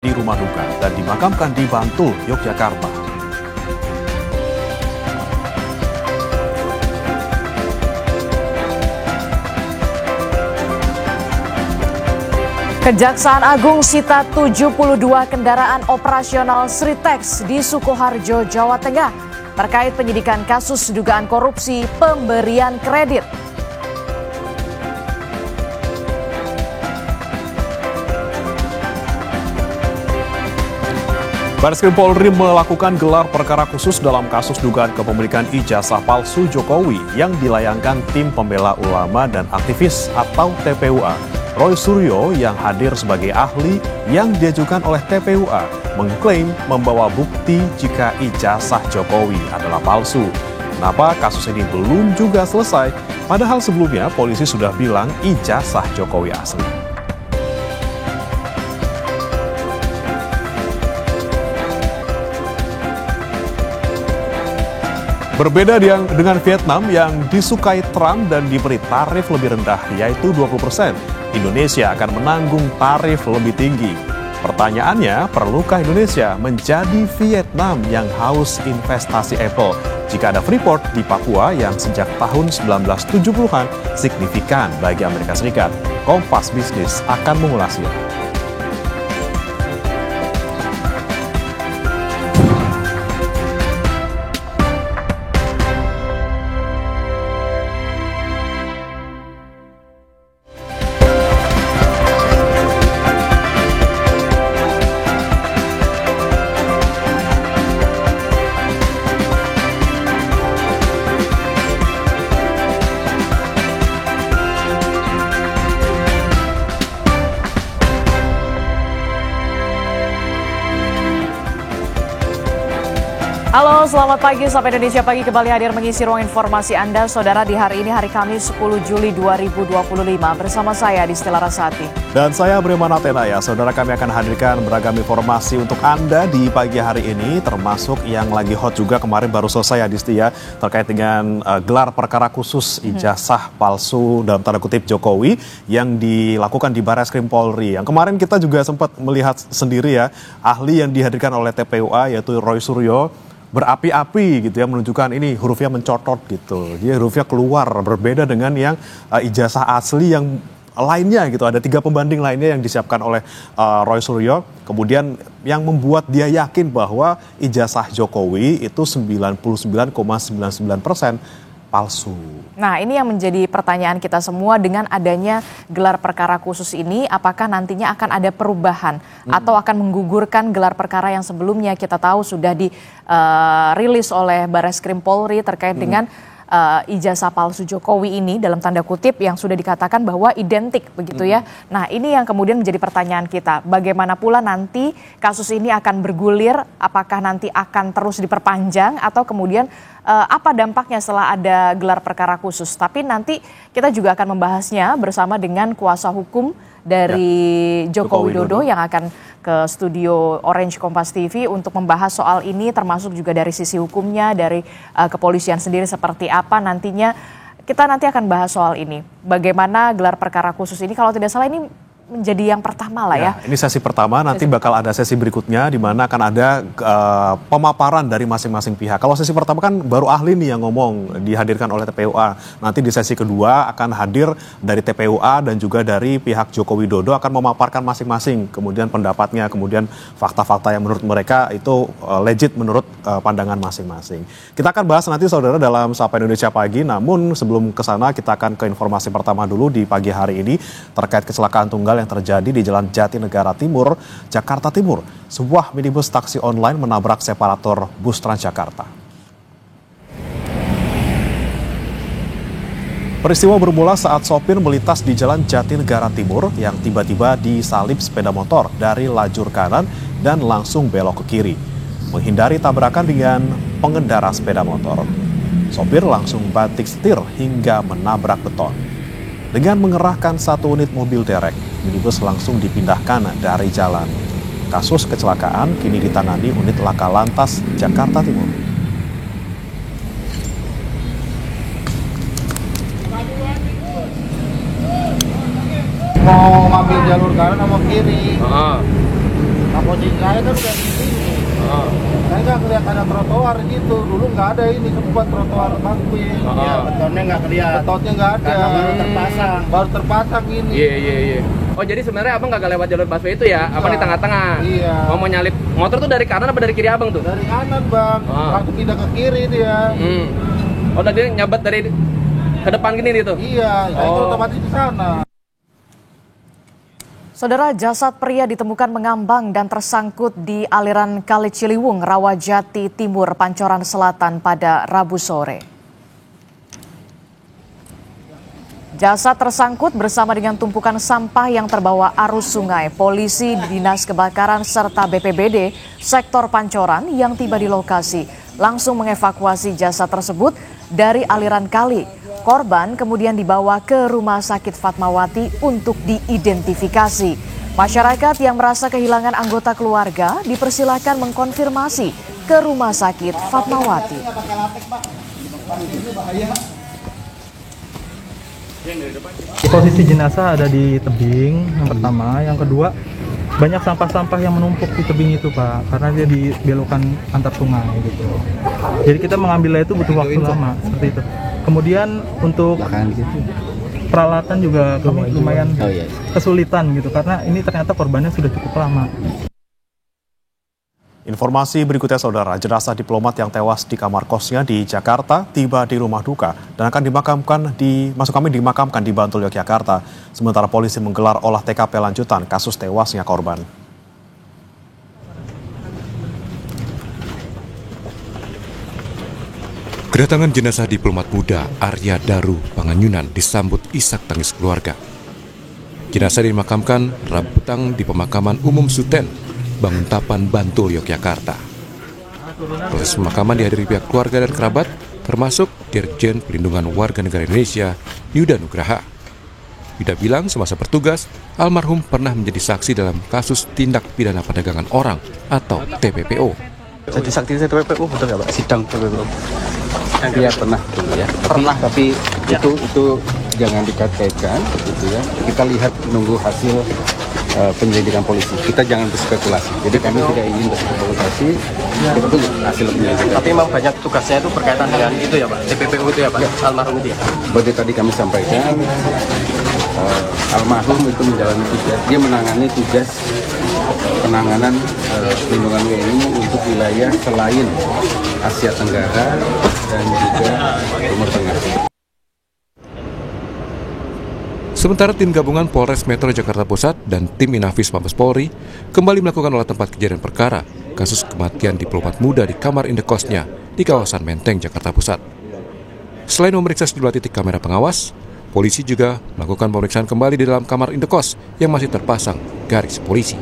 di rumah duka dan dimakamkan di Bantul, Yogyakarta. Kejaksaan Agung sita 72 kendaraan operasional Sritex di Sukoharjo, Jawa Tengah terkait penyidikan kasus dugaan korupsi pemberian kredit. Bareskrim Polri melakukan gelar perkara khusus dalam kasus dugaan kepemilikan ijazah palsu Jokowi yang dilayangkan tim pembela ulama dan aktivis atau TPUA. Roy Suryo yang hadir sebagai ahli yang diajukan oleh TPUA mengklaim membawa bukti jika ijazah Jokowi adalah palsu. Kenapa kasus ini belum juga selesai? Padahal sebelumnya polisi sudah bilang ijazah Jokowi asli. Berbeda dengan Vietnam yang disukai Trump dan diberi tarif lebih rendah yaitu 20%, Indonesia akan menanggung tarif lebih tinggi. Pertanyaannya, perlukah Indonesia menjadi Vietnam yang haus investasi Apple jika ada Freeport di Papua yang sejak tahun 1970-an signifikan bagi Amerika Serikat? Kompas Bisnis akan mengulasnya. Halo, selamat pagi. Sampai Indonesia Pagi kembali hadir mengisi ruang informasi Anda, Saudara, di hari ini, hari Kamis 10 Juli 2025. Bersama saya, Distela Rasati. Dan saya, Bremana Tenaya. Saudara, kami akan hadirkan beragam informasi untuk Anda di pagi hari ini, termasuk yang lagi hot juga kemarin baru selesai ya, Disti, ya, terkait dengan gelar perkara khusus ijazah palsu dalam tanda kutip Jokowi yang dilakukan di Bareskrim Polri. Yang kemarin kita juga sempat melihat sendiri ya, ahli yang dihadirkan oleh TPUA yaitu Roy Suryo berapi-api gitu ya, menunjukkan ini hurufnya mencotot gitu. Dia hurufnya keluar, berbeda dengan yang ijazah asli yang lainnya gitu. Ada 3 pembanding lainnya yang disiapkan oleh Roy Suryo. Kemudian yang membuat dia yakin bahwa ijazah Jokowi itu 99,99% palsu. Nah, ini yang menjadi pertanyaan kita semua dengan adanya gelar perkara khusus ini, apakah nantinya akan ada perubahan atau akan menggugurkan gelar perkara yang sebelumnya kita tahu sudah dirilis oleh Bareskrim Polri terkait dengan ijazah palsu Jokowi ini dalam tanda kutip yang sudah dikatakan bahwa identik begitu ya. Nah, ini yang kemudian menjadi pertanyaan kita. Bagaimana pula nanti kasus ini akan bergulir, apakah nanti akan terus diperpanjang atau kemudian apa dampaknya setelah ada gelar perkara khusus. Tapi nanti kita juga akan membahasnya bersama dengan kuasa hukum dari Joko Widodo yang akan ke studio Orange Kompas TV untuk membahas soal ini, termasuk juga dari sisi hukumnya, dari kepolisian sendiri seperti apa nantinya. Kita nanti akan bahas soal ini. Bagaimana gelar perkara khusus ini, kalau tidak salah ini menjadi yang pertama lah ya. Ini sesi pertama, nanti bakal ada sesi berikutnya di mana akan ada pemaparan dari masing-masing pihak. Kalau sesi pertama kan baru ahli nih yang ngomong, dihadirkan oleh TPUA. Nanti di sesi kedua akan hadir dari TPUA dan juga dari pihak Joko Widodo akan memaparkan masing-masing, kemudian pendapatnya, kemudian fakta-fakta yang menurut mereka itu legit menurut pandangan masing-masing. Kita akan bahas nanti, Saudara, dalam Sapa Indonesia Pagi. Namun sebelum ke sana kita akan ke informasi pertama dulu di pagi hari ini terkait kecelakaan tunggal yang terjadi di Jalan Jatinegara Timur, Jakarta Timur. Sebuah minibus taksi online menabrak separator bus Transjakarta. Peristiwa bermula saat sopir melintas di Jalan Jatinegara Timur yang tiba-tiba disalip sepeda motor dari lajur kanan dan langsung belok ke kiri. Menghindari tabrakan dengan pengendara sepeda motor, sopir langsung banting setir hingga menabrak beton. Dengan mengerahkan 1 unit mobil derek, minibus langsung dipindahkan dari jalan. Kasus kecelakaan kini ditangani unit Laka Lantas Jakarta Timur. Mau ngambil jalur kanan sama kiri. posisi saya kan udah di sini. Saya nggak ngeliat ada trotoar gitu. Dulu nggak ada ini, sempat trotoar busway. Iya, betonnya nggak kelihatan. Betonnya nggak ada. Karena baru terpasang. Baru terpasang ini. Iya. Oh, jadi sebenarnya abang nggak lewat jalur busway itu ya? Abang di tengah-tengah? Iya. Oh, mau nyalip motor tuh dari kanan apa dari kiri abang tuh? Dari kanan, Bang. Langsung pindah ke kiri dia. Oh, tadi nyabat dari ke depan gini gitu? Iya, itu otomatis di sana. Saudara, jasad pria ditemukan mengambang dan tersangkut di aliran Kali Ciliwung, Rawajati Timur, Pancoran Selatan pada Rabu sore. Jasad tersangkut bersama dengan tumpukan sampah yang terbawa arus sungai. Polisi, Dinas Kebakaran, serta BPBD sektor Pancoran yang tiba di lokasi langsung mengevakuasi jasad tersebut dari aliran kali. Korban kemudian dibawa ke Rumah Sakit Fatmawati untuk diidentifikasi. Masyarakat yang merasa kehilangan anggota keluarga dipersilakan mengkonfirmasi ke Rumah Sakit Fatmawati. Posisi jenazah ada di tebing yang pertama, yang kedua banyak sampah-sampah yang menumpuk di tebing itu, Pak, karena dia dibelokan antar sungai gitu. Jadi kita mengambilnya itu butuh waktu lama seperti itu. Kemudian untuk peralatan juga kami lumayan kesulitan gitu karena ini ternyata korbannya sudah cukup lama. Informasi berikutnya, saudara, jenazah diplomat yang tewas di kamar kosnya di Jakarta tiba di rumah duka dan akan dimakamkan di Bantul, Yogyakarta. Sementara polisi menggelar olah TKP lanjutan kasus tewasnya korban. Kedatangan jenazah diplomat muda Arya Daru Panganyunan disambut isak tangis keluarga. Jenazah dimakamkan Rabu petang di Pemakaman Umum Suten, Banguntapan, Bantul, Yogyakarta. Proses pemakaman dihadiri pihak keluarga dan kerabat, termasuk Dirjen Pelindungan Warga Negara Indonesia, Yuda Nugraha. Yuda bilang semasa bertugas, almarhum pernah menjadi saksi dalam kasus tindak pidana perdagangan orang atau TPPO. Jadi saksi TPPO betul nggak Pak? Sidang TPPO. Iya pernah ya. Pernah tapi itu jangan dikait-kaitkan gitu ya. Kita lihat nunggu hasil penyelidikan polisi. Kita jangan berspekulasi. Jadi kami tidak ingin berspekulasi. Itu hasil penyelidikan. Tapi memang banyak tugasnya itu berkaitan dengan itu ya Pak. TPPO itu ya Pak. Almarhum itu ya. Seperti tadi kami sampaikan, almarhum itu menjalani tugas. Dia menangani tugas penanganan pelindungan WNI untuk wilayah selain Asia Tenggara dan juga Timur Tengah. Sementara tim gabungan Polres Metro Jakarta Pusat dan tim Inafis Mabes Polri kembali melakukan olah tempat kejadian perkara kasus kematian diplomat muda di kamar indekosnya di kawasan Menteng, Jakarta Pusat. Selain memeriksa sejumlah titik kamera pengawas, polisi juga melakukan pemeriksaan kembali di dalam kamar indekos yang masih terpasang garis polisi.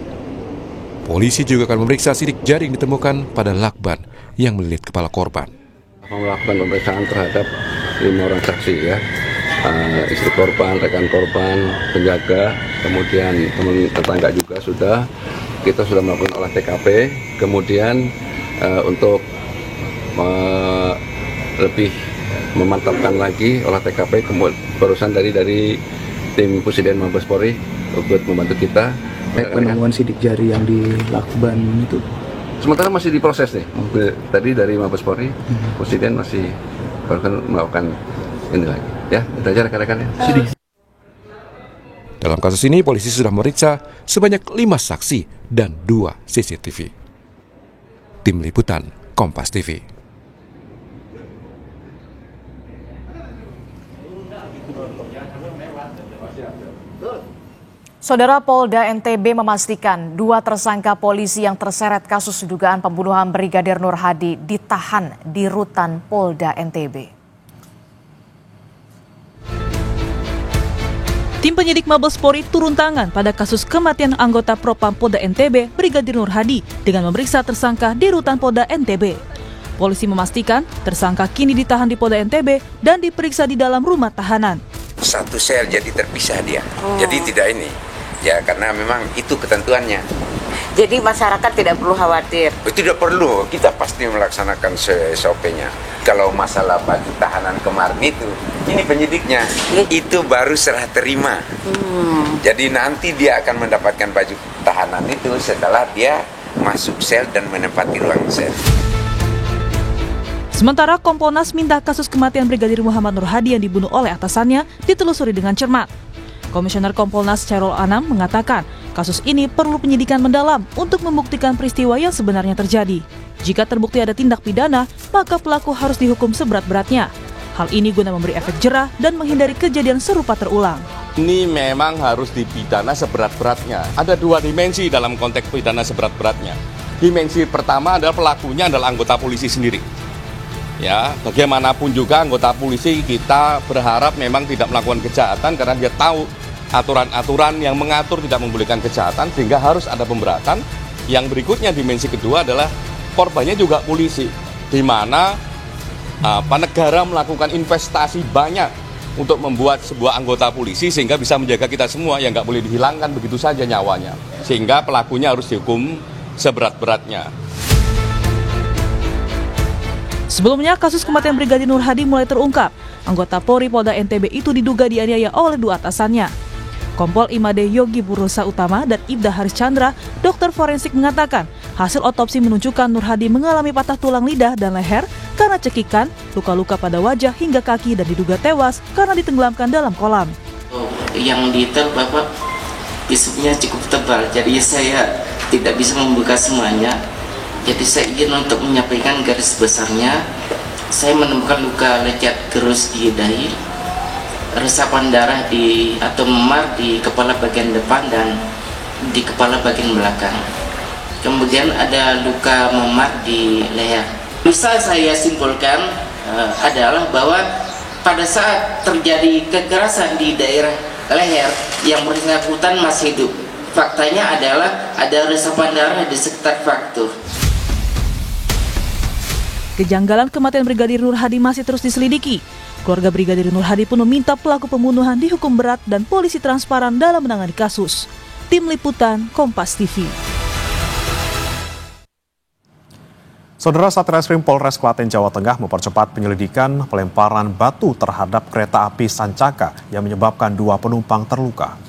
Polisi juga akan memeriksa sidik jari yang ditemukan pada lakban yang melilit kepala korban. Melakukan pemeriksaan terhadap 5 orang saksi ya. Istri korban, rekan korban, penjaga, kemudian teman tetangga juga sudah. Kita sudah melakukan olah TKP, kemudian untuk lebih memantapkan lagi olah TKP, barusan dari tim Pusiden Mabes Polri untuk membantu kita. Penemuan sidik jari yang di lakban itu sementara masih diproses nih. Tadi dari Mabes Polri, Pusiden masih barusan melakukan ini lagi. Ya, itu aja rekan-rekan ya. Dalam kasus ini, polisi sudah memeriksa sebanyak 5 saksi dan 2 CCTV. Tim Liputan, Kompas TV. Saudara, Polda NTB memastikan 2 tersangka polisi yang terseret kasus dugaan pembunuhan Brigadir Nur Hadi ditahan di rutan Polda NTB. Tim penyidik Mabes Polri turun tangan pada kasus kematian anggota Propam Polda NTB Brigadir Nur Hadi dengan memeriksa tersangka di rutan Polda NTB. Polisi memastikan tersangka kini ditahan di Polda NTB dan diperiksa di dalam rumah tahanan. Satu sel jadi terpisah dia. Jadi tidak ini. Ya karena memang itu ketentuannya. Jadi masyarakat tidak perlu khawatir. Tidak perlu, kita pasti melaksanakan SOP-nya. Kalau masalah baju tahanan kemarin itu, ini penyidiknya, itu baru serah terima. Jadi nanti dia akan mendapatkan baju tahanan itu setelah dia masuk sel dan menempati ruang sel. Sementara Kompolnas minta kasus kematian Brigadir Muhammad Nur Hadi yang dibunuh oleh atasannya ditelusuri dengan cermat. Komisioner Kompolnas Chairul Anam mengatakan kasus ini perlu penyidikan mendalam untuk membuktikan peristiwa yang sebenarnya terjadi. Jika terbukti ada tindak pidana, maka pelaku harus dihukum seberat-beratnya. Hal ini guna memberi efek jerah dan menghindari kejadian serupa terulang. Ini memang harus dipidana seberat-beratnya. Ada dua dimensi dalam konteks pidana seberat-beratnya. Dimensi pertama adalah pelakunya adalah anggota polisi sendiri. Ya, bagaimanapun juga anggota polisi kita berharap memang tidak melakukan kejahatan karena dia tahu aturan-aturan yang mengatur tidak membolehkan kejahatan sehingga harus ada pemberatan. Yang berikutnya dimensi kedua adalah korbannya juga polisi, di mana negara melakukan investasi banyak untuk membuat sebuah anggota polisi sehingga bisa menjaga kita semua yang nggak boleh dihilangkan begitu saja nyawanya, sehingga pelakunya harus dihukum seberat-beratnya. Sebelumnya, kasus kematian Brigadir Nur Hadi mulai terungkap. Anggota Polri Polda NTB itu diduga dianiaya oleh dua atasannya. Kompol Imade Yogi Purosa Utama dan Ibda Haris Chandra, dokter forensik mengatakan, hasil otopsi menunjukkan Nur Hadi mengalami patah tulang lidah dan leher karena cekikan, luka-luka pada wajah hingga kaki dan diduga tewas karena ditenggelamkan dalam kolam. Yang detail Bapak, pisuknya cukup tebal, jadi saya tidak bisa membuka semuanya. Jadi saya ingin untuk menyampaikan garis besarnya. Saya menemukan luka lecet keruh di dahi, resapan darah atau memar di kepala bagian depan dan di kepala bagian belakang. Kemudian ada luka memar di leher. Bisa saya simpulkan adalah bahwa pada saat terjadi kekerasan di daerah leher yang bersangkutan masih hidup. Faktanya adalah ada resapan darah di sekitar fraktur. Kejanggalan kematian Brigadir Nur Hadi masih terus diselidiki. Keluarga Brigadir Nur Hadi pun meminta pelaku pembunuhan dihukum berat dan polisi transparan dalam menangani kasus. Tim Liputan Kompas TV. Saudara, Satreskrim Polres Klaten, Jawa Tengah mempercepat penyelidikan pelemparan batu terhadap kereta api Sancaka yang menyebabkan 2 penumpang terluka.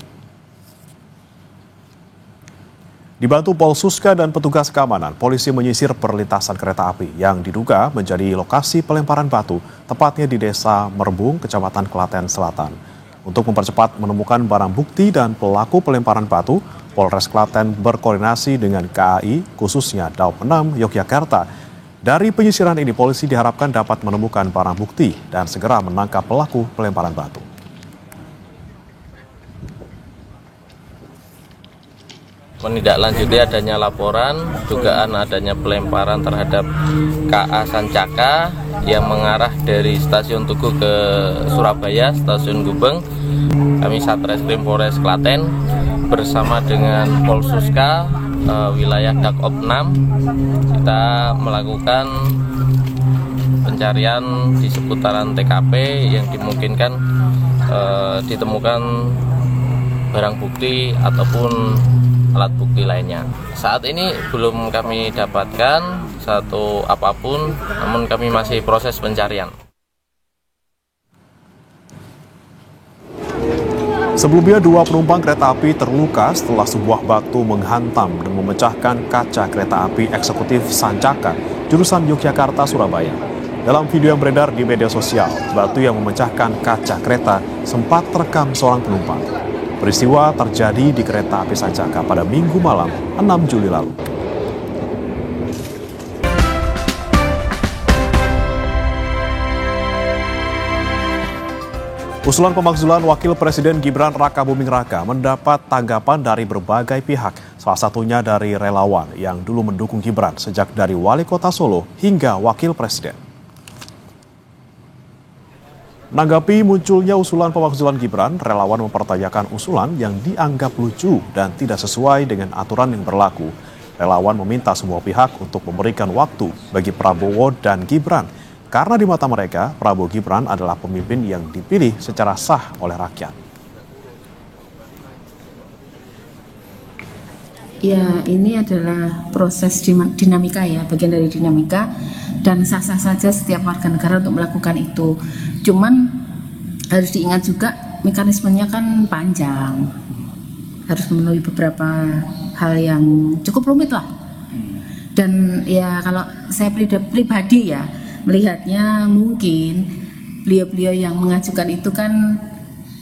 Dibantu Polsuska dan petugas keamanan, polisi menyisir perlintasan kereta api yang diduga menjadi lokasi pelemparan batu, tepatnya di Desa Merbung, Kecamatan Klaten Selatan. Untuk mempercepat menemukan barang bukti dan pelaku pelemparan batu, Polres Klaten berkoordinasi dengan KAI, khususnya Daob 6 Yogyakarta. Dari penyisiran ini, polisi diharapkan dapat menemukan barang bukti dan segera menangkap pelaku pelemparan batu. Menindaklanjuti adanya laporan dugaan adanya pelemparan terhadap KA Sancaka yang mengarah dari Stasiun Tugu ke Surabaya, Stasiun Gubeng. Kami Satreskrim Polres Klaten bersama dengan Polsuska wilayah Daob 6 kita melakukan pencarian di seputaran TKP yang dimungkinkan ditemukan barang bukti ataupun alat bukti lainnya. Saat ini belum kami dapatkan satu apapun, namun kami masih proses pencarian. Sebelumnya 2 penumpang kereta api terluka setelah sebuah batu menghantam dan memecahkan kaca kereta api eksekutif Sancaka, jurusan Yogyakarta-Surabaya. Dalam video yang beredar di media sosial, batu yang memecahkan kaca kereta sempat terekam seorang penumpang. Peristiwa terjadi di kereta api Sancaka pada Minggu malam 6 Juli lalu. Usulan pemakzulan Wakil Presiden Gibran Rakabuming Raka mendapat tanggapan dari berbagai pihak, salah satunya dari relawan yang dulu mendukung Gibran sejak dari Wali Kota Solo hingga Wakil Presiden. Menanggapi munculnya usulan pemakzulan Gibran, relawan mempertanyakan usulan yang dianggap lucu dan tidak sesuai dengan aturan yang berlaku. Relawan meminta semua pihak untuk memberikan waktu bagi Prabowo dan Gibran, karena di mata mereka, Prabowo Gibran adalah pemimpin yang dipilih secara sah oleh rakyat. Ya, ini adalah proses dinamika ya, bagian dari dinamika, dan sah-sah saja setiap warga negara untuk melakukan itu. Cuman harus diingat juga mekanismenya kan panjang, harus memenuhi beberapa hal yang cukup rumit lah. Dan ya kalau saya pribadi ya melihatnya mungkin beliau-beliau yang mengajukan itu kan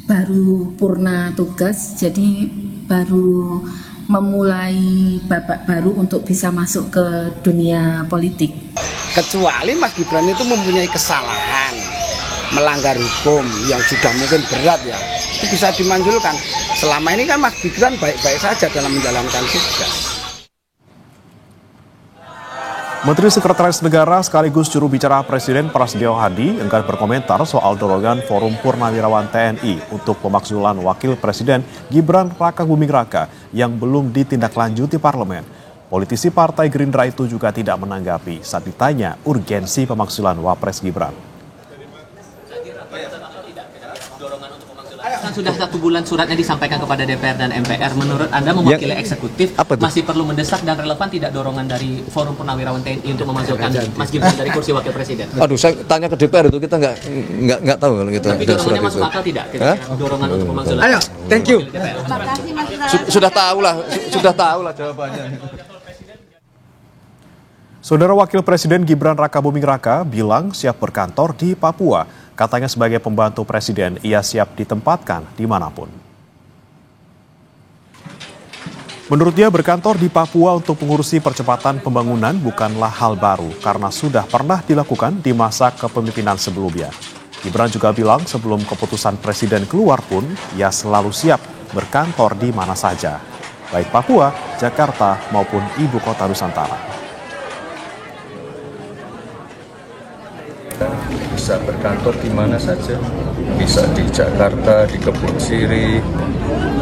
baru purna tugas, jadi baru memulai babak baru untuk bisa masuk ke dunia politik. Kecuali Mas Gibran itu mempunyai kesalahan, melanggar hukum yang sudah mungkin berat ya, itu bisa dimanjurkan. Selama ini kan Mas Gibran baik-baik saja dalam menjalankan tugas. Menteri Sekretaris Negara sekaligus juru bicara Presiden Prasetyo Hadi enggan berkomentar soal dorongan Forum Purnawirawan TNI untuk pemakzulan Wakil Presiden Gibran Rakabuming Raka yang belum ditindaklanjuti parlemen. Politisi Partai Gerindra itu juga tidak menanggapi saat ditanya urgensi pemakzulan Wapres Gibran. Kan sudah 1 bulan suratnya disampaikan kepada DPR dan MPR. Menurut Anda mewakili eksekutif masih perlu mendesak dan relevan tidak dorongan dari Forum Purnawirawan TNI untuk memasukkan Mas Gibran dari kursi Wakil Presiden? Aduh, saya tanya ke DPR itu kita nggak tahu kalau gitu. Tapi dorongannya masuk akal tidak? Dorongan untuk pemakzulan. Ayo, thank you. Sudah tahu lah jawabannya. Saudara Wakil Presiden Gibran Rakabuming Raka bilang siap berkantor di Papua. Katanya sebagai pembantu presiden, ia siap ditempatkan dimanapun. Menurut dia, berkantor di Papua untuk mengurusi percepatan pembangunan bukanlah hal baru karena sudah pernah dilakukan di masa kepemimpinan sebelumnya. Gibran juga bilang sebelum keputusan presiden keluar pun, ia selalu siap berkantor di mana saja, baik Papua, Jakarta maupun ibu kota Nusantara. Bisa berkantor di mana saja, bisa di Jakarta, di Kebun Sirih,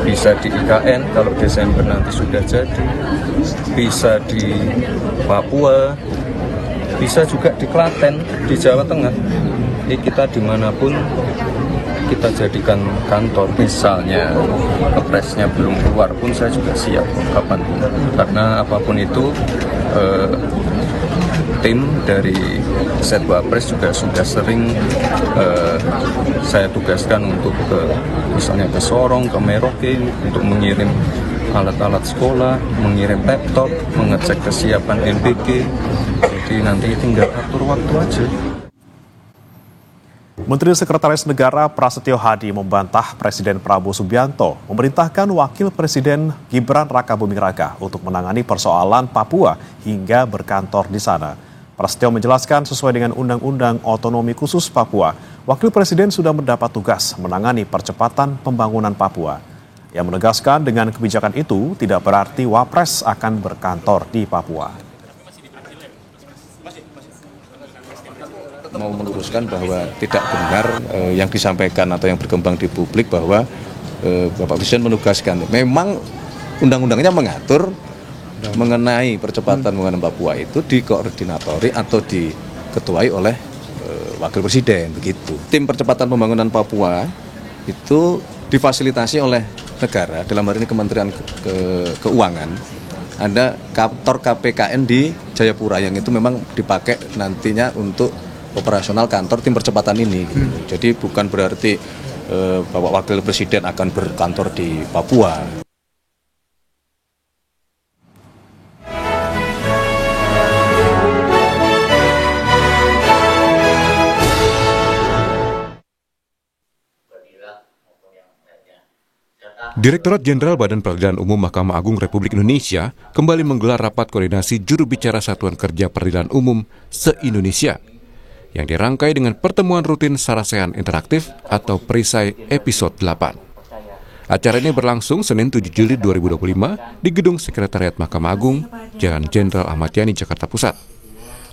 bisa di IKN kalau Desember nanti sudah jadi, bisa di Papua, bisa juga di Klaten, di Jawa Tengah. Ini kita dimanapun kita jadikan kantor. Misalnya kepresnya belum keluar pun saya juga siap kapanpun, karena apapun itu tim dari Setwapres juga sudah sering saya tugaskan untuk misalnya ke Sorong, ke Merauke untuk mengirim alat-alat sekolah, mengirim laptop, mengecek kesiapan NPG. Jadi nanti tinggal atur waktu aja. Menteri Sekretaris Negara Prasetyo Hadi membantah Presiden Prabowo Subianto memerintahkan Wakil Presiden Gibran Rakabuming Raka untuk menangani persoalan Papua hingga berkantor di sana. Prasetyo menjelaskan sesuai dengan Undang-Undang Otonomi Khusus Papua, Wakil Presiden sudah mendapat tugas menangani percepatan pembangunan Papua. Ia menegaskan dengan kebijakan itu tidak berarti Wapres akan berkantor di Papua. Mau meluruskan bahwa tidak benar yang disampaikan atau yang berkembang di publik bahwa Bapak Presiden menugaskan. Memang undang-undangnya mengatur mengenai percepatan pembangunan Papua itu dikoordinatori atau diketuai oleh Wakil Presiden, begitu. Tim percepatan pembangunan Papua itu difasilitasi oleh negara, dalam hal ini Kementerian Keuangan. Ada kantor KPKN di Jayapura yang itu memang dipakai nantinya untuk operasional kantor tim percepatan ini. Jadi bukan berarti Bapak Wakil Presiden akan berkantor di Papua. Direktorat Jenderal Badan Peradilan Umum Mahkamah Agung Republik Indonesia kembali menggelar rapat koordinasi juru bicara Satuan Kerja Peradilan Umum se-Indonesia yang dirangkai dengan pertemuan rutin Sarasehan Interaktif atau Perisai episode 8. Acara ini berlangsung Senin 7 Juli 2025 di Gedung Sekretariat Mahkamah Agung, Jalan Jenderal Ahmad Yani, Jakarta Pusat.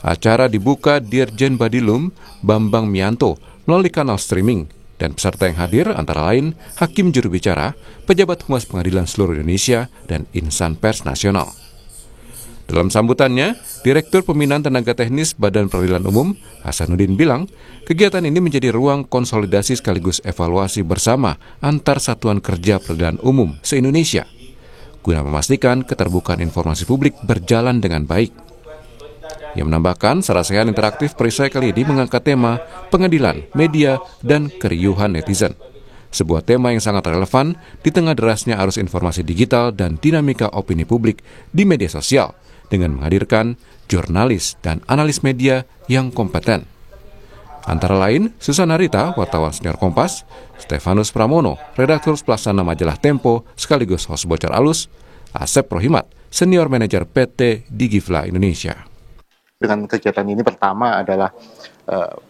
Acara dibuka Dirjen Badilum Bambang Mianto melalui kanal streaming. Dan peserta yang hadir antara lain Hakim Juru Bicara, Pejabat Humas Pengadilan Seluruh Indonesia, dan Insan Pers Nasional. Dalam sambutannya, Direktur Pembinaan Tenaga Teknis Badan Peradilan Umum, Hasanuddin bilang, kegiatan ini menjadi ruang konsolidasi sekaligus evaluasi bersama antar Satuan Kerja Peradilan Umum se-Indonesia. guna memastikan keterbukaan informasi publik berjalan dengan baik. Ia menambahkan, Sarasehan Interaktif perisai kali ini mengangkat tema pengadilan, media, dan keriuhan netizen. Sebuah tema yang sangat relevan di tengah derasnya arus informasi digital dan dinamika opini publik di media sosial dengan menghadirkan jurnalis dan analis media yang kompeten. Antara lain, Susana Rita, wartawan senior Kompas, Stefanus Pramono, redaktur pelaksana majalah Tempo sekaligus host Bocor Alus, Asep Rohimat, senior manajer PT Digifla Indonesia. Dengan kegiatan ini pertama adalah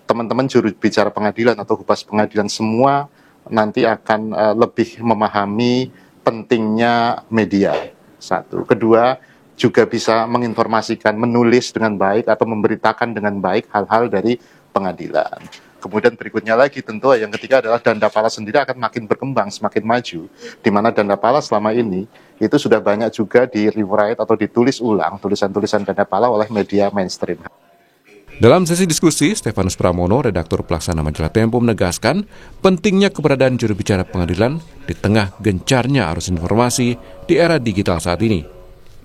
teman-teman juru bicara pengadilan atau humas pengadilan semua nanti akan lebih memahami pentingnya media. Satu. Kedua, juga bisa menginformasikan, menulis dengan baik atau memberitakan dengan baik hal-hal dari pengadilan. Kemudian berikutnya lagi tentu yang ketiga adalah Dandapala sendiri akan makin berkembang, semakin maju. Di mana Dandapala selama ini itu sudah banyak juga di rewrite atau ditulis ulang tulisan-tulisan Dandapala oleh media mainstream. Dalam sesi diskusi, Stefanus Pramono, redaktur pelaksana majalah Tempo menegaskan pentingnya keberadaan juru bicara pengadilan di tengah gencarnya arus informasi di era digital saat ini.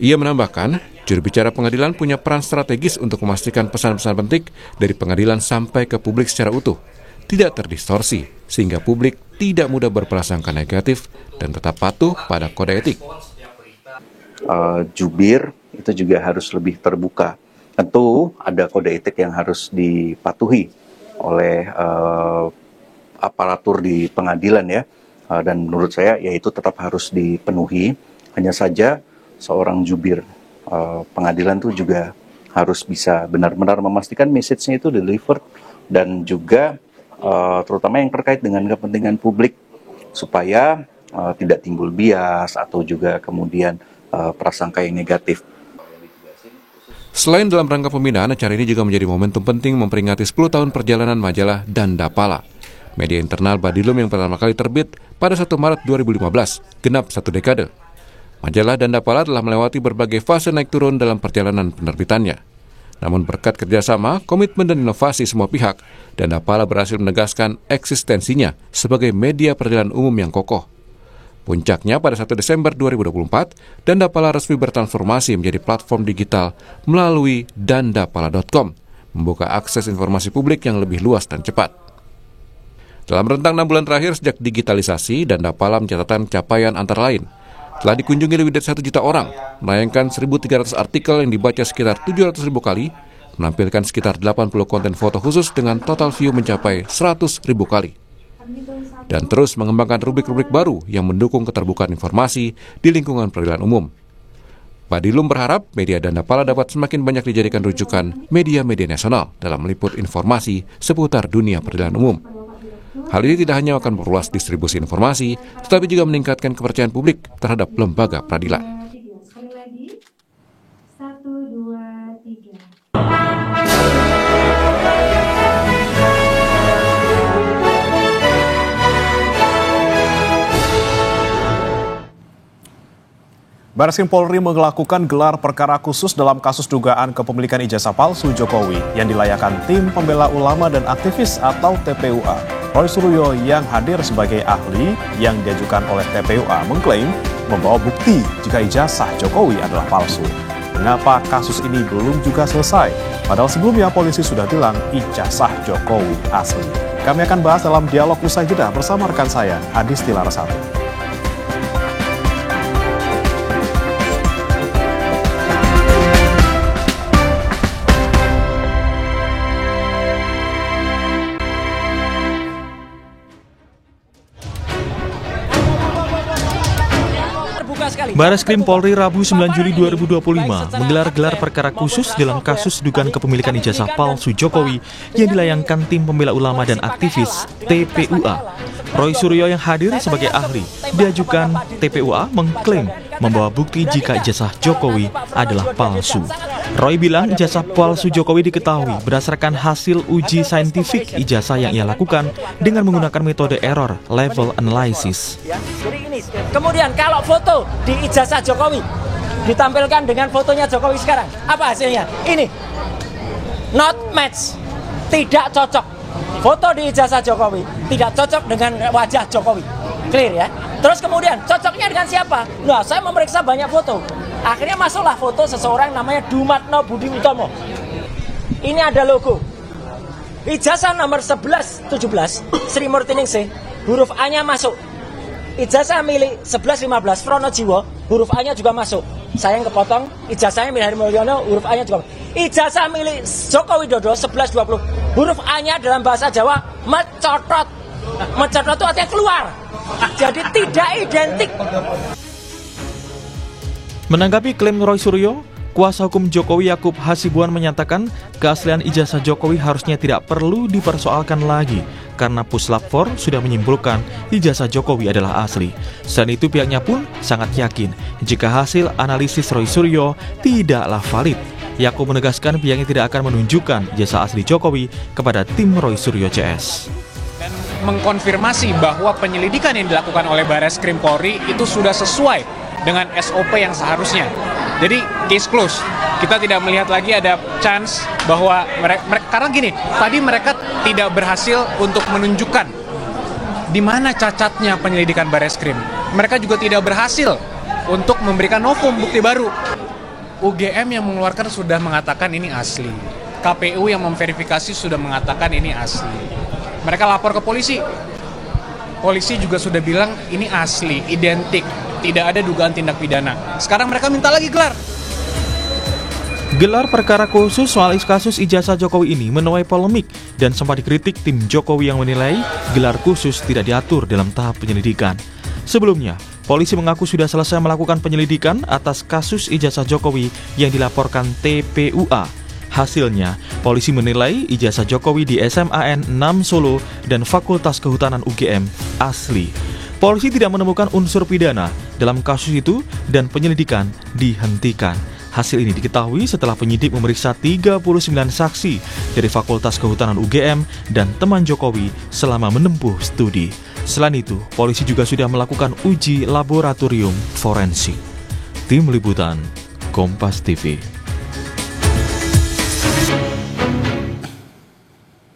Ia menambahkan, juru bicara pengadilan punya peran strategis untuk memastikan pesan-pesan penting dari pengadilan sampai ke publik secara utuh, tidak terdistorsi, sehingga publik tidak mudah berprasangka negatif dan tetap patuh pada kode etik. Jubir itu juga harus lebih terbuka. Tentu ada kode etik yang harus dipatuhi oleh aparatur di pengadilan ya, dan menurut saya ya itu tetap harus dipenuhi. Hanya saja seorang jubir pengadilan itu juga harus bisa benar-benar memastikan message-nya itu delivered dan juga terutama yang terkait dengan kepentingan publik supaya tidak timbul bias atau juga kemudian prasangka yang negatif. Selain dalam rangka pembinaan, acara ini juga menjadi momentum penting memperingati 10 tahun perjalanan majalah Dandapala, media internal Badilum yang pertama kali terbit pada 1 Maret 2015, genap 1 dekade. Majalah Dandapala telah melewati berbagai fase naik turun dalam perjalanan penerbitannya. Namun berkat kerjasama, komitmen dan inovasi semua pihak, Dandapala berhasil menegaskan eksistensinya sebagai media peradilan umum yang kokoh. Puncaknya pada 1 Desember 2024, Dandapala resmi bertransformasi menjadi platform digital melalui dandapala.com, membuka akses informasi publik yang lebih luas dan cepat. Dalam rentang 6 bulan terakhir sejak digitalisasi, Dandapala mencatatkan capaian antara lain telah dikunjungi lebih dari 1 juta orang, menayangkan 1.300 artikel yang dibaca sekitar 700.000 kali, menampilkan sekitar 80 konten foto khusus dengan total view mencapai 100.000 kali. Dan terus mengembangkan rubrik-rubrik baru yang mendukung keterbukaan informasi di lingkungan peradilan umum. Badilum berharap media Dandapala dapat semakin banyak dijadikan rujukan media-media nasional dalam meliput informasi seputar dunia peradilan umum. Hal ini tidak hanya akan memperluas distribusi informasi, tetapi juga meningkatkan kepercayaan publik terhadap lembaga peradilan. Sekali lagi, 1, 2, 3. Bareskrim Polri melakukan gelar perkara khusus dalam kasus dugaan kepemilikan ijazah palsu Jokowi yang dilayangkan Tim Pembela Ulama dan Aktivis atau TPUA. Roy Suryo yang hadir sebagai ahli yang diajukan oleh TPUA mengklaim membawa bukti jika ijazah Jokowi adalah palsu. Mengapa kasus ini belum juga selesai? Padahal sebelumnya polisi sudah bilang ijazah Jokowi asli. Kami akan bahas dalam dialog usai jeda bersama rekan saya, Adis Tilarasati. Bareskrim Polri Rabu 9 Juli 2025 menggelar gelar perkara khusus dalam kasus dugaan kepemilikan ijazah palsu Jokowi yang dilayangkan Tim Pembela Ulama dan Aktivis TPUA. Roy Suryo yang hadir sebagai ahli diajukan TPUA mengklaim membawa bukti jika ijazah Jokowi adalah palsu. Roy bilang ijazah palsu Jokowi diketahui berdasarkan hasil uji saintifik ijazah yang ia lakukan dengan menggunakan metode error level analysis. Kemudian kalau foto di ijazah Jokowi ditampilkan dengan fotonya Jokowi sekarang, apa hasilnya? Ini not match, tidak cocok. Foto di ijazah Jokowi tidak cocok dengan wajah Jokowi. Clear ya? Terus kemudian cocoknya dengan siapa? Nah, saya memeriksa banyak foto. Akhirnya masuklah foto seseorang namanya Dumatno Budi Utomo. Ini ada logo. Ijazah nomor 1117 Sri Murtiningsih, huruf A-nya masuk. Ijazah milik 1115 Pronojiwo, huruf A-nya juga masuk. Saya yang kepotong, ijazahnya milik Heri Mulyono, huruf A-nya juga masuk. Ijazah milik Joko Widodo 1120, huruf A-nya dalam bahasa Jawa mecotot. Mecotot itu artinya keluar. Jadi tidak identik. Menanggapi klaim Roy Suryo, kuasa hukum Jokowi Yakub Hasibuan menyatakan keaslian ijazah Jokowi harusnya tidak perlu dipersoalkan lagi karena Puslap 4 sudah menyimpulkan ijazah Jokowi adalah asli. Selain itu pihaknya pun sangat yakin jika hasil analisis Roy Suryo tidaklah valid. Yakub menegaskan pihaknya tidak akan menunjukkan ijazah asli Jokowi kepada tim Roy Suryo CS. Dan mengkonfirmasi bahwa penyelidikan yang dilakukan oleh Barreskrim Polri itu sudah sesuai dengan SOP yang seharusnya. Jadi case close. Kita tidak melihat lagi ada chance bahwa mereka karena gini, tadi mereka tidak berhasil untuk menunjukkan di mana cacatnya penyelidikan Barreskrim. Mereka juga tidak berhasil untuk memberikan novum bukti baru. UGM yang mengeluarkan sudah mengatakan ini asli. KPU yang memverifikasi sudah mengatakan ini asli. Mereka lapor ke polisi. Polisi juga sudah bilang ini asli, identik. Tidak ada dugaan tindak pidana. Sekarang mereka minta lagi gelar. Gelar perkara khusus soal kasus ijazah Jokowi ini menuai polemik dan sempat dikritik tim Jokowi yang menilai gelar khusus tidak diatur dalam tahap penyelidikan. Sebelumnya, polisi mengaku sudah selesai melakukan penyelidikan atas kasus ijazah Jokowi yang dilaporkan TPUA. Hasilnya, polisi menilai ijazah Jokowi di SMAN 6 Solo dan Fakultas Kehutanan UGM asli. Polisi tidak menemukan unsur pidana dalam kasus itu dan penyelidikan dihentikan. Hasil ini diketahui setelah penyidik memeriksa 39 saksi dari Fakultas Kehutanan UGM dan teman Jokowi selama menempuh studi. Selain itu, polisi juga sudah melakukan uji laboratorium forensik. Tim Liputan, Kompas TV.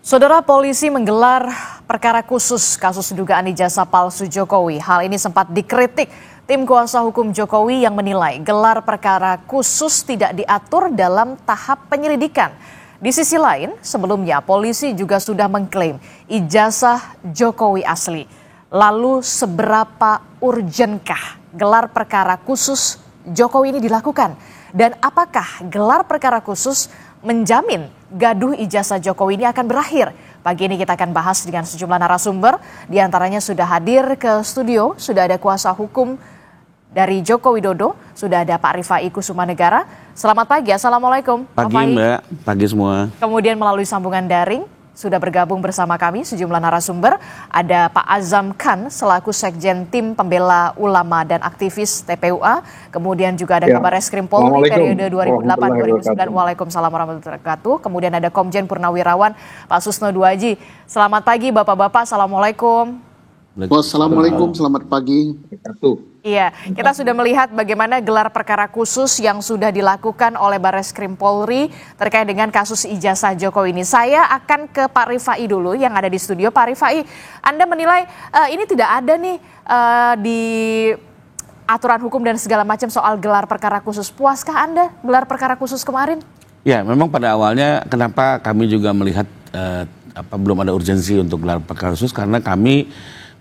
Saudara, polisi menggelar perkara khusus kasus dugaan ijazah palsu Jokowi. Hal ini sempat dikritik tim kuasa hukum Jokowi yang menilai gelar perkara khusus tidak diatur dalam tahap penyelidikan. Di sisi lain, sebelumnya polisi juga sudah mengklaim ijazah Jokowi asli. Lalu seberapa urgenkah gelar perkara khusus Jokowi ini dilakukan? Dan apakah gelar perkara khusus menjamin gaduh ijazah Jokowi ini akan berakhir? Pagi ini kita akan bahas dengan sejumlah narasumber. Di antaranya sudah hadir ke studio, sudah ada kuasa hukum dari Joko Widodo, sudah ada Pak Rifai Kusumanegara. Selamat pagi, Assalamualaikum. Pagi Mbak, pagi semua. Kemudian melalui sambungan daring, sudah bergabung bersama kami sejumlah narasumber. Ada Pak Azam Khan selaku Sekjen Tim Pembela Ulama dan Aktivis TPUA. Kemudian juga ada Kabar Reskrim Polri periode 2008-2009. Waalaikumsalam warahmatullahi wabarakatuh. Kemudian ada Komjen Purnawirawan Pak Susno Duaji. Selamat pagi Bapak-Bapak, Assalamualaikum. Wassalamualaikum, selamat pagi. Iya, kita sudah melihat bagaimana gelar perkara khusus yang sudah dilakukan oleh Barreskrim Polri terkait dengan kasus ijazah Jokowi ini. Saya akan ke Pak Rifai dulu yang ada di studio. Pak Rifai, Anda menilai ini tidak ada nih di aturan hukum dan segala macam soal gelar perkara khusus. Puaskah Anda gelar perkara khusus kemarin? Ya, memang pada awalnya kenapa kami juga melihat belum ada urgensi untuk gelar perkara khusus, karena kami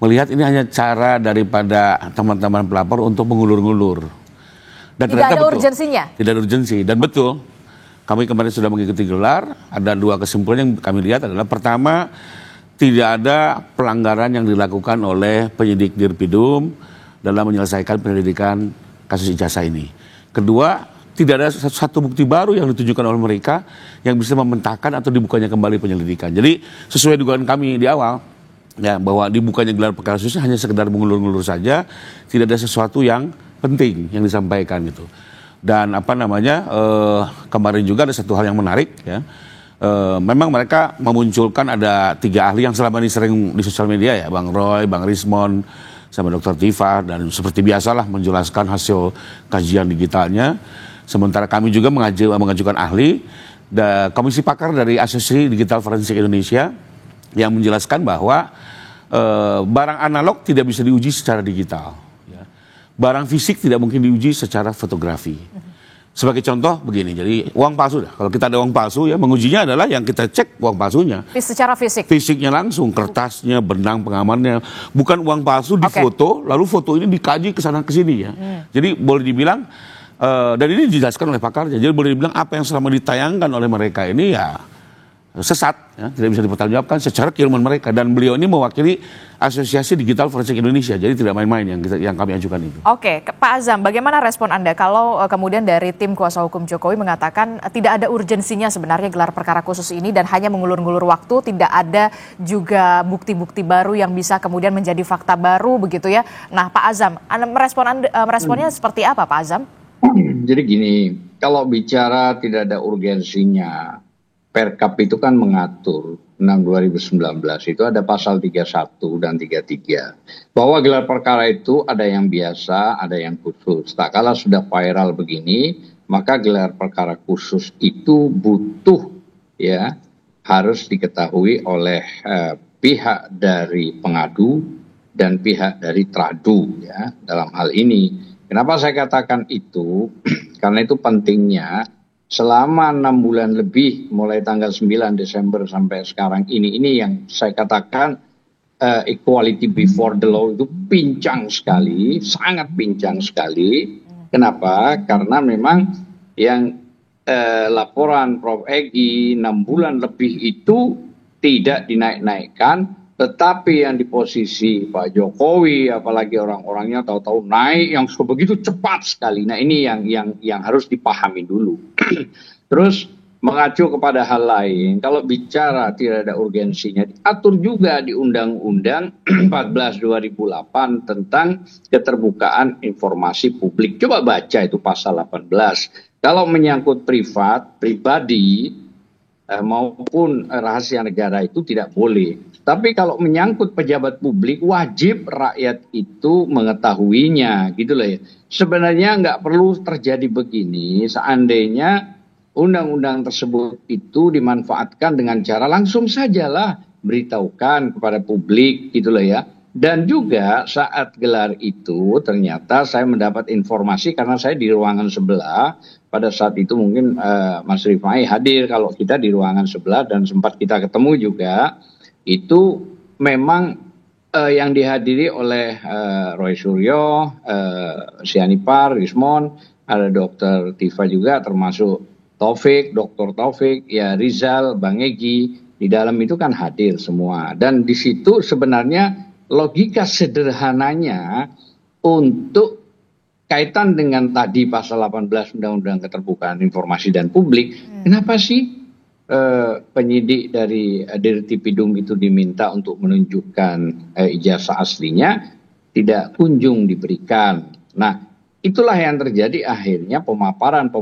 melihat ini hanya cara daripada teman-teman pelapor untuk mengulur-ngulur. Dan tidak ada urgensinya? Tidak ada urgensi. Dan betul, kami kemarin sudah mengikuti gelar, ada dua kesimpulan yang kami lihat adalah pertama, tidak ada pelanggaran yang dilakukan oleh penyidik Dirpidum dalam menyelesaikan penyelidikan kasus ijazah ini. Kedua, tidak ada satu bukti baru yang ditunjukkan oleh mereka yang bisa membantahkan atau dibukanya kembali penyelidikan. Jadi sesuai dugaan kami di awal, ya, bahwa dibukanya gelar perkara khusus hanya sekedar mengulur-ngulur saja, tidak ada sesuatu yang penting yang disampaikan gitu. Dan kemarin juga ada satu hal yang menarik, ya. Memang mereka memunculkan ada 3 ahli yang selama ini sering di sosial media, ya, Bang Roy, Bang Rismon, sama Dr. Tifa, dan seperti biasalah menjelaskan hasil kajian digitalnya. Sementara kami juga mengajukan ahli, Komisi Pakar dari Asosiasi Digital Forensik Indonesia, yang menjelaskan bahwa barang analog tidak bisa diuji secara digital. Ya. Barang fisik tidak mungkin diuji secara fotografi. Sebagai contoh begini, jadi uang palsu dah. Kalau kita ada uang palsu ya mengujinya adalah yang kita cek uang palsunya. Secara fisik. Fisiknya langsung, kertasnya, benang pengamannya, bukan uang palsu difoto, lalu foto ini dikaji ke sana ke sini ya. Jadi boleh dibilang dan ini dijelaskan oleh pakarnya. Jadi boleh dibilang apa yang selama ditayangkan oleh mereka ini ya sesat, ya, tidak bisa dipertanggungjawabkan secara keilmuan mereka. Dan beliau ini mewakili Asosiasi Digital Forensik Indonesia, jadi tidak main-main yang kami ajukan itu. Oke, Pak Azam, bagaimana respon Anda kalau kemudian dari tim kuasa hukum Jokowi mengatakan tidak ada urgensinya sebenarnya gelar perkara khusus ini dan hanya mengulur-ngulur waktu, tidak ada juga bukti-bukti baru yang bisa kemudian menjadi fakta baru begitu ya. Nah, Pak Azam, meresponnya seperti apa, Pak Azam? Jadi gini, kalau bicara tidak ada urgensinya, Perkap itu kan mengatur 6/2019 itu ada pasal 31 dan 33 bahwa gelar perkara itu ada yang biasa, ada yang khusus. Tak kala sudah viral begini, maka gelar perkara khusus itu butuh ya harus diketahui oleh pihak dari pengadu dan pihak dari tradu ya dalam hal ini. Kenapa saya katakan itu? Karena itu pentingnya selama 6 bulan lebih mulai tanggal 9 Desember sampai sekarang ini yang saya katakan equality before the law itu pincang sekali, sangat pincang sekali. Kenapa? Karena memang yang laporan Prof. Egy 6 bulan lebih itu tidak dinaik-naikkan, tetapi yang di posisi Pak Jokowi apalagi orang-orangnya tahu-tahu naik yang begitu cepat sekali. Nah ini yang harus dipahami dulu. Terus mengacu kepada hal lain, kalau bicara tidak ada urgensinya, diatur juga di Undang-Undang 14 2008 tentang keterbukaan informasi publik. Coba baca itu pasal 18. Kalau menyangkut pribadi maupun rahasia negara itu tidak boleh. Tapi kalau menyangkut pejabat publik, wajib rakyat itu mengetahuinya, gitu loh ya. Sebenarnya nggak perlu terjadi begini, seandainya undang-undang tersebut itu dimanfaatkan dengan cara langsung sajalah beritahukan kepada publik, gitu loh ya. Dan juga saat gelar itu ternyata saya mendapat informasi karena saya di ruangan sebelah. Pada saat itu mungkin Mas Rifai hadir kalau kita di ruangan sebelah dan sempat kita ketemu juga. Itu memang yang dihadiri oleh Roy Suryo, Sianipar, Rismon, ada Dr. Tifa juga termasuk Taufik, Dr. Taufik, ya Rizal, Bang Egy, di dalam itu kan hadir semua. Dan di situ sebenarnya logika sederhananya untuk kaitan dengan tadi pasal 18 Undang-Undang Keterbukaan Informasi dan Publik, kenapa sih penyidik dari Dirtipidum itu diminta untuk menunjukkan ijazah aslinya tidak kunjung diberikan. Nah, itulah yang terjadi akhirnya pemaparan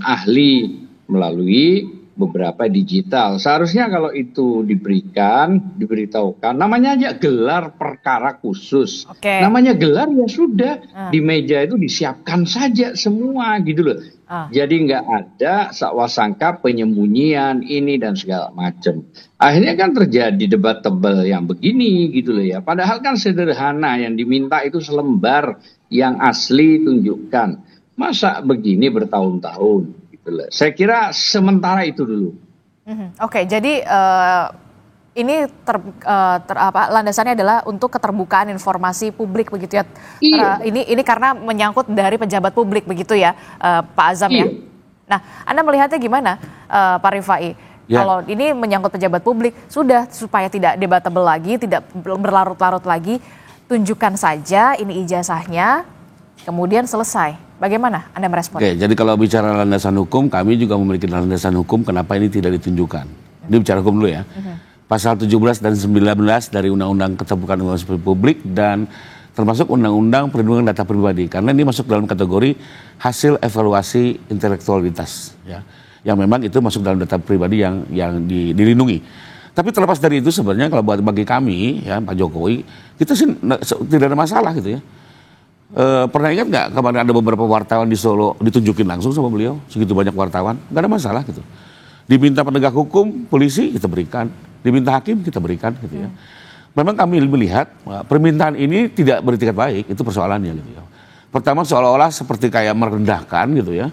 ahli melalui beberapa digital. Seharusnya kalau itu diberitahukan, namanya aja gelar perkara khusus. Namanya gelar ya sudah, di meja itu disiapkan saja semua gitu loh. Jadi nggak ada sakwasangka penyembunyian ini dan segala macam. Akhirnya kan terjadi debat tebal yang begini gitu loh ya. Padahal kan sederhana, yang diminta itu selembar yang asli tunjukkan. Masa begini bertahun-tahun? Saya kira sementara itu dulu. Oke, jadi ini landasannya adalah untuk keterbukaan informasi publik begitu ya. Ini karena menyangkut dari pejabat publik begitu ya, Pak Azam ya. Nah, Anda melihatnya gimana, Pak Rifai? Kalau ini menyangkut pejabat publik, sudah supaya tidak debatable lagi, tidak berlarut-larut lagi, tunjukkan saja ini ijazahnya, kemudian selesai. Bagaimana Anda merespon? Oke, jadi kalau bicara landasan hukum, kami juga memiliki landasan hukum kenapa ini tidak ditunjukkan. Ini bicara hukum dulu ya. Pasal 17 dan 19 dari Undang-Undang Keterbukaan Informasi Publik dan termasuk Undang-Undang Perlindungan Data Pribadi. Karena ini masuk dalam kategori hasil evaluasi intelektualitas. Ya, yang memang itu masuk dalam data pribadi yang dilindungi. Tapi terlepas dari itu sebenarnya kalau bagi kami, ya Pak Jokowi, kita sih tidak ada masalah gitu ya. Pernah ingat nggak kemarin ada beberapa wartawan di Solo ditunjukin langsung sama beliau, segitu banyak wartawan, nggak ada masalah gitu. Diminta penegak hukum, polisi kita berikan, diminta hakim kita berikan gitu ya. memang kami melihat permintaan ini tidak beretikat baik, itu persoalannya gitu ya. Pertama seolah-olah seperti kayak merendahkan gitu ya.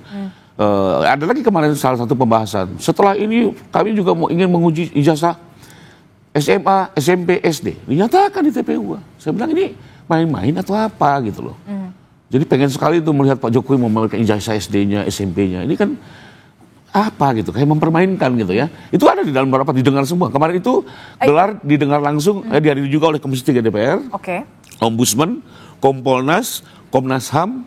Ada lagi kemarin salah satu pembahasan. Setelah ini kami juga ingin menguji ijazah SMA, SMP, SD. Dinyatakan di TPU. Saya bilang ini main-main atau apa gitu loh. Jadi pengen sekali itu melihat Pak Jokowi memberikan ijazah SD-nya, SMP-nya. Ini kan apa gitu, kayak mempermainkan gitu ya. Itu ada di dalam rapat, didengar semua. Kemarin itu gelar didengar langsung, dihadiri juga oleh Komisi 3 DPR, Ombudsman, Kompolnas, Komnas HAM,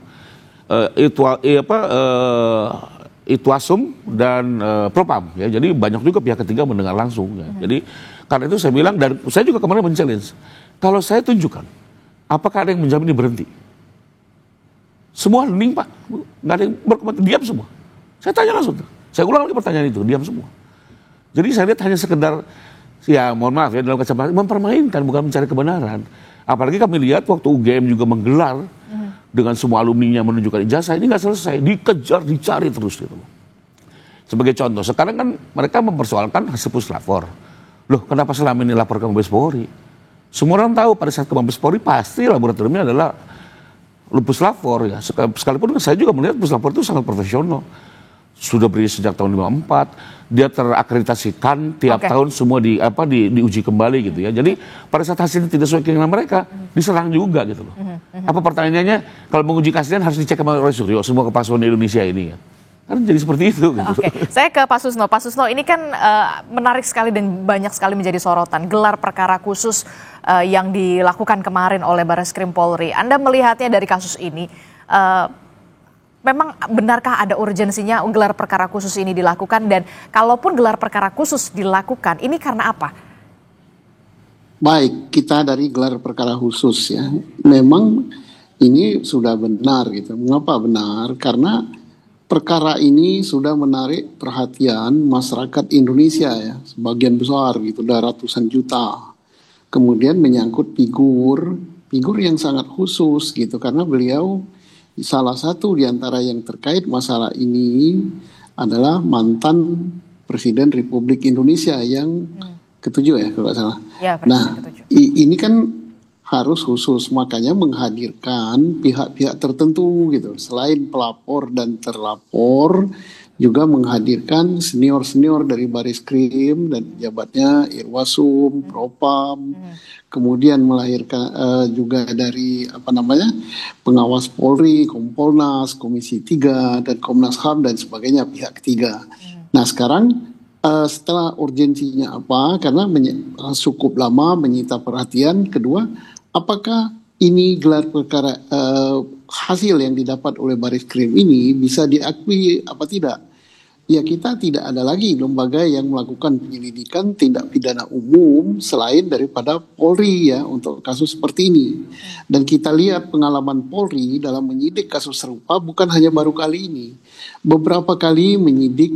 Itwasum dan Propam ya. Jadi banyak juga pihak ketiga mendengar langsung ya. Jadi karena itu saya bilang, dan saya juga kemarin men-challenge, kalau saya tunjukkan apakah ada yang menjamin ini berhenti? Semua hening Pak, nggak ada yang berkomentar, diam semua. Saya tanya langsung, saya ulang lagi pertanyaan itu, diam semua. Jadi saya lihat hanya sekedar, ya mohon maaf ya dalam kacamata mempermainkan, bukan mencari kebenaran. Apalagi kami lihat waktu UGM juga menggelar dengan semua alumninya menunjukkan ijazah, ini nggak selesai, dikejar, dicari terus gitu. Sebagai contoh, sekarang kan mereka mempersoalkan hasil puslapor. Loh, kenapa selama ini lapor ke Mabes Polri? Semua orang tahu pada saat ke Mabes Polri pasti laboratoriumnya adalah puslapor ya. Sekalipun saya juga melihat puslapor itu sangat profesional. Sudah berdiri sejak tahun 54, dia terakreditasikan tiap tahun semua diuji kembali gitu ya. Jadi pada saat hasilnya tidak sesuai keinginan mereka, diserang juga gitu loh. Apa pertanyaannya, kalau menguji keaslian harus dicek sama Roy Suryo semua kepasuan di Indonesia ini ya. Kan jadi seperti itu gitu. Saya ke Pak Susno. Pak Susno, ini kan menarik sekali dan banyak sekali menjadi sorotan. Gelar perkara khusus yang dilakukan kemarin oleh Bareskrim Polri. Anda melihatnya dari kasus ini, memang benarkah ada urgensinya gelar perkara khusus ini dilakukan, dan kalaupun gelar perkara khusus dilakukan, ini karena apa? Baik, kita dari gelar perkara khusus ya. Memang ini sudah benar gitu. Mengapa benar? Karena perkara ini sudah menarik perhatian masyarakat Indonesia ya, sebagian besar gitu, udah ratusan juta. Kemudian menyangkut figur yang sangat khusus gitu, karena beliau salah satu di antara yang terkait masalah ini adalah mantan Presiden Republik Indonesia yang ketujuh ya kalau nggak salah. Ya, nah ini kan harus khusus, makanya menghadirkan pihak-pihak tertentu gitu. Selain pelapor dan terlapor, juga menghadirkan senior-senior dari Bareskrim dan jabatnya Irwasum, Propam, kemudian melahirkan juga dari pengawas Polri, Kompolnas, Komisi 3 dan Komnas HAM dan sebagainya, pihak ketiga. Nah sekarang setelah urgensinya apa? Karena cukup lama menyita perhatian. Kedua, apakah ini gelar perkara hasil yang didapat oleh Bareskrim ini bisa diakui apa tidak? Ya kita tidak ada lagi lembaga yang melakukan penyelidikan tindak pidana umum selain daripada Polri ya untuk kasus seperti ini. Dan kita lihat pengalaman Polri dalam menyidik kasus serupa bukan hanya baru kali ini. Beberapa kali menyidik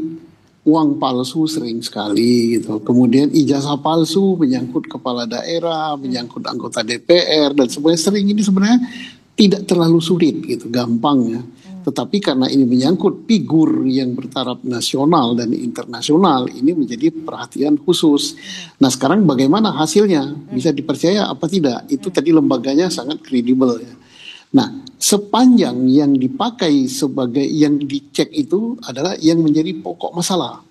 uang palsu sering sekali gitu. Kemudian ijazah palsu menyangkut kepala daerah, menyangkut anggota DPR dan sebenarnya sering ini sebenarnya tidak terlalu sulit gitu, gampang ya. Tetapi karena ini menyangkut figur yang bertaraf nasional dan internasional, ini menjadi perhatian khusus. Nah sekarang bagaimana hasilnya? Bisa dipercaya apa tidak? Itu tadi lembaganya sangat kredibel ya. Nah sepanjang yang dipakai sebagai yang dicek itu adalah yang menjadi pokok masalah.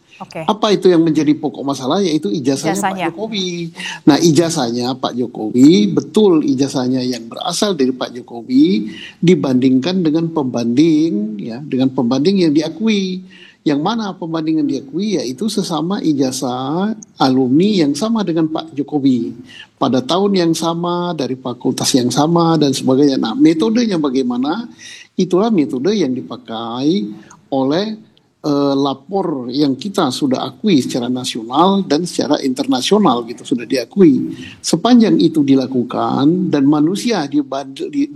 Apa itu yang menjadi pokok masalah? Yaitu ijazahnya Pak Jokowi. Nah ijazahnya Pak Jokowi, betul ijazahnya yang berasal dari Pak Jokowi dibandingkan dengan pembanding ya, dengan pembanding yang diakui. Yang mana pembanding yang diakui? Yaitu sesama ijazah alumni yang sama dengan Pak Jokowi pada tahun yang sama, dari fakultas yang sama dan sebagainya. Nah metodenya bagaimana? Itulah metode yang dipakai oleh lapor yang kita sudah akui secara nasional dan secara internasional gitu, sudah diakui. Sepanjang itu dilakukan dan manusia di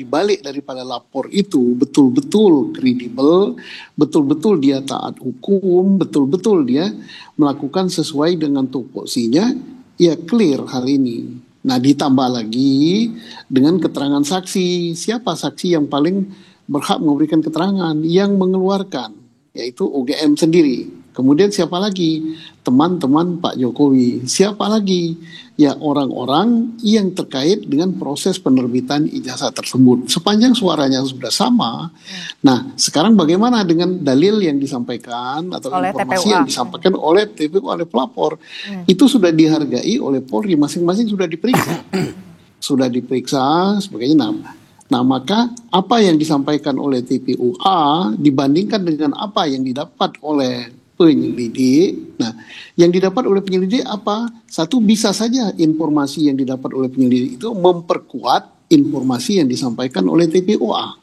balik daripada lapor itu betul-betul kredibel, betul-betul dia taat hukum, betul-betul dia melakukan sesuai dengan tupoksinya, ya clear hal ini. Nah ditambah lagi dengan keterangan saksi. Siapa saksi yang paling berhak memberikan keterangan? Yang mengeluarkan, yaitu UGM sendiri, Kemudian siapa lagi? Teman-teman Pak Jokowi. Siapa lagi? Ya orang-orang yang terkait dengan proses penerbitan ijazah tersebut. Sepanjang suaranya sudah sama. Nah, sekarang bagaimana dengan dalil yang disampaikan atau Oleh informasi TPUA. yang disampaikan oleh TPU, oleh pelapor? Itu sudah dihargai oleh Polri, masing-masing sudah diperiksa. Sudah diperiksa sebagainya. Nah, maka apa yang disampaikan oleh TPUA dibandingkan dengan apa yang didapat oleh penyelidik. Nah, yang didapat oleh penyelidik apa? Satu, bisa saja informasi yang didapat oleh penyelidik itu memperkuat informasi yang disampaikan oleh TPUA.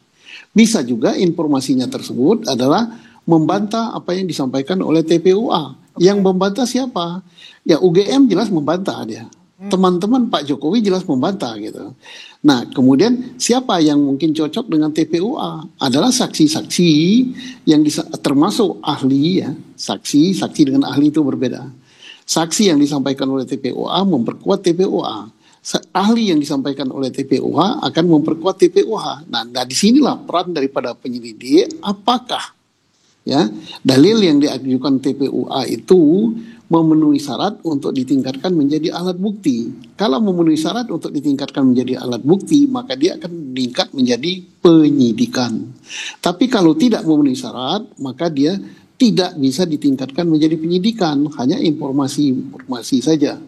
Bisa juga informasinya tersebut adalah membantah apa yang disampaikan oleh TPUA. Yang membantah siapa? Ya UGM jelas membantah dia. Teman-teman Pak Jokowi jelas membantah gitu. Nah, kemudian siapa yang mungkin cocok dengan TPUA? Adalah saksi-saksi yang termasuk ahli ya. Saksi dengan ahli itu berbeda. Saksi yang disampaikan oleh TPUA memperkuat TPUA. Ahli yang disampaikan oleh TPUA akan memperkuat TPUA. Nah, disinilah peran daripada penyelidik. Apakah ya dalil yang diajukan TPUA itu memenuhi syarat untuk ditingkatkan menjadi alat bukti. Kalau memenuhi syarat untuk ditingkatkan menjadi alat bukti, maka dia akan meningkat menjadi penyidikan. Tapi kalau tidak memenuhi syarat, maka dia tidak bisa ditingkatkan menjadi penyidikan, hanya informasi saja.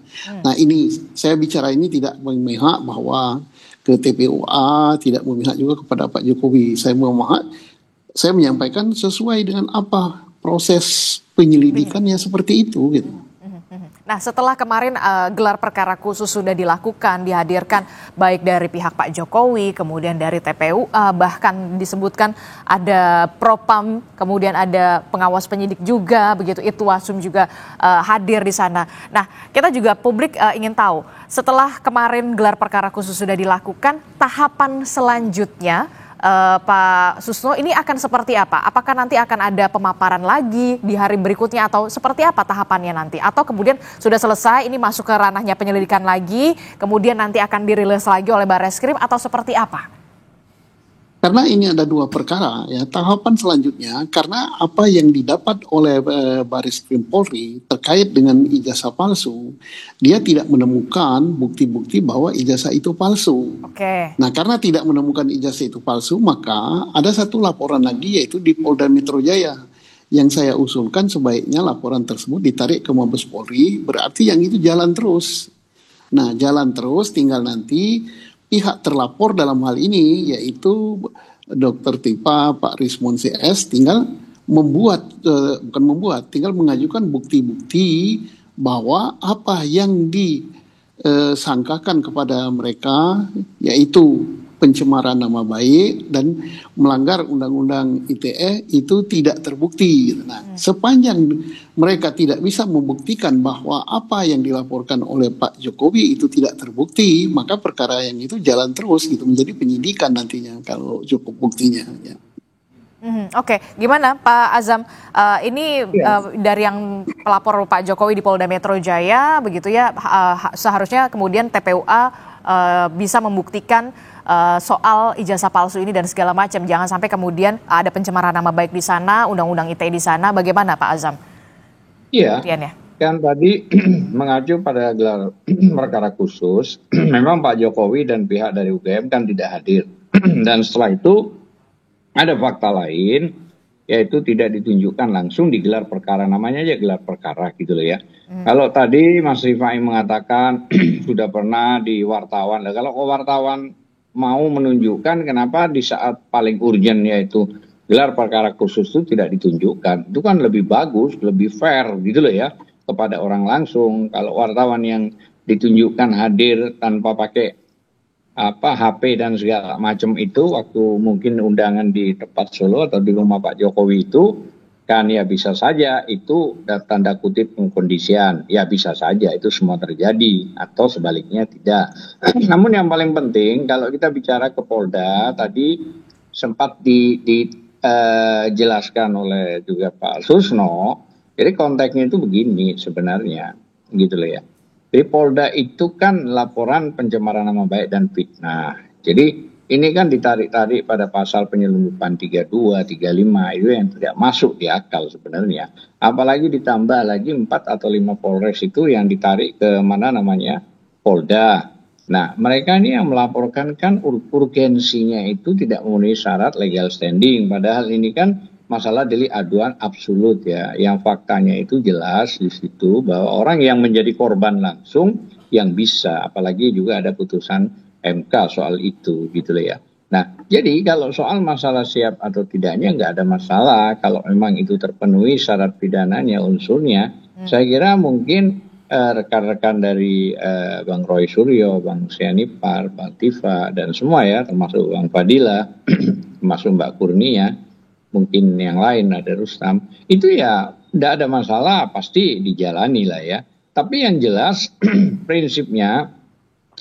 Nah, ini saya bicara ini tidak memihak bahwa ke TPUA, tidak memihak juga kepada Pak Jokowi. Saya menyampaikan sesuai dengan apa proses penyelidikannya seperti itu gitu. Nah, setelah kemarin gelar perkara khusus sudah dilakukan, dihadirkan baik dari pihak Pak Jokowi, kemudian dari TPUA, bahkan disebutkan ada Propam, kemudian ada pengawas penyidik juga, begitu Itwasum juga hadir di sana. Nah, kita juga publik ingin tahu, setelah kemarin gelar perkara khusus sudah dilakukan, tahapan selanjutnya Pak Susno ini akan seperti apa? Apakah nanti akan ada pemaparan lagi di hari berikutnya atau seperti apa tahapannya nanti? Atau kemudian sudah selesai ini masuk ke ranahnya penyelidikan lagi, kemudian nanti akan dirilis lagi oleh Barreskrim atau seperti apa? Karena ini ada dua perkara ya, tahapan selanjutnya karena apa yang didapat oleh Barreskrim Polri terkait dengan ijazah palsu, dia tidak menemukan bukti-bukti bahwa ijazah itu palsu. Oke. Nah, karena tidak menemukan ijazah itu palsu, maka ada satu laporan lagi yaitu di Polda Metro Jaya. Yang saya usulkan sebaiknya laporan tersebut ditarik ke Mabes Polri, berarti yang itu jalan terus. Nah, jalan terus tinggal nanti pihak terlapor dalam hal ini yaitu Dr. Tipa, Pak Rismon CS tinggal tinggal mengajukan bukti-bukti bahwa apa yang disangkakan kepada mereka yaitu pencemaran nama baik dan melanggar Undang-Undang ITE itu tidak terbukti. Nah, sepanjang mereka tidak bisa membuktikan bahwa apa yang dilaporkan oleh Pak Jokowi itu tidak terbukti, maka perkara yang itu jalan terus gitu menjadi penyidikan nantinya kalau cukup buktinya. Ya. Oke, gimana Pak Azam? Ini dari yang pelapor Pak Jokowi di Polda Metro Jaya, begitu ya, seharusnya kemudian TPUA bisa membuktikan soal ijazah palsu ini dan segala macam. Jangan sampai kemudian ada pencemaran nama baik di sana, Undang-Undang ITE di sana. Bagaimana Pak Azam? Iya, kan tadi mengacu pada gelar perkara khusus, memang Pak Jokowi dan pihak dari UGM kan tidak hadir. Dan setelah itu ada fakta lain, yaitu tidak ditunjukkan langsung di gelar perkara, namanya aja gelar perkara gitu loh ya. Kalau tadi Mas Rifai mengatakan sudah pernah di wartawan, nah, kalau wartawan mau menunjukkan kenapa di saat paling urgent yaitu gelar perkara khusus itu tidak ditunjukkan, itu kan lebih bagus, lebih fair gitu loh ya kepada orang langsung. Kalau wartawan yang ditunjukkan hadir tanpa pakai HP dan segala macam itu waktu mungkin undangan di tempat Solo atau di rumah Pak Jokowi itu kan ya bisa saja itu tanda kutip pengkondisian, ya bisa saja itu semua terjadi atau sebaliknya tidak. Namun yang paling penting kalau kita bicara ke Polda tadi sempat dijelaskan oleh juga Pak Susno, jadi konteksnya itu begini sebenarnya gitu loh ya. Di Polda itu kan laporan pencemaran nama baik dan fitnah. Jadi ini kan ditarik-tarik pada pasal penyelundupan 32, 35 itu yang tidak masuk di akal sebenarnya. Apalagi ditambah lagi 4 atau 5 Polres itu yang ditarik ke mana namanya Polda. Nah, mereka ini yang melaporkan kan urgensinya itu tidak memenuhi syarat legal standing. Padahal ini kan masalah delik aduan absolut ya. Yang faktanya itu jelas di situ bahwa orang yang menjadi korban langsung yang bisa, apalagi juga ada putusan MK soal itu gitu loh ya. Nah, jadi kalau soal masalah siap atau tidaknya nggak ada masalah. Kalau memang itu terpenuhi syarat pidananya, unsurnya, saya kira mungkin rekan-rekan dari Bang Roy Suryo, Bang Sianipar, Bang Tifa, dan semua ya, termasuk Bang Fadila, termasuk Mbak Kurnia, mungkin yang lain ada Rustam, itu ya tidak ada masalah, pasti dijalani lah ya. Tapi yang jelas prinsipnya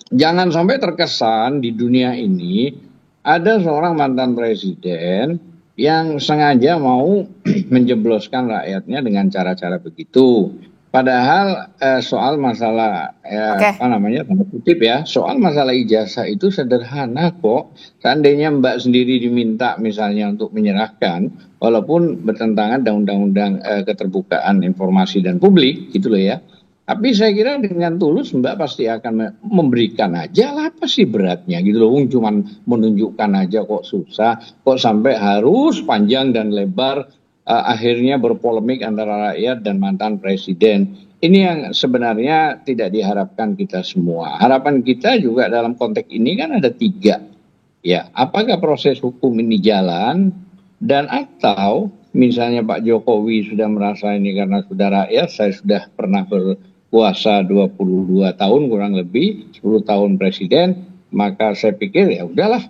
jangan sampai terkesan di dunia ini ada seorang mantan presiden yang sengaja mau menjebloskan rakyatnya dengan cara-cara begitu. Padahal soal masalah apa namanya tanda kutip ya, soal masalah ijazah itu sederhana kok. Seandainya Mbak sendiri diminta misalnya untuk menyerahkan, walaupun bertentangan dengan undang-undang keterbukaan informasi dan publik gitu loh ya. Tapi saya kira dengan tulus Mbak pasti akan memberikan aja lah, apa sih beratnya gitu loh. Cuman menunjukkan aja kok susah, kok sampai harus panjang dan lebar. Akhirnya berpolemik antara rakyat dan mantan presiden. Ini yang sebenarnya tidak diharapkan kita semua. Harapan kita juga dalam konteks ini kan ada 3. Ya, apakah proses hukum ini jalan dan atau misalnya Pak Jokowi sudah merasa ini karena sudah rakyat, saya sudah pernah berkuasa 22 tahun kurang lebih, 10 tahun presiden, maka saya pikir ya udahlah,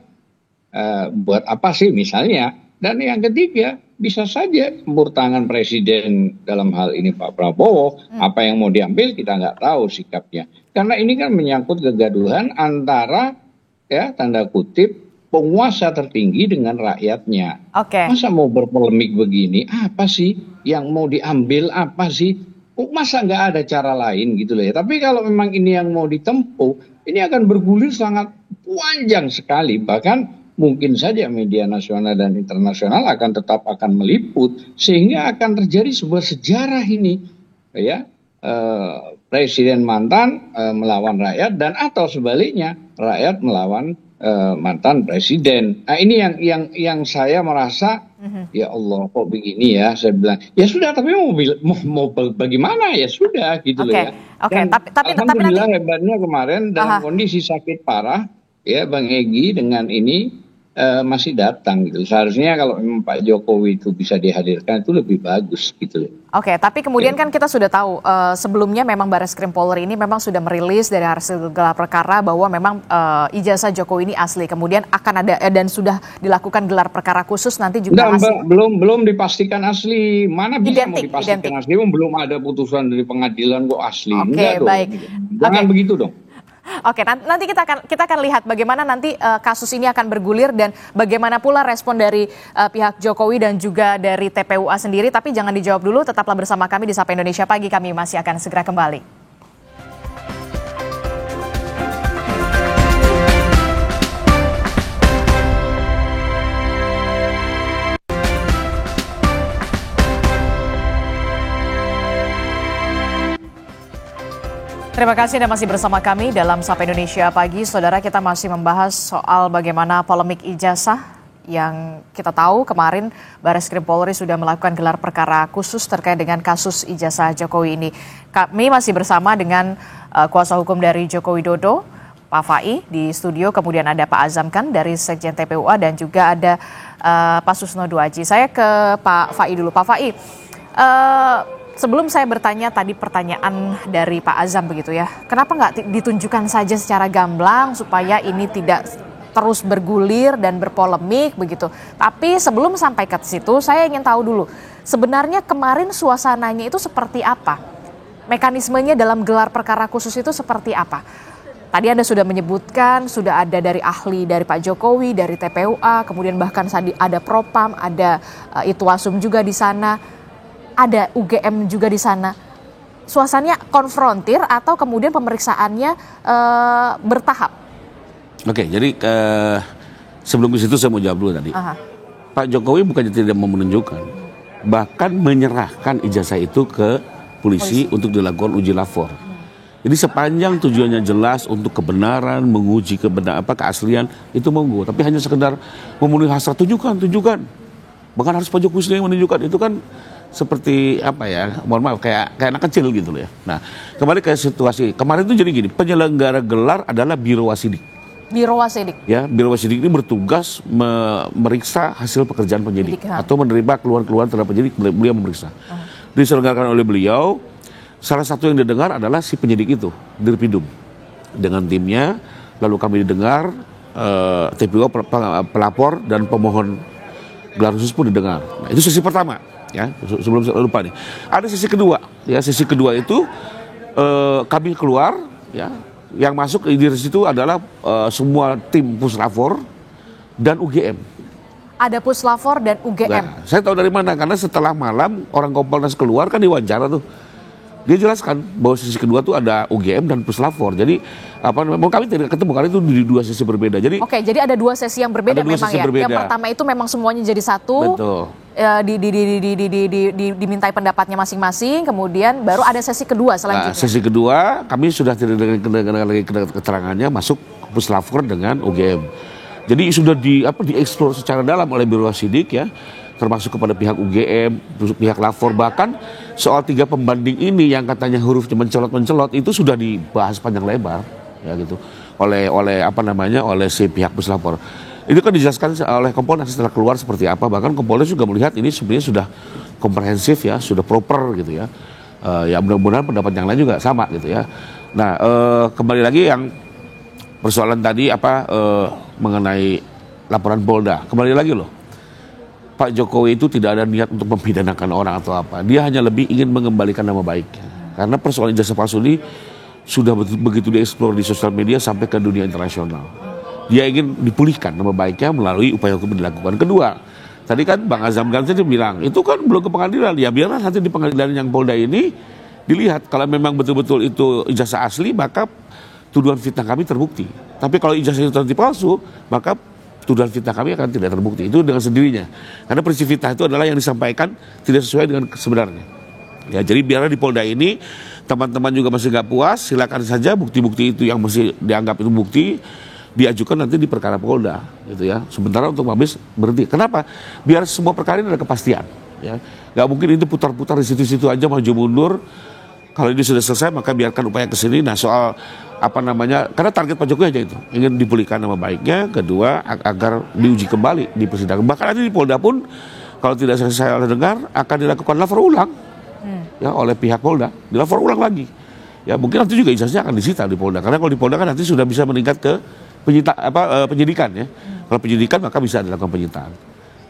buat apa sih misalnya. Dan yang ketiga, bisa saja campur tangan presiden dalam hal ini Pak Prabowo, apa yang mau diambil kita nggak tahu sikapnya. Karena ini kan menyangkut kegaduhan antara ya tanda kutip penguasa tertinggi dengan rakyatnya. Masa mau berpolemik begini, apa sih yang mau diambil, apa sih? Masa nggak ada cara lain gitu loh ya. Tapi kalau memang ini yang mau ditempuh, ini akan bergulir sangat panjang sekali. Bahkan mungkin saja media nasional dan internasional tetap akan meliput sehingga akan terjadi sebuah sejarah ini ya, presiden mantan melawan rakyat dan atau sebaliknya rakyat melawan mantan presiden. Nah ini yang saya merasa ya Allah kok begini ya, saya bilang ya sudah tapi mau bagaimana ya sudah gitu loh ya. Tapi alhamdulillah hebatnya kemarin dalam kondisi sakit parah ya Bang Egy dengan ini masih datang gitu. Seharusnya kalau memang Pak Jokowi itu bisa dihadirkan itu lebih bagus gitu. Tapi kemudian kan kita sudah tahu sebelumnya memang Bareskrim Polri ini memang sudah merilis dari hasil gelar perkara bahwa memang ijazah Jokowi ini asli. Kemudian akan ada dan sudah dilakukan gelar perkara khusus nanti juga belum dipastikan asli. Mana bisa mau dipastikan asli? Belum ada putusan dari pengadilan kok asli. Baik. Jangan begitu dong. Nanti kita akan lihat bagaimana nanti kasus ini akan bergulir dan bagaimana pula respon dari pihak Jokowi dan juga dari TPUA sendiri. Tapi jangan dijawab dulu, tetaplah bersama kami di Sapa Indonesia Pagi. Kami masih akan segera kembali. Terima kasih Anda masih bersama kami dalam Sapa Indonesia Pagi. Saudara, kita masih membahas soal bagaimana polemik ijazah yang kita tahu kemarin Bareskrim Polri sudah melakukan gelar perkara khusus terkait dengan kasus ijazah Jokowi ini. Kami masih bersama dengan kuasa hukum dari Joko Widodo, Pak Fai di studio, kemudian ada Pak Azam kan dari Sekjen TPUA dan juga ada Pak Susno Duaji. Saya ke Pak Fai dulu. Pak Fai, sebelum saya bertanya tadi pertanyaan dari Pak Azam begitu ya, kenapa nggak ditunjukkan saja secara gamblang supaya ini tidak terus bergulir dan berpolemik begitu. Tapi sebelum sampai ke situ, saya ingin tahu dulu, sebenarnya kemarin suasananya itu seperti apa? Mekanismenya dalam gelar perkara khusus itu seperti apa? Tadi Anda sudah menyebutkan, sudah ada dari ahli dari Pak Jokowi, dari TPUA, kemudian bahkan ada Propam, ada Itwasum juga di sana. Ada UGM juga di sana. Suasananya konfrontir atau kemudian pemeriksaannya bertahap? Jadi sebelum ke situ saya mau jawab dulu tadi. Pak Jokowi bukannya tidak mau menunjukkan, bahkan menyerahkan ijazah itu ke polisi untuk dilakukan uji lapor. Jadi sepanjang tujuannya jelas untuk kebenaran, menguji keaslian, itu monggo. Tapi hanya sekedar memenuhi hasrat, tunjukkan. Bahkan harus Pak Jokowi sendiri yang menunjukkan, itu kan seperti apa ya, mohon maaf, kayak anak kecil gitu loh ya. Nah, kembali ke situasi kemarin itu jadi gini, penyelenggara gelar adalah Biro Wasidik. Biro Wasidik. Ya, Biro Wasidik ini bertugas memeriksa hasil pekerjaan penyidik atau menerima keluhan-keluhan terhadap penyidik, beliau memeriksa. Diselenggarakan oleh beliau, salah satu yang didengar adalah si penyidik itu, Dirpidum, dengan timnya. Lalu kami didengar, TPO, pelapor dan pemohon gelar khusus pun didengar. Nah, itu sesi pertama, ya. Sebelum saya lupa nih, ada sesi kedua. Ya, sesi kedua itu kami keluar, ya. Yang masuk di situ adalah semua tim Puslapor dan UGM. Ada Puslapor dan UGM. Nah, saya tahu dari mana, karena setelah malam orang Kompolnas keluar kan diwawancara tuh. Dia jelaskan bahwa sesi kedua tuh ada UGM dan Puslapor. Jadi kami tidak ketemu karena itu di dua sesi berbeda. Jadi jadi ada dua sesi yang berbeda memang ya. Berbeda. Yang pertama itu memang semuanya jadi satu. Betul. Dimintai pendapatnya masing-masing, kemudian baru ada sesi kedua selanjutnya. Nah, sesi kedua kami sudah tidak dengar lagi keterangannya, masuk Puslapor dengan UGM. Jadi sudah dieksplor secara dalam oleh Biro Wasidik, ya, termasuk kepada pihak UGM, pihak lapor, bahkan soal 3 pembanding ini yang katanya hurufnya mencolot itu sudah dibahas panjang lebar, ya gitu, oleh si pihak Puslapor. Itu kan dijelaskan oleh Kompolnas setelah keluar seperti apa, bahkan Kompolnas juga melihat ini sebenarnya sudah komprehensif, ya, sudah proper gitu ya. Ya mudah-mudahan pendapat yang lain juga sama gitu ya. Nah, kembali lagi yang persoalan tadi mengenai laporan Polda, kembali lagi loh. Pak Jokowi itu tidak ada niat untuk mempidanakan orang atau apa. Dia hanya lebih ingin mengembalikan nama baiknya. Karena persoalan ijazah palsu ini sudah begitu dieksplor di sosial media sampai ke dunia internasional. Dia ingin dipulihkan nama baiknya melalui upaya hukum yang dilakukan. Kedua, tadi kan Bang Azam Gamsah bilang, itu kan belum ke pengadilan. Ya biarlah nanti di pengadilan yang Polda ini dilihat. Kalau memang betul-betul itu ijazah asli, maka tuduhan fitnah kami terbukti. Tapi kalau ijazah itu nanti palsu, maka tuduhan fitnah kami akan tidak terbukti. Itu dengan sendirinya. Karena prinsip fitnah itu adalah yang disampaikan tidak sesuai dengan sebenarnya. Ya, jadi biarlah di Polda ini teman-teman juga masih nggak puas, silakan saja bukti-bukti itu yang masih dianggap itu bukti diajukan nanti di perkara Polda, gitu ya. Sementara untuk Mabes berhenti. Kenapa? Biar semua perkara ini ada kepastian. Ya, nggak mungkin itu putar-putar di situ-situ aja maju mundur. Kalau ini sudah selesai, maka biarkan upaya ke sini. Nah, soal karena target Pak Jokowi aja itu, ingin dipulihkan nama baiknya. Kedua, agar diuji kembali di persidangan. Bahkan nanti di Polda pun, kalau tidak saya dengar, akan dilakukan lapor ulang, ya, oleh pihak Polda. Dilapor ulang lagi. Ya, mungkin nanti juga ijazahnya akan disita di Polda. Karena kalau di Polda kan nanti sudah bisa meningkat ke penyidikan, ya. Kalau penyidikan maka bisa dilakukan penyitaan.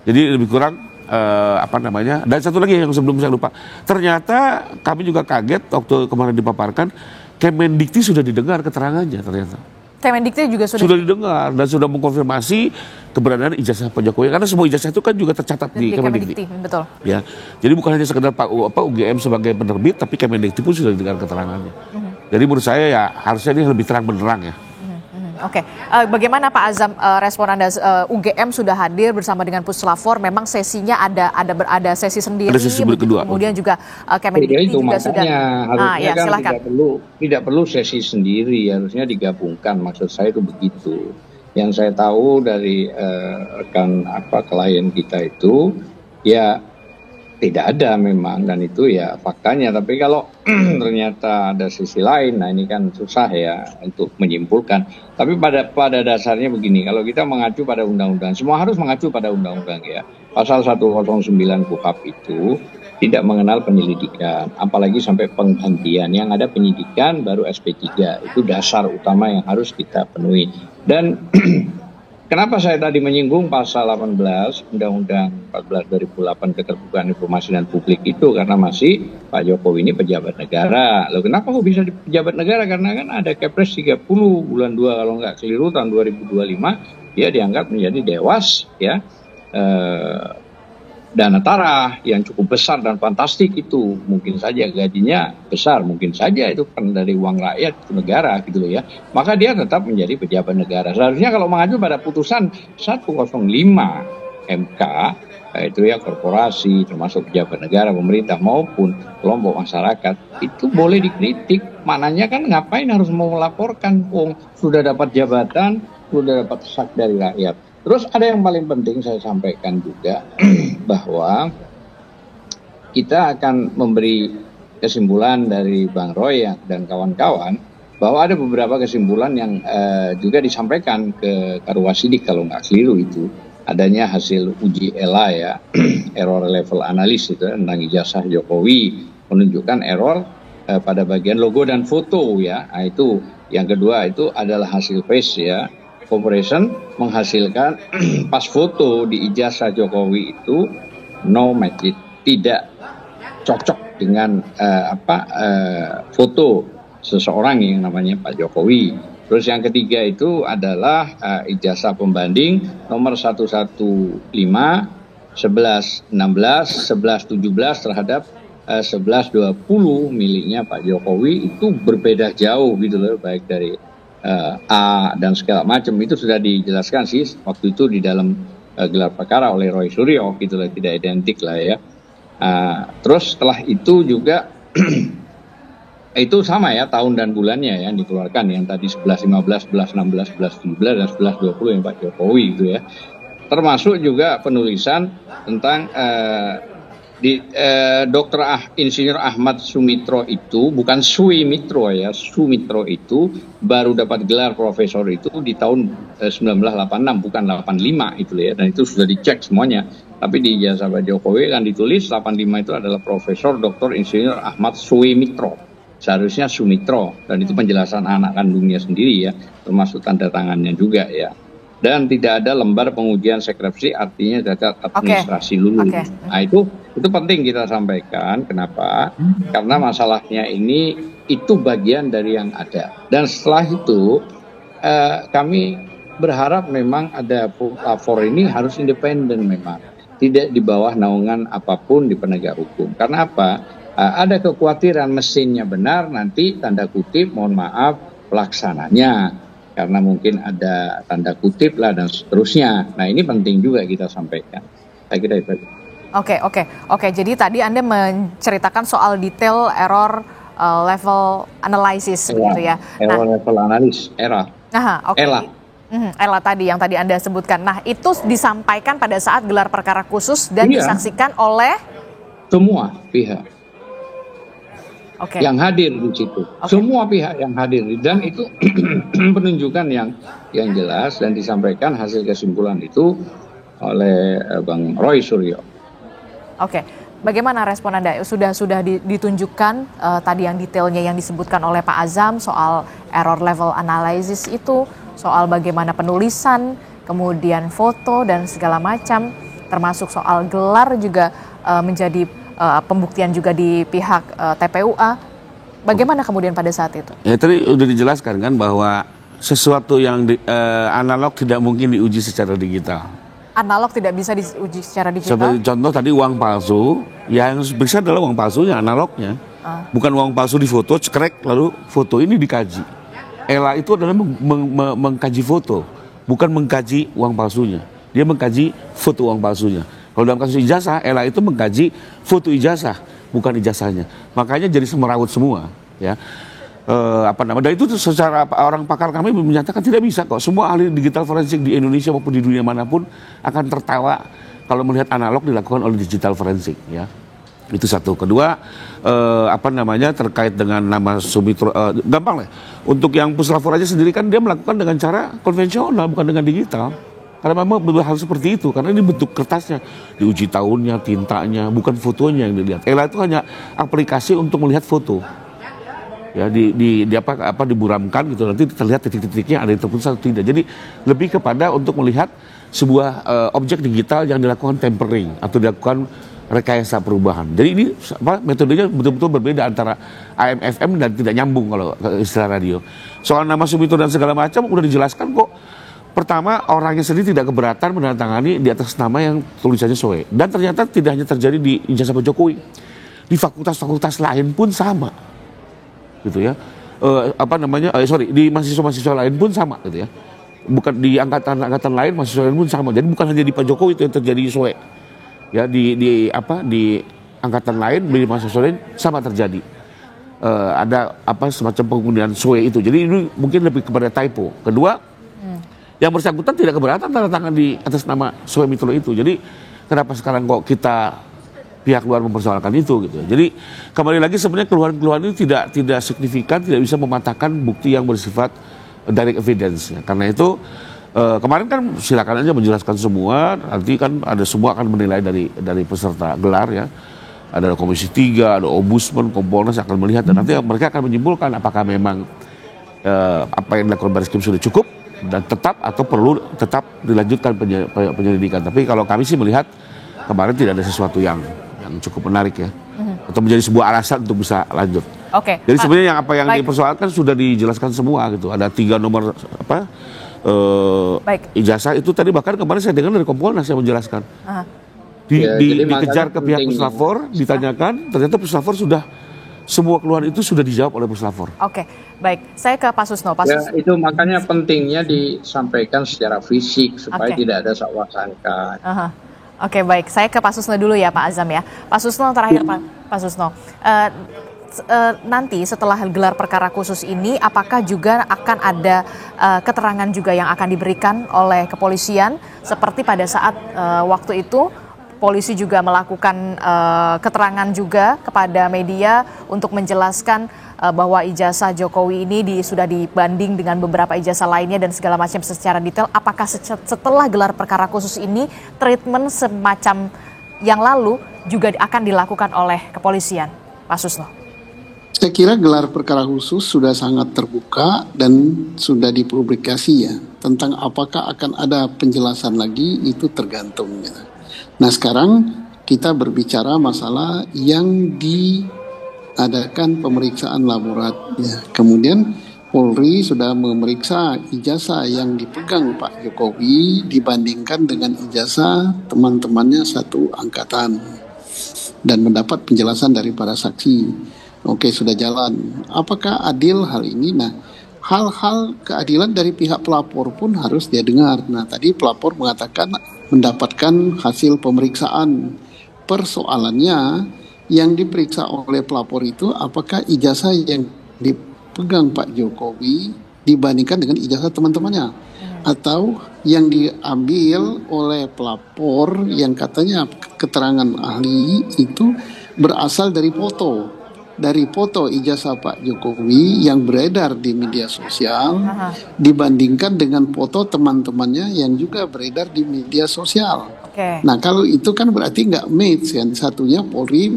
Jadi lebih kurang dan satu lagi yang sebelum saya lupa, ternyata kami juga kaget waktu kemarin dipaparkan, Kemendikti sudah didengar keterangannya ternyata. Kemendikti juga sudah didengar dan sudah mengkonfirmasi keberadaan ijazah Pak Jokowi, karena semua ijazah itu kan juga tercatat di Kemendikti. Betul. Ya, jadi bukan hanya sekedar UGM sebagai penerbit, tapi Kemendikti pun sudah didengar keterangannya. Jadi menurut saya ya harusnya ini lebih terang benderang, ya. Oke, bagaimana Pak Azam respon Anda? UGM sudah hadir bersama dengan Puslapor, memang sesinya ada sesi sendiri, ada sesi kedua. Kemudian juga Kemendikti juga sudah. Harusnya kan tidak perlu sesi sendiri, harusnya digabungkan. Maksud saya itu begitu. Yang saya tahu dari rekan klien kita itu, ya tidak ada memang, dan itu ya faktanya. Tapi kalau ternyata ada sisi lain, nah ini kan susah ya untuk menyimpulkan. Tapi pada dasarnya begini, kalau kita mengacu pada undang-undang, semua harus mengacu pada undang-undang, ya. Pasal 109 KUHP itu tidak mengenal penyelidikan, apalagi sampai penghentian. Yang ada penyidikan baru SP3, itu dasar utama yang harus kita penuhi. Dan kenapa saya tadi menyinggung pasal 18 Undang-Undang 14 2008 keterbukaan informasi dan publik itu, karena masih Pak Jokowi ini pejabat negara. Loh, kenapa kok bisa di pejabat negara? Karena kan ada Kepres 30 bulan 2 kalau nggak keliru tahun 2025, dia dianggap menjadi dewas, ya, Danatara yang cukup besar dan fantastik itu mungkin saja gajinya besar, mungkin saja itu kan dari uang rakyat negara gitu loh ya, maka dia tetap menjadi pejabat negara. Seharusnya kalau mengacu pada putusan 105 MK itu ya, korporasi termasuk pejabat negara, pemerintah maupun kelompok masyarakat itu boleh dikritik. Maknanya kan ngapain harus mau melaporkan, sudah dapat jabatan, sudah dapat hak dari rakyat. Terus ada yang paling penting saya sampaikan juga bahwa kita akan memberi kesimpulan dari Bang Roy dan kawan-kawan bahwa ada beberapa kesimpulan yang juga disampaikan ke Karwasidik kalau nggak keliru itu. Adanya hasil uji ELA ya, error level analysis itu tentang ijazah Jokowi menunjukkan error pada bagian logo dan foto ya. Nah, itu yang kedua itu adalah hasil face ya. Corporation menghasilkan pas foto di ijazah Jokowi itu no match, tidak cocok dengan foto seseorang yang namanya Pak Jokowi. Terus yang ketiga itu adalah ijazah pembanding nomor 115, 1116, 1117 terhadap 1120 miliknya Pak Jokowi itu berbeda jauh gitu loh, baik dari A dan segala macam. Itu sudah dijelaskan sih waktu itu di dalam gelar perkara oleh Roy Suryo gitu lah, tidak identik lah ya. Terus setelah itu juga itu sama ya tahun dan bulannya yang dikeluarkan, yang tadi 1115, 1116, 1117 dan 1120 yang Pak Jokowi itu ya. Termasuk juga penulisan tentang Dr. Insinyur Ahmad Sumitro itu, bukan Sumitro ya, Sumitro itu baru dapat gelar profesor itu di tahun 1986, bukan 85 itu ya, dan itu sudah dicek semuanya. Tapi di ijazah Pak Jokowi kan ditulis 85 itu adalah Profesor Dr. Insinyur Ahmad Sumitro, seharusnya Sumitro, dan itu penjelasan anak kandungnya sendiri ya, termasuk tanda tangannya juga ya. Dan tidak ada lembar pengujian skripsi, artinya cacat administrasi lulus. Nah itu penting kita sampaikan. Kenapa? Karena masalahnya ini itu bagian dari yang ada. Dan setelah itu kami berharap memang ada lapor ini harus independen memang, tidak di bawah naungan apapun di penegak hukum. Karena apa? Ada kekhawatiran mesinnya benar, nanti tanda kutip mohon maaf pelaksananya, karena mungkin ada tanda kutip lah dan seterusnya. Nah ini penting juga kita sampaikan. Saya kira itu. Oke. Jadi tadi Anda menceritakan soal detail error level analysis begitu ya. Error level analysis, ELA. ELA tadi yang tadi Anda sebutkan. Nah itu disampaikan pada saat gelar perkara khusus dan disaksikan oleh semua pihak. Yang hadir di situ, semua pihak yang hadir, dan itu penunjukan yang jelas dan disampaikan hasil kesimpulan itu oleh Bang Roy Suryo. Bagaimana respon Anda? Sudah ditunjukkan tadi yang detailnya yang disebutkan oleh Pak Azam soal error level analysis itu, soal bagaimana penulisan, kemudian foto dan segala macam, termasuk soal gelar juga menjadi pembuktian juga di pihak TPUA. Bagaimana kemudian pada saat itu? Ya tadi udah dijelaskan kan bahwa sesuatu yang analog tidak mungkin diuji secara digital. Analog tidak bisa diuji secara digital? Seperti contoh tadi uang palsu, yang bisa adalah uang palsunya, analognya. Bukan uang palsu di foto, cekrek lalu foto ini dikaji. ELA itu adalah mengkaji foto, bukan mengkaji uang palsunya. Dia mengkaji foto uang palsunya. Kalau dalam kasus ijazah, ELA itu mengkaji foto ijazah, bukan ijazahnya. Makanya jadi semeraut semua, ya. Dan itu secara orang pakar kami menyatakan tidak bisa kok. Semua ahli digital forensik di Indonesia maupun di dunia manapun akan tertawa kalau melihat analog dilakukan oleh digital forensik, ya. Itu satu. Kedua, terkait dengan nama Sumitro, gampang lah. Untuk yang puslapor aja sendiri kan dia melakukan dengan cara konvensional, bukan dengan digital. Karena memang harus seperti itu, karena ini bentuk kertasnya, diuji tahunnya, tintanya, bukan fotonya yang dilihat. ELA itu hanya aplikasi untuk melihat foto, ya diburamkan gitu, nanti terlihat titik-titiknya ada yang terputus atau tidak. Jadi lebih kepada untuk melihat sebuah objek digital yang dilakukan tempering atau dilakukan rekayasa perubahan. Jadi ini metodenya betul-betul berbeda antara AM/FM dan tidak nyambung kalau istilah radio. Soal nama Sumitro dan segala macam udah dijelaskan kok. pertama orangnya sendiri tidak keberatan menandatangani di atas nama yang tulisannya Soe. Dan ternyata tidak hanya terjadi di ijazah Pak Jokowi, di fakultas-fakultas lain pun sama, gitu ya. Di mahasiswa-mahasiswa lain pun sama, gitu ya. Bukan di angkatan lain mahasiswa lain pun sama. Jadi bukan hanya di Pak Jokowi itu yang terjadi Soe. Ya di angkatan lain, di mahasiswa lain sama terjadi. Ada semacam penggunaan Soe itu. Jadi ini mungkin lebih kepada typo. Kedua, yang bersangkutan tidak keberatan tanda tangan di atas nama Soe Mitolo itu. Jadi kenapa sekarang kok kita pihak luar mempersoalkan itu gitu. Jadi kembali lagi sebenarnya keluhan-keluhan itu tidak signifikan, tidak bisa mematahkan bukti yang bersifat direct evidence. Karena itu kemarin kan silakan aja menjelaskan semua. Nanti kan ada semua akan menilai dari peserta gelar ya. Ada Komisi 3, ada Ombudsman, Kompolnas akan melihat dan nanti mereka akan menyimpulkan apakah memang apa yang dilakukan Bareskrim sudah cukup dan tetap atau perlu tetap dilanjutkan penyelidikan. Tapi kalau kami sih melihat kemarin tidak ada sesuatu yang cukup menarik ya, atau menjadi sebuah alasan untuk bisa lanjut. Oke. Jadi sebenarnya yang dipersoalkan sudah dijelaskan semua gitu. Ada 3 nomor ijazah itu tadi bahkan kemarin saya dengar dari Kompolnas yang menjelaskan. Dikejar ke pihak Puslapor, ditanyakan, ternyata Puslapor sudah semua keluhan itu sudah dijawab oleh Puslapor. Oke, baik. Saya ke Pak Susno. Itu makanya pentingnya disampaikan secara fisik supaya tidak ada sakwa sangka. Oke, baik. Saya ke Pak Susno dulu ya, Pak Azam ya. Pak Susno terakhir, Pak Susno. Nanti setelah gelar perkara khusus ini, apakah juga akan ada keterangan juga yang akan diberikan oleh kepolisian seperti pada saat waktu itu? Polisi juga melakukan keterangan juga kepada media untuk menjelaskan bahwa ijazah Jokowi ini sudah dibanding dengan beberapa ijazah lainnya dan segala macam secara detail. Apakah setelah gelar perkara khusus ini treatment semacam yang lalu juga akan dilakukan oleh kepolisian? Pak Susno. Saya kira gelar perkara khusus sudah sangat terbuka dan sudah dipublikasi ya. Tentang apakah akan ada penjelasan lagi itu tergantung ya. Nah sekarang kita berbicara masalah yang diadakan pemeriksaan laborat ya. Kemudian Polri sudah memeriksa ijazah yang dipegang Pak Jokowi dibandingkan dengan ijazah teman-temannya satu angkatan dan mendapat penjelasan dari para saksi. Oke, sudah jalan. Apakah adil hal ini? Nah, hal-hal keadilan dari pihak pelapor pun harus dia dengar. Nah, tadi pelapor mengatakan mendapatkan hasil pemeriksaan. Persoalannya yang diperiksa oleh pelapor itu apakah ijazah yang dipegang Pak Jokowi dibandingkan dengan ijazah teman-temannya, atau yang diambil oleh pelapor yang katanya keterangan ahli itu berasal dari foto ijazah Pak Jokowi yang beredar di media sosial dibandingkan dengan foto teman-temannya yang juga beredar di media sosial. Nah kalau itu kan berarti nggak match kan. Satunya Polri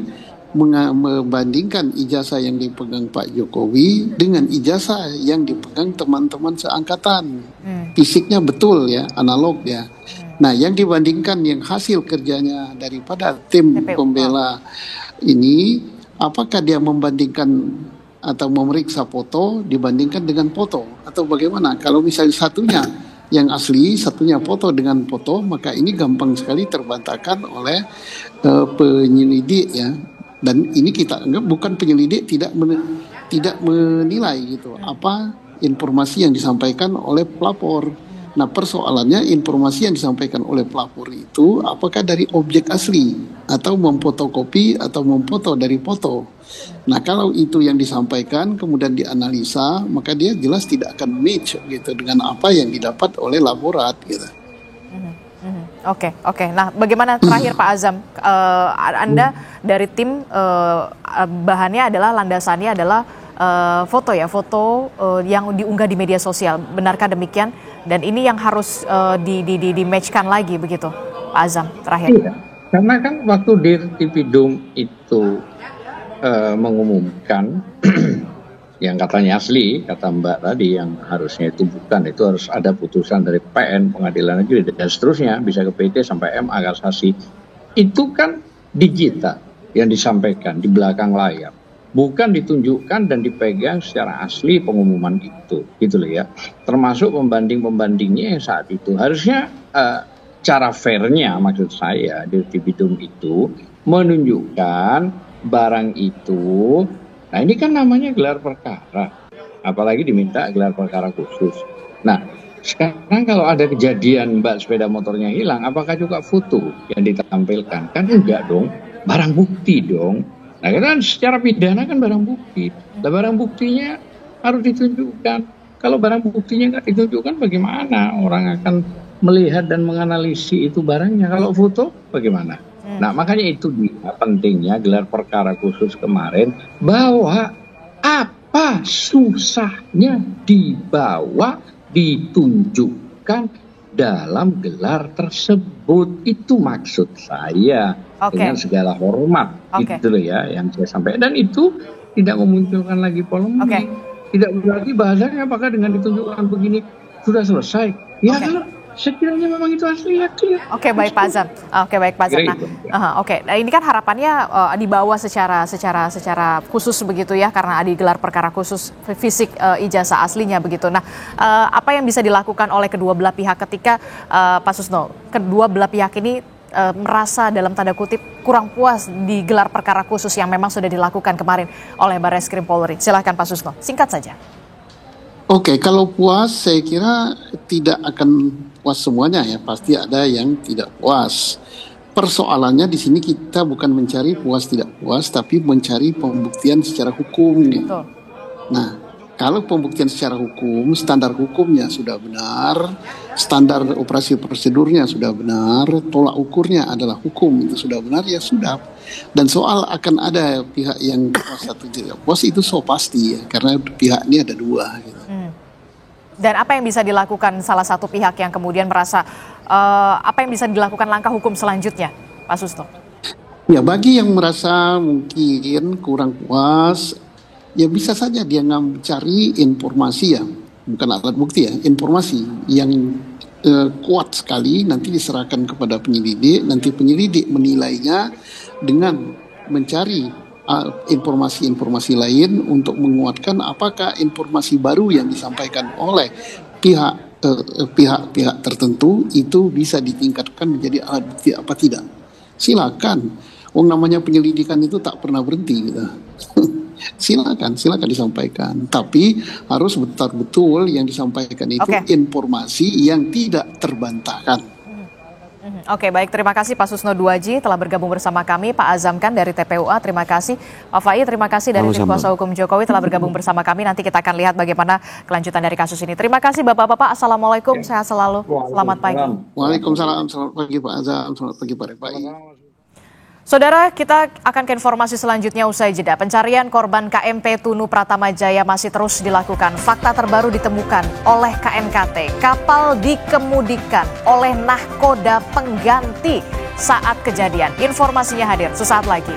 membandingkan ijazah yang dipegang Pak Jokowi dengan ijazah yang dipegang teman-teman seangkatan. Fisiknya betul ya, analog ya. Nah yang dibandingkan yang hasil kerjanya daripada tim pembela ini, apakah dia membandingkan atau memeriksa foto dibandingkan dengan foto atau bagaimana? Kalau misalnya satunya yang asli, satunya foto dengan foto, maka ini gampang sekali terbantahkan oleh penyelidik ya. Dan ini kita anggap bukan penyelidik tidak menilai gitu apa informasi yang disampaikan oleh pelapor. Nah persoalannya informasi yang disampaikan oleh pelapor itu apakah dari objek asli atau memfotokopi atau memfoto dari foto. Nah kalau itu yang disampaikan kemudian dianalisa, maka dia jelas tidak akan match gitu dengan apa yang didapat oleh laborat gitu. Oke. Nah bagaimana terakhir Pak Azam, Anda dari tim bahannya adalah landasannya adalah foto yang diunggah di media sosial, benarkah demikian? Dan ini yang harus di-matchkan lagi begitu, Pak Azam terakhir. Iya, karena kan waktu Dirtipidum itu mengumumkan yang katanya asli, kata Mbak tadi yang harusnya itu bukan, itu harus ada putusan dari PN, pengadilan negeri dan seterusnya, bisa ke PT sampai MA kasasi. Itu kan digital yang disampaikan di belakang layar. bukan ditunjukkan dan dipegang secara asli pengumuman itu, gitu loh ya. Termasuk pembanding-pembandingnya yang saat itu harusnya cara fairnya, maksud saya Dirtipidum itu menunjukkan barang itu. Nah ini kan namanya gelar perkara, apalagi diminta gelar perkara khusus. Nah sekarang kalau ada kejadian mbak sepeda motornya hilang, apakah juga foto yang ditampilkan? Kan enggak dong, barang bukti dong. Nah kan secara pidana kan barang bukti. Nah barang buktinya harus ditunjukkan. Kalau barang buktinya nggak ditunjukkan, bagaimana orang akan melihat dan menganalisis itu barangnya? Kalau foto bagaimana? Nah makanya itu dia pentingnya gelar perkara khusus kemarin, bahwa apa susahnya dibawa, ditunjukkan dalam gelar tersebut. Itu maksud saya. Dengan segala hormat, gitu loh ya yang saya sampaikan. Dan itu tidak memunculkan lagi polemik. Tidak berarti bahasanya apakah dengan ditunjukkan begini sudah selesai. Ya kalau sekiranya memang itu asli ya clear. Baik Pak Azam. Baik Pak Azam. Nah, ini kan harapannya dibawa secara khusus begitu ya, karena ada gelar perkara khusus fisik ijazah aslinya begitu. Nah, apa yang bisa dilakukan oleh kedua belah pihak ketika Pak Susno, kedua belah pihak ini merasa dalam tanda kutip kurang puas di gelar perkara khusus yang memang sudah dilakukan kemarin oleh Barreskrim Polri? Silahkan Pak Susno, singkat saja. Kalau puas saya kira tidak akan puas semuanya ya, pasti ada yang tidak puas. Persoalannya di sini kita bukan mencari puas tidak puas, tapi mencari pembuktian secara hukum. Betul. Nah, kalau pembuktian secara hukum, standar hukumnya sudah benar, standar operasi prosedurnya sudah benar, tolak ukurnya adalah hukum, itu sudah benar, ya sudah. Dan soal akan ada pihak yang puas atau tidak puas itu so pasti ya, karena pihak ini ada dua. Gitu. Dan apa yang bisa dilakukan salah satu pihak yang kemudian merasa, apa yang bisa dilakukan langkah hukum selanjutnya, Pak Susno? Ya bagi yang merasa mungkin kurang puas, ya bisa saja dia mencari informasi ya, bukan alat bukti ya, informasi yang kuat sekali, nanti diserahkan kepada penyelidik, nanti penyelidik menilainya dengan mencari informasi-informasi lain untuk menguatkan apakah informasi baru yang disampaikan oleh pihak tertentu itu bisa ditingkatkan menjadi alat bukti apa tidak. Silakan, namanya penyelidikan itu tak pernah berhenti gitu. Silakan disampaikan, tapi harus betul-betul yang disampaikan itu informasi yang tidak terbantahkan. Baik, terima kasih Pak Susno Duaji telah bergabung bersama kami. Pak Azam Khan dari TPUA, terima kasih. Pak Fai, terima kasih dari tim kuasa hukum Jokowi telah bergabung bersama kami. Nanti kita akan lihat bagaimana kelanjutan dari kasus ini. Terima kasih Bapak-Bapak, Assalamualaikum, sehat selalu, selamat pagi. Waalaikumsalam, selamat pagi Pak Azam, selamat pagi Pak Repai. Saudara, kita akan ke informasi selanjutnya usai jeda. Pencarian korban KMP Tunu Pratama Jaya masih terus dilakukan. Fakta terbaru ditemukan oleh KNKT. Kapal dikemudikan oleh nahkoda pengganti saat kejadian. Informasinya hadir sesaat lagi.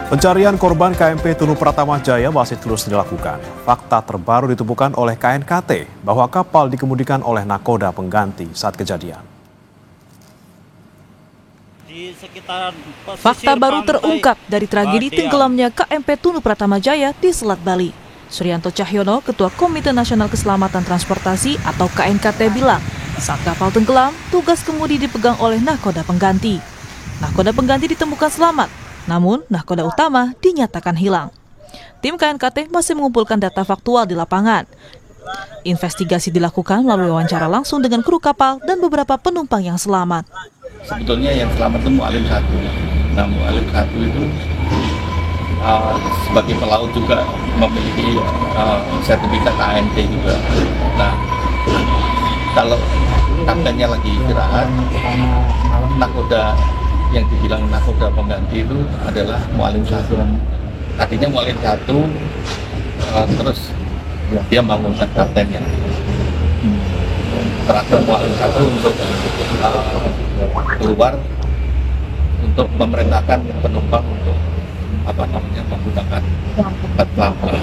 Pencarian korban KMP Tunu Pratama Jaya masih terus dilakukan. Fakta terbaru ditemukan oleh KNKT bahwa kapal dikemudikan oleh nahkoda pengganti saat kejadian. Fakta baru terungkap dari tragedi tenggelamnya KMP Tunu Pratama Jaya di Selat Bali. Suryanto Cahyono, Ketua Komite Nasional Keselamatan Transportasi atau KNKT bilang, saat kapal tenggelam, tugas kemudi dipegang oleh nahkoda pengganti. Nahkoda pengganti ditemukan selamat, namun nahkoda utama dinyatakan hilang. Tim KNKT masih mengumpulkan data faktual di lapangan. Investigasi dilakukan melalui wawancara langsung dengan kru kapal dan beberapa penumpang yang selamat. Sebetulnya yang selamat itu Mu'alim 1. Nah, Mu'alim 1 itu sebagai pelaut juga memiliki sertifikat ANT juga. Nah, kalau kaptennya lagi istirahat, nahkoda yang dibilang nahkoda pengganti itu adalah Mu'alim 1. Tadinya Mu'alim 1, terus dia bangunkan kaptennya. Terakhir Mu'alim 1 untuk keluar untuk memerintahkan penumpang untuk menggunakan obat pelambang.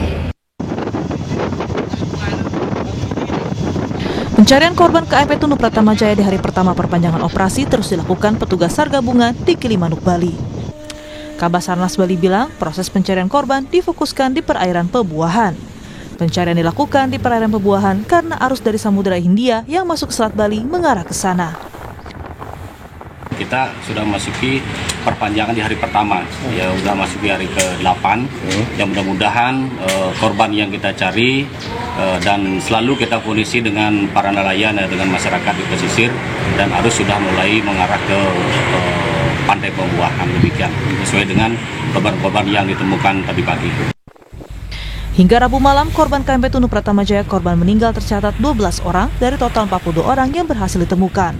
Pencarian korban KMP Tunu Pratama Jaya di hari pertama perpanjangan operasi terus dilakukan petugas SAR gabungan di Gilimanuk, Bali. Kabasarnas Bali bilang proses pencarian korban difokuskan di perairan Pebuahan. Pencarian dilakukan di perairan Pebuahan karena arus dari Samudra Hindia yang masuk ke Selat Bali mengarah ke sana. Kita sudah memasuki perpanjangan di hari pertama, ya sudah masuk di hari ke-8. Ya mudah-mudahan korban yang kita cari dan selalu kita kondisi dengan para nelayan dan dengan masyarakat di pesisir, dan arus sudah mulai mengarah ke pantai Pebuahan, demikian sesuai dengan korban-korban yang ditemukan tadi pagi. Hingga Rabu malam, korban KMP Tunu Pratama Jaya korban meninggal tercatat 12 orang dari total 42 orang yang berhasil ditemukan.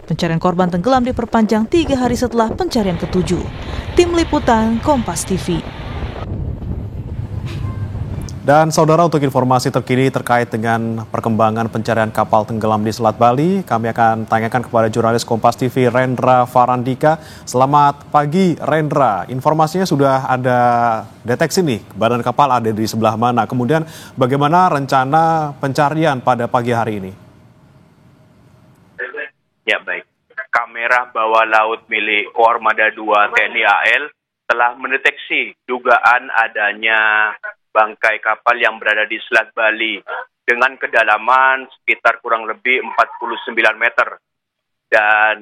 Pencarian korban tenggelam diperpanjang 3 hari setelah pencarian ke-7. Tim Liputan Kompas TV. Dan saudara, untuk informasi terkini terkait dengan perkembangan pencarian kapal tenggelam di Selat Bali, kami akan tanyakan kepada jurnalis Kompas TV Rendra Farandika. Selamat pagi Rendra, informasinya sudah ada deteksi nih, badan kapal ada di sebelah mana, kemudian bagaimana rencana pencarian pada pagi hari ini? Ya baik, kamera bawah laut milik Koarmada 2 TNI AL telah mendeteksi dugaan adanya bangkai kapal yang berada di Selat Bali dengan kedalaman sekitar kurang lebih 49 meter. Dan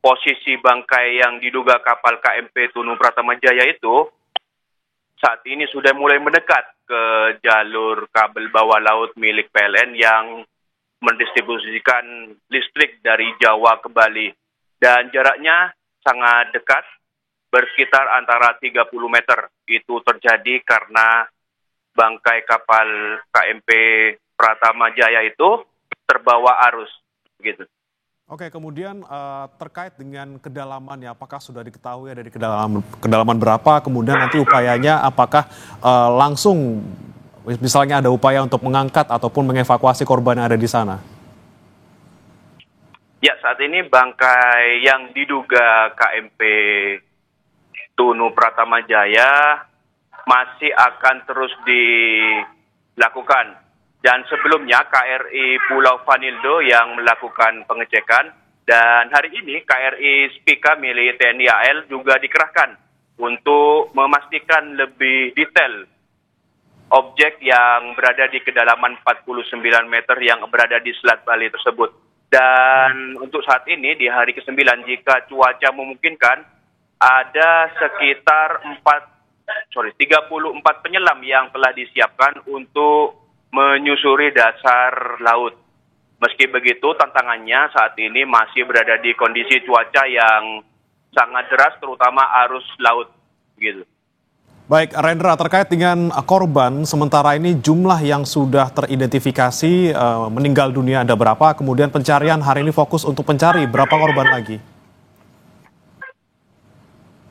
posisi bangkai yang diduga kapal KMP Tunu Pratama Jaya itu saat ini sudah mulai mendekat ke jalur kabel bawah laut milik PLN yang mendistribusikan listrik dari Jawa ke Bali. Dan jaraknya sangat dekat, bersekitar antara 30 meter. Itu terjadi karena bangkai kapal KMP Pratama Jaya itu terbawa arus. Gitu. Oke, kemudian terkait dengan kedalamannya, apakah sudah diketahui dari kedalaman berapa, kemudian nanti upayanya apakah langsung misalnya ada upaya untuk mengangkat ataupun mengevakuasi korban yang ada di sana? Ya, saat ini bangkai yang diduga KMP Tunu Pratama Jaya masih akan terus dilakukan. Dan sebelumnya KRI Pulau Vanildo yang melakukan pengecekan, dan hari ini KRI Spika milik TNI AL juga dikerahkan untuk memastikan lebih detail objek yang berada di kedalaman 49 meter yang berada di Selat Bali tersebut. Dan untuk saat ini di hari ke-9 jika cuaca memungkinkan, ada sekitar 34 penyelam yang telah disiapkan untuk menyusuri dasar laut. Meski begitu, tantangannya saat ini masih berada di kondisi cuaca yang sangat deras, terutama arus laut. Gitu. Baik, Rendra, terkait dengan korban, sementara ini jumlah yang sudah teridentifikasi meninggal dunia ada berapa? Kemudian pencarian hari ini fokus untuk mencari berapa korban lagi?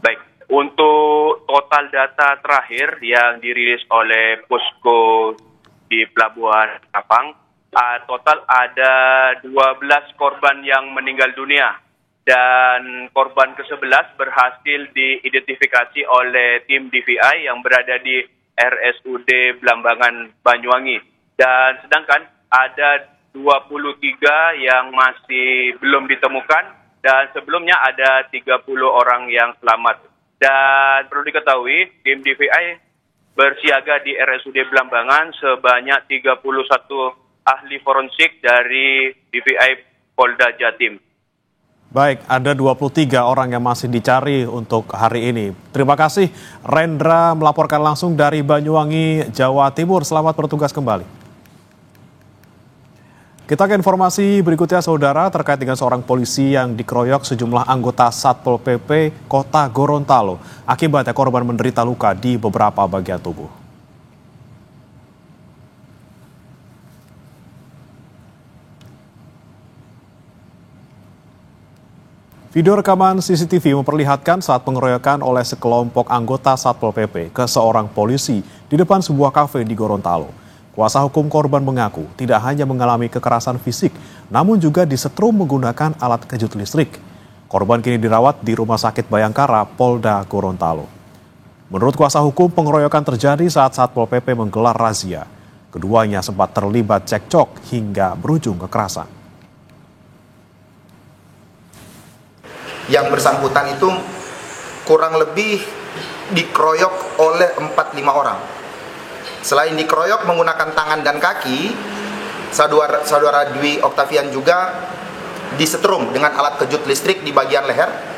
Baik, untuk total data terakhir yang dirilis oleh Posko di Pelabuhan Kapang, total ada 12 korban yang meninggal dunia. Dan korban ke-11 berhasil diidentifikasi oleh tim DVI yang berada di RSUD Blambangan, Banyuwangi. Dan sedangkan ada 23 yang masih belum ditemukan, dan sebelumnya ada 30 orang yang selamat. Dan perlu diketahui, tim DVI bersiaga di RSUD Blambangan sebanyak 31 ahli forensik dari DVI Polda Jatim. Baik, ada 23 orang yang masih dicari untuk hari ini. Terima kasih Rendra melaporkan langsung dari Banyuwangi, Jawa Timur. Selamat bertugas kembali. Kita ke informasi berikutnya, saudara, terkait dengan seorang polisi yang dikeroyok sejumlah anggota Satpol PP Kota Gorontalo. Akibatnya korban menderita luka di beberapa bagian tubuh. Video rekaman CCTV memperlihatkan saat pengeroyokan oleh sekelompok anggota Satpol PP ke seorang polisi di depan sebuah kafe di Gorontalo. Kuasa hukum korban mengaku tidak hanya mengalami kekerasan fisik, namun juga disetrum menggunakan alat kejut listrik. Korban kini dirawat di Rumah Sakit Bayangkara, Polda Gorontalo. Menurut kuasa hukum, pengeroyokan terjadi saat Satpol PP menggelar razia. Keduanya sempat terlibat cekcok hingga berujung kekerasan. Yang bersangkutan itu kurang lebih dikeroyok oleh 4-5 orang. Selain dikeroyok menggunakan tangan dan kaki, saudara Dwi Oktavian juga disetrum dengan alat kejut listrik di bagian leher.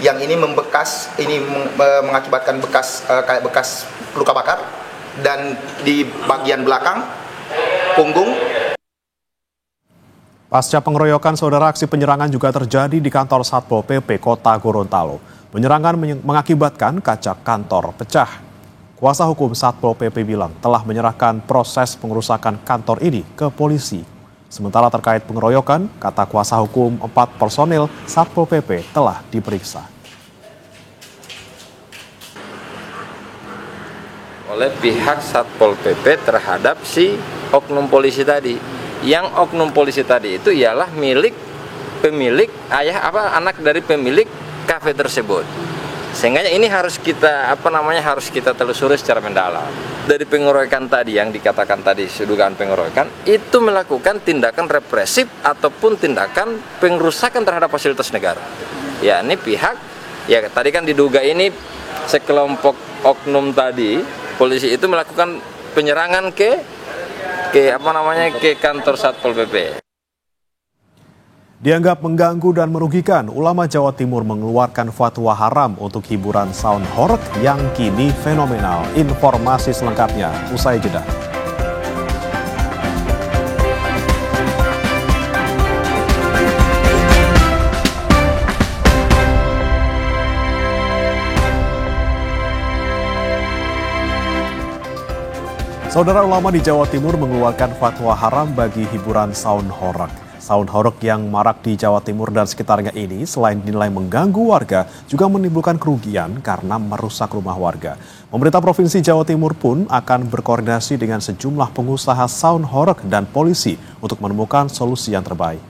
Yang ini mengakibatkan bekas luka bakar, dan di bagian belakang punggung. Pasca pengeroyokan, saudara, aksi penyerangan juga terjadi di kantor Satpol PP Kota Gorontalo. Penyerangan mengakibatkan kaca kantor pecah. Kuasa hukum Satpol PP bilang telah menyerahkan proses pengerusakan kantor ini ke polisi. Sementara terkait pengeroyokan, kata kuasa hukum, 4 personil Satpol PP telah diperiksa. Oleh pihak Satpol PP terhadap si oknum polisi tadi. Yang oknum polisi tadi itu ialah anak dari pemilik kafe tersebut. Sehingga ini harus kita telusuri secara mendalam. Dari pengeroyokan tadi yang dikatakan tadi, dugaan pengeroyokan itu melakukan tindakan represif ataupun tindakan pengerusakan terhadap fasilitas negara. Ya, ini pihak tadi kan diduga ini sekelompok oknum tadi, polisi itu melakukan penyerangan ke kantor Satpol PP. Dianggap mengganggu dan merugikan, ulama Jawa Timur mengeluarkan fatwa haram untuk hiburan sound horeg yang kini fenomenal. Informasi selengkapnya usai jeda. Saudara, ulama di Jawa Timur mengeluarkan fatwa haram bagi hiburan sound horeg. Sound horeg yang marak di Jawa Timur dan sekitarnya ini selain dinilai mengganggu warga, juga menimbulkan kerugian karena merusak rumah warga. Pemerintah Provinsi Jawa Timur pun akan berkoordinasi dengan sejumlah pengusaha sound horeg dan polisi untuk menemukan solusi yang terbaik.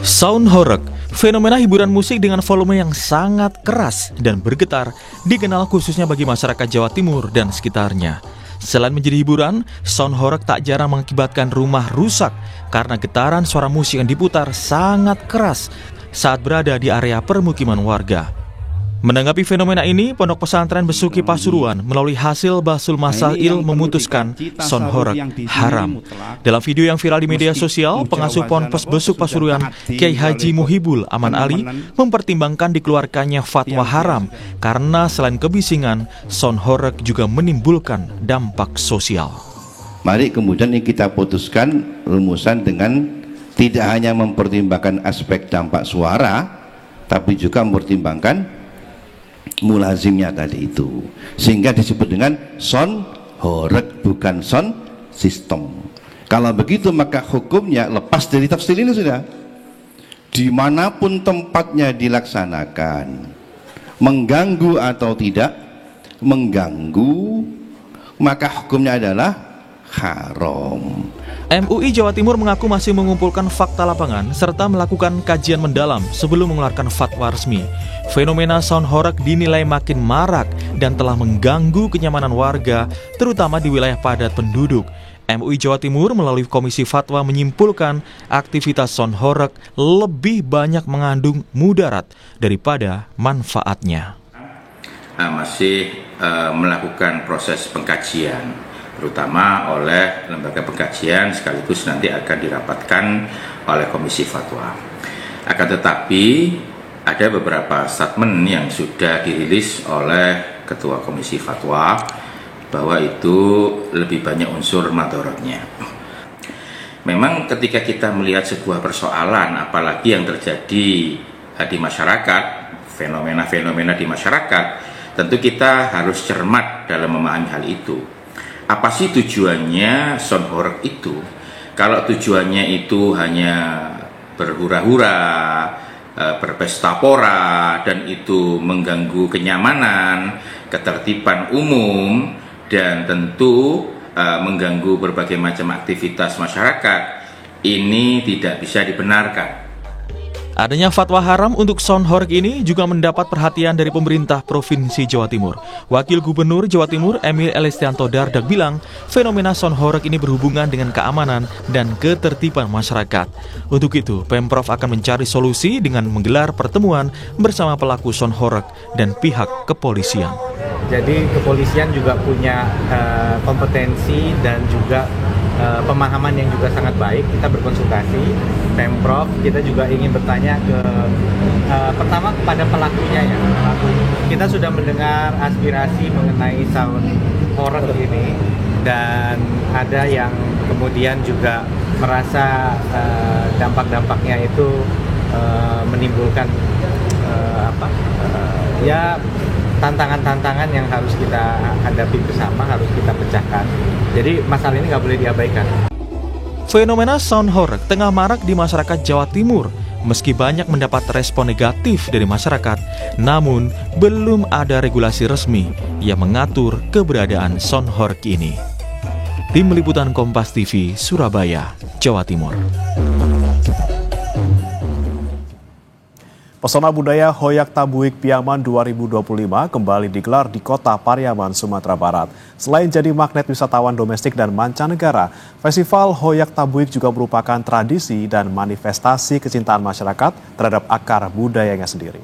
Sound horeg, fenomena hiburan musik dengan volume yang sangat keras dan bergetar, dikenal khususnya bagi masyarakat Jawa Timur dan sekitarnya. Selain menjadi hiburan, sound horeg tak jarang mengakibatkan rumah rusak karena getaran suara musik yang diputar sangat keras saat berada di area permukiman warga. Menanggapi fenomena ini, Pondok Pesantren Besuki Pasuruan melalui hasil Basul Masail memutuskan sound horeg haram. Dalam video yang viral di media sosial, pengasuh Ponpes Besuk Pasuruan, Kiai Haji Muhibul Aman Ali, mempertimbangkan dikeluarkannya fatwa haram karena selain kebisingan, sound horeg juga menimbulkan dampak sosial. Mari kemudian kita putuskan rumusan dengan tidak hanya mempertimbangkan aspek dampak suara, tapi juga mempertimbangkan mulazimnya tadi itu, sehingga disebut dengan sound horeg, bukan sound system. Kalau begitu maka hukumnya lepas dari tafsir ini sudah. Dimanapun tempatnya dilaksanakan, mengganggu atau tidak mengganggu, maka hukumnya adalah haram. MUI Jawa Timur mengaku masih mengumpulkan fakta lapangan serta melakukan kajian mendalam sebelum mengeluarkan fatwa resmi. Fenomena sound horeg dinilai makin marak dan telah mengganggu kenyamanan warga, terutama di wilayah padat penduduk. MUI Jawa Timur melalui Komisi Fatwa menyimpulkan aktivitas sound horeg lebih banyak mengandung mudarat daripada manfaatnya. Masih melakukan proses pengkajian, terutama oleh lembaga pengkajian, sekaligus nanti akan dirapatkan oleh Komisi Fatwa. Akan tetapi ada beberapa statement yang sudah dirilis oleh Ketua Komisi Fatwa bahwa itu lebih banyak unsur madorotnya. Memang ketika kita melihat sebuah persoalan, apalagi yang terjadi di masyarakat, fenomena-fenomena di masyarakat, tentu kita harus cermat dalam memahami hal itu. Apa sih tujuannya sound horeg itu? Kalau tujuannya itu hanya berhura-hura, berpesta pora, dan itu mengganggu kenyamanan, ketertiban umum, dan tentu mengganggu berbagai macam aktivitas masyarakat, ini tidak bisa dibenarkan. Adanya fatwa haram untuk sound horeg ini juga mendapat perhatian dari pemerintah Provinsi Jawa Timur. Wakil Gubernur Jawa Timur Emil Elistianto Dardak bilang, fenomena sound horeg ini berhubungan dengan keamanan dan ketertiban masyarakat. Untuk itu, Pemprov akan mencari solusi dengan menggelar pertemuan bersama pelaku sound horeg dan pihak kepolisian. Jadi kepolisian juga punya kompetensi dan juga pemahaman yang juga sangat baik. Kita berkonsultasi Pemprov, kita juga ingin bertanya pertama kepada pelakunya ya. Kita sudah mendengar aspirasi mengenai sound horeg ini, dan ada yang kemudian juga merasa dampak-dampaknya itu menimbulkan tantangan-tantangan yang harus kita hadapi bersama, harus kita pecahkan. Jadi masalah ini nggak boleh diabaikan. Fenomena sound horeg tengah marak di masyarakat Jawa Timur. Meski banyak mendapat respon negatif dari masyarakat, namun belum ada regulasi resmi yang mengatur keberadaan sound horeg ini. Tim Liputan Kompas TV, Surabaya, Jawa Timur. Pesona Budaya Hoyak Tabuik Piaman 2025 kembali digelar di Kota Pariaman, Sumatera Barat. Selain jadi magnet wisatawan domestik dan mancanegara, Festival Hoyak Tabuik juga merupakan tradisi dan manifestasi kecintaan masyarakat terhadap akar budayanya sendiri.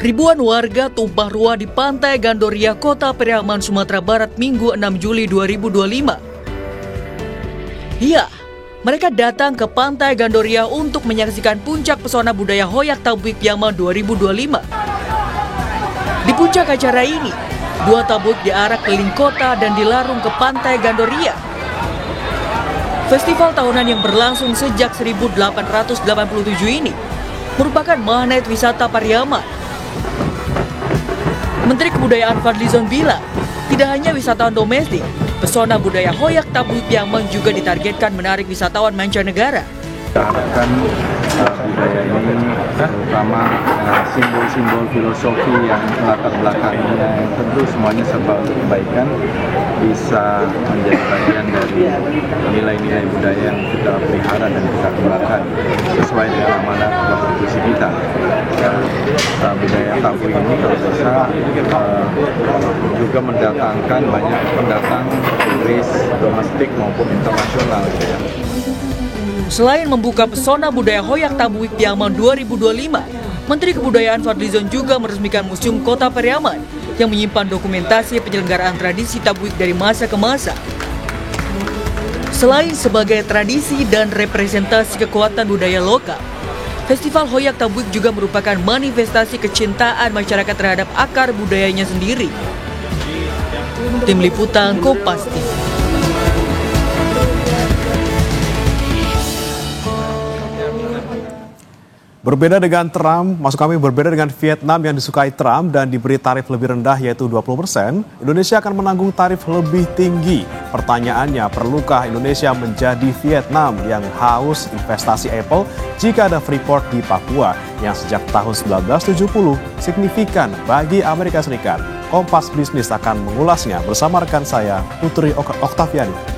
Ribuan warga tumpah ruah di Pantai Gandoria, Kota Pariaman, Sumatera Barat, Minggu 6 Juli 2025. Ya, mereka datang ke Pantai Gandoria untuk menyaksikan puncak pesona budaya Hoyak Tabuik Piaman 2025. Di puncak acara ini, 2 tabuik diarak keliling kota dan dilarung ke Pantai Gandoria. Festival tahunan yang berlangsung sejak 1887 ini merupakan magnet wisata Pariaman. Menteri Kebudayaan Fadlizon bilang, tidak hanya wisatawan domestik, pesona budaya Hoyak Tabuik Piaman juga ditargetkan menarik wisatawan mancanegara. Kita harapkan budaya ini terutama simbol-simbol filosofi yang latar belakangnya tentu semuanya serba untuk kebaikan bisa menjadi bagian dari nilai-nilai budaya yang kita pelihara dan kita kembangkan sesuai dengan amanat konstitusi kita. Budaya Tabuik ini kalau bisa juga mendatangkan banyak pendatang turis domestik maupun internasional gitu ya. Selain membuka pesona budaya Hoyak Tabuik Piaman 2025, Menteri Kebudayaan Fadlizon juga meresmikan Museum Kota Pariaman yang menyimpan dokumentasi penyelenggaraan tradisi Tabuik dari masa ke masa. Selain sebagai tradisi dan representasi kekuatan budaya lokal, Festival Hoyak Tabuik juga merupakan manifestasi kecintaan masyarakat terhadap akar budayanya sendiri. Tim Liputan Kompas TV. Berbeda dengan Trump, berbeda dengan Vietnam yang disukai Trump dan diberi tarif lebih rendah yaitu 20%, Indonesia akan menanggung tarif lebih tinggi. Pertanyaannya, perlukah Indonesia menjadi Vietnam yang haus investasi Apple jika ada Freeport di Papua yang sejak tahun 1970 signifikan bagi Amerika Serikat? Kompas Bisnis akan mengulasnya bersama rekan saya, Putri Oktaviani.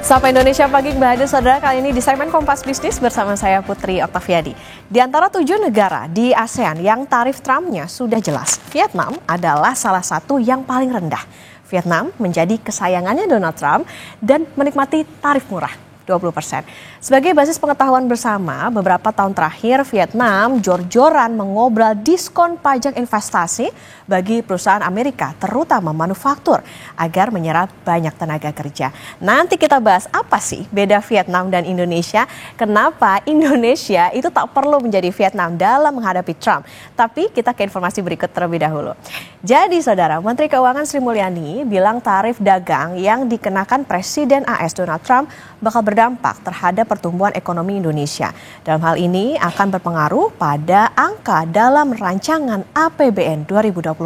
Sapa Indonesia Pagi kembali hadir saudara, kali ini di segmen Kompas Bisnis bersama saya Putri Oktaviani. Di antara 7 negara di ASEAN yang tarif Trumpnya sudah jelas, Vietnam adalah salah satu yang paling rendah. Vietnam menjadi kesayangannya Donald Trump dan menikmati tarif murah. 20%. Sebagai basis pengetahuan bersama, beberapa tahun terakhir Vietnam jor-joran mengobrol diskon pajak investasi bagi perusahaan Amerika, terutama manufaktur, agar menyerap banyak tenaga kerja. Nanti kita bahas apa sih beda Vietnam dan Indonesia, kenapa Indonesia itu tak perlu menjadi Vietnam dalam menghadapi Trump. Tapi kita ke informasi berikut terlebih dahulu. Jadi saudara, Menteri Keuangan Sri Mulyani bilang tarif dagang yang dikenakan Presiden AS Donald Trump bakal berdampak terhadap pertumbuhan ekonomi Indonesia. Dalam hal ini akan berpengaruh pada angka dalam rancangan APBN 2026.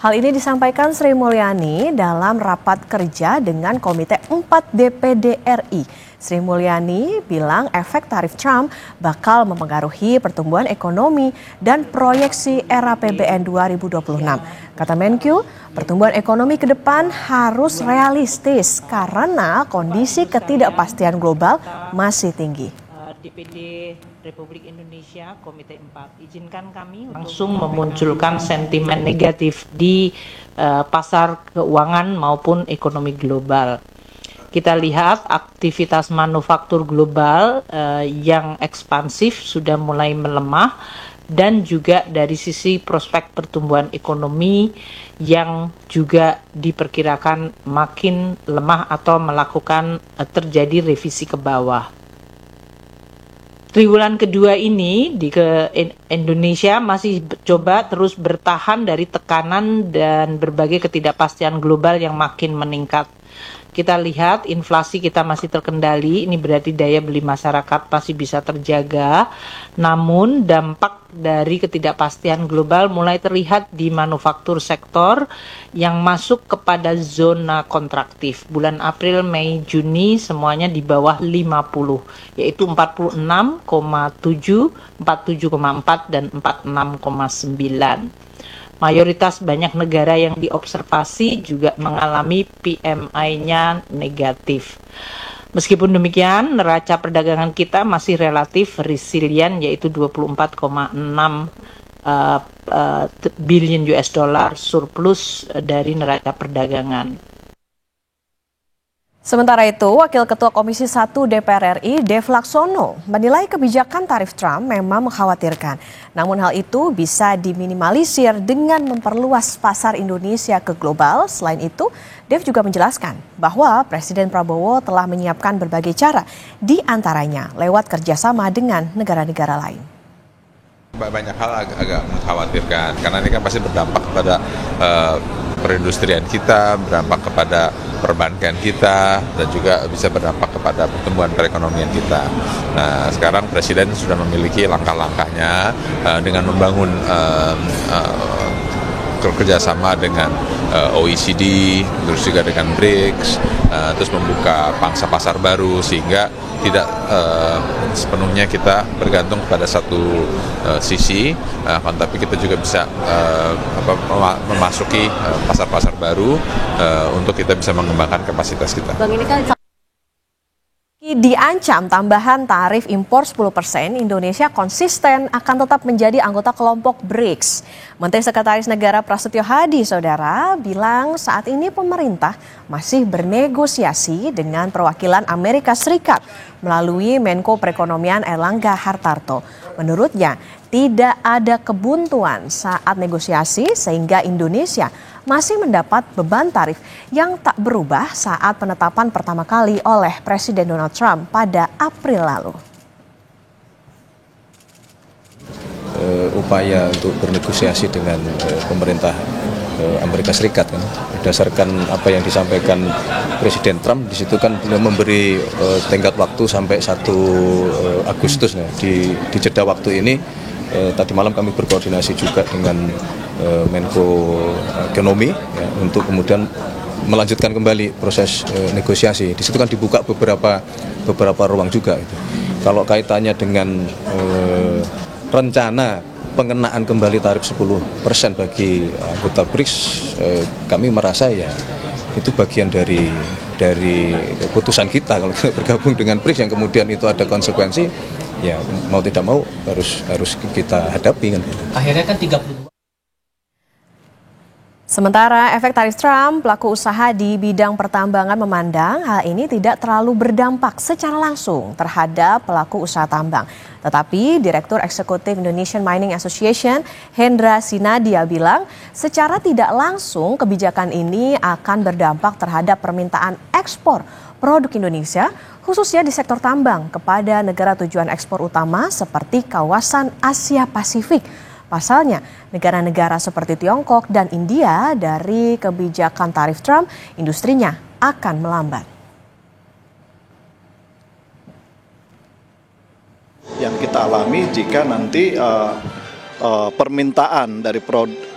Hal ini disampaikan Sri Mulyani dalam rapat kerja dengan Komite 4 DPD RI. Sri Mulyani bilang efek tarif Trump bakal mempengaruhi pertumbuhan ekonomi dan proyeksi era APBN 2026. Kata Menkyu, pertumbuhan ekonomi ke depan harus realistis karena kondisi ketidakpastian global masih tinggi. DPD Republik Indonesia Komite 4, izinkan kami langsung memunculkan sentimen negatif di pasar keuangan maupun ekonomi global. Kita lihat aktivitas manufaktur global yang ekspansif sudah mulai melemah, dan juga dari sisi prospek pertumbuhan ekonomi yang juga diperkirakan makin lemah atau melakukan terjadi revisi ke bawah. Triwulan kedua ini di Indonesia masih coba terus bertahan dari tekanan dan berbagai ketidakpastian global yang makin meningkat. Kita lihat inflasi kita masih terkendali, ini berarti daya beli masyarakat masih bisa terjaga. Namun dampak dari ketidakpastian global mulai terlihat di manufaktur sektor yang masuk kepada zona kontraktif. Bulan April, Mei, Juni semuanya di bawah 50, yaitu 46,7, 47,4 dan 46,9. Mayoritas banyak negara yang diobservasi juga mengalami PMI-nya negatif. Meskipun demikian, neraca perdagangan kita masih relatif resilient, yaitu 24,6 billion US dollar surplus dari neraca perdagangan. Sementara itu, Wakil Ketua Komisi 1 DPR RI, Dev Laksono, menilai kebijakan tarif Trump memang mengkhawatirkan. Namun hal itu bisa diminimalisir dengan memperluas pasar Indonesia ke global. Selain itu, Dev juga menjelaskan bahwa Presiden Prabowo telah menyiapkan berbagai cara, di antaranya lewat kerjasama dengan negara-negara lain. Banyak hal agak mengkhawatirkan, karena ini kan pasti berdampak kepada perindustrian kita, berdampak kepada perbankan kita, dan juga bisa berdampak kepada pertumbuhan perekonomian kita. Nah, sekarang Presiden sudah memiliki langkah-langkahnya dengan membangun kerjasama dengan OECD, terus juga dengan BRICS, terus membuka pangsa pasar baru sehingga tidak sepenuhnya kita bergantung pada satu sisi, tapi kita juga bisa memasuki pasar-pasar baru untuk kita bisa mengembangkan kapasitas kita. Bang, ini kan diancam tambahan tarif impor 10%, Indonesia konsisten akan tetap menjadi anggota kelompok BRICS. Menteri Sekretaris Negara Prasetyo Hadi, saudara, bilang saat ini pemerintah masih bernegosiasi dengan perwakilan Amerika Serikat melalui Menko Perekonomian Erlangga Hartarto. Menurutnya, tidak ada kebuntuan saat negosiasi sehingga Indonesia masih mendapat beban tarif yang tak berubah saat penetapan pertama kali oleh Presiden Donald Trump pada April lalu. Upaya untuk bernegosiasi dengan pemerintah Amerika Serikat kan, berdasarkan apa yang disampaikan Presiden Trump, di situ kan beliau memberi tenggat waktu sampai 1 Agustus. Nah, di jeda waktu ini tadi malam kami berkoordinasi juga dengan Menko Ekonomi ya, untuk kemudian melanjutkan kembali proses negosiasi. Di situ kan dibuka beberapa ruang juga. Gitu. Kalau kaitannya dengan rencana pengenaan kembali tarif 10% bagi anggota BRICS, kami merasa ya itu bagian dari keputusan kita kalau kita bergabung dengan BRICS yang kemudian itu ada konsekuensi, ya mau tidak mau harus kita hadapi kan. Akhirnya kan 32. Sementara efek tarif Trump, pelaku usaha di bidang pertambangan memandang hal ini tidak terlalu berdampak secara langsung terhadap pelaku usaha tambang. Tetapi Direktur Eksekutif Indonesian Mining Association, Hendra Sinadia bilang, secara tidak langsung kebijakan ini akan berdampak terhadap permintaan ekspor produk Indonesia, khususnya di sektor tambang kepada negara tujuan ekspor utama seperti kawasan Asia Pasifik. Pasalnya, negara-negara seperti Tiongkok dan India dari kebijakan tarif Trump, industrinya akan melambat. Yang kita alami jika nanti permintaan dari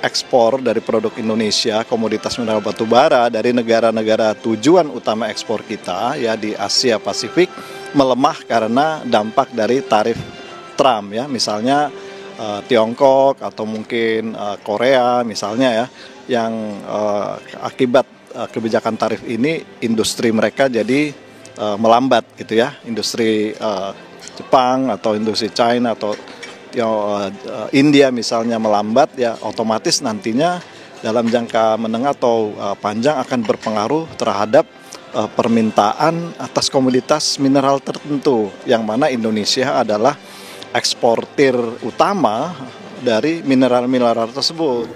ekspor dari produk Indonesia, komoditas mineral batu bara dari negara-negara tujuan utama ekspor kita ya di Asia Pasifik melemah karena dampak dari tarif Trump ya, misalnya Tiongkok atau mungkin Korea misalnya ya, yang akibat kebijakan tarif ini industri mereka jadi melambat gitu ya, industri Jepang atau industri China atau India misalnya melambat ya, otomatis nantinya dalam jangka menengah atau panjang akan berpengaruh terhadap permintaan atas komoditas mineral tertentu, yang mana Indonesia adalah eksportir utama dari mineral-mineral tersebut.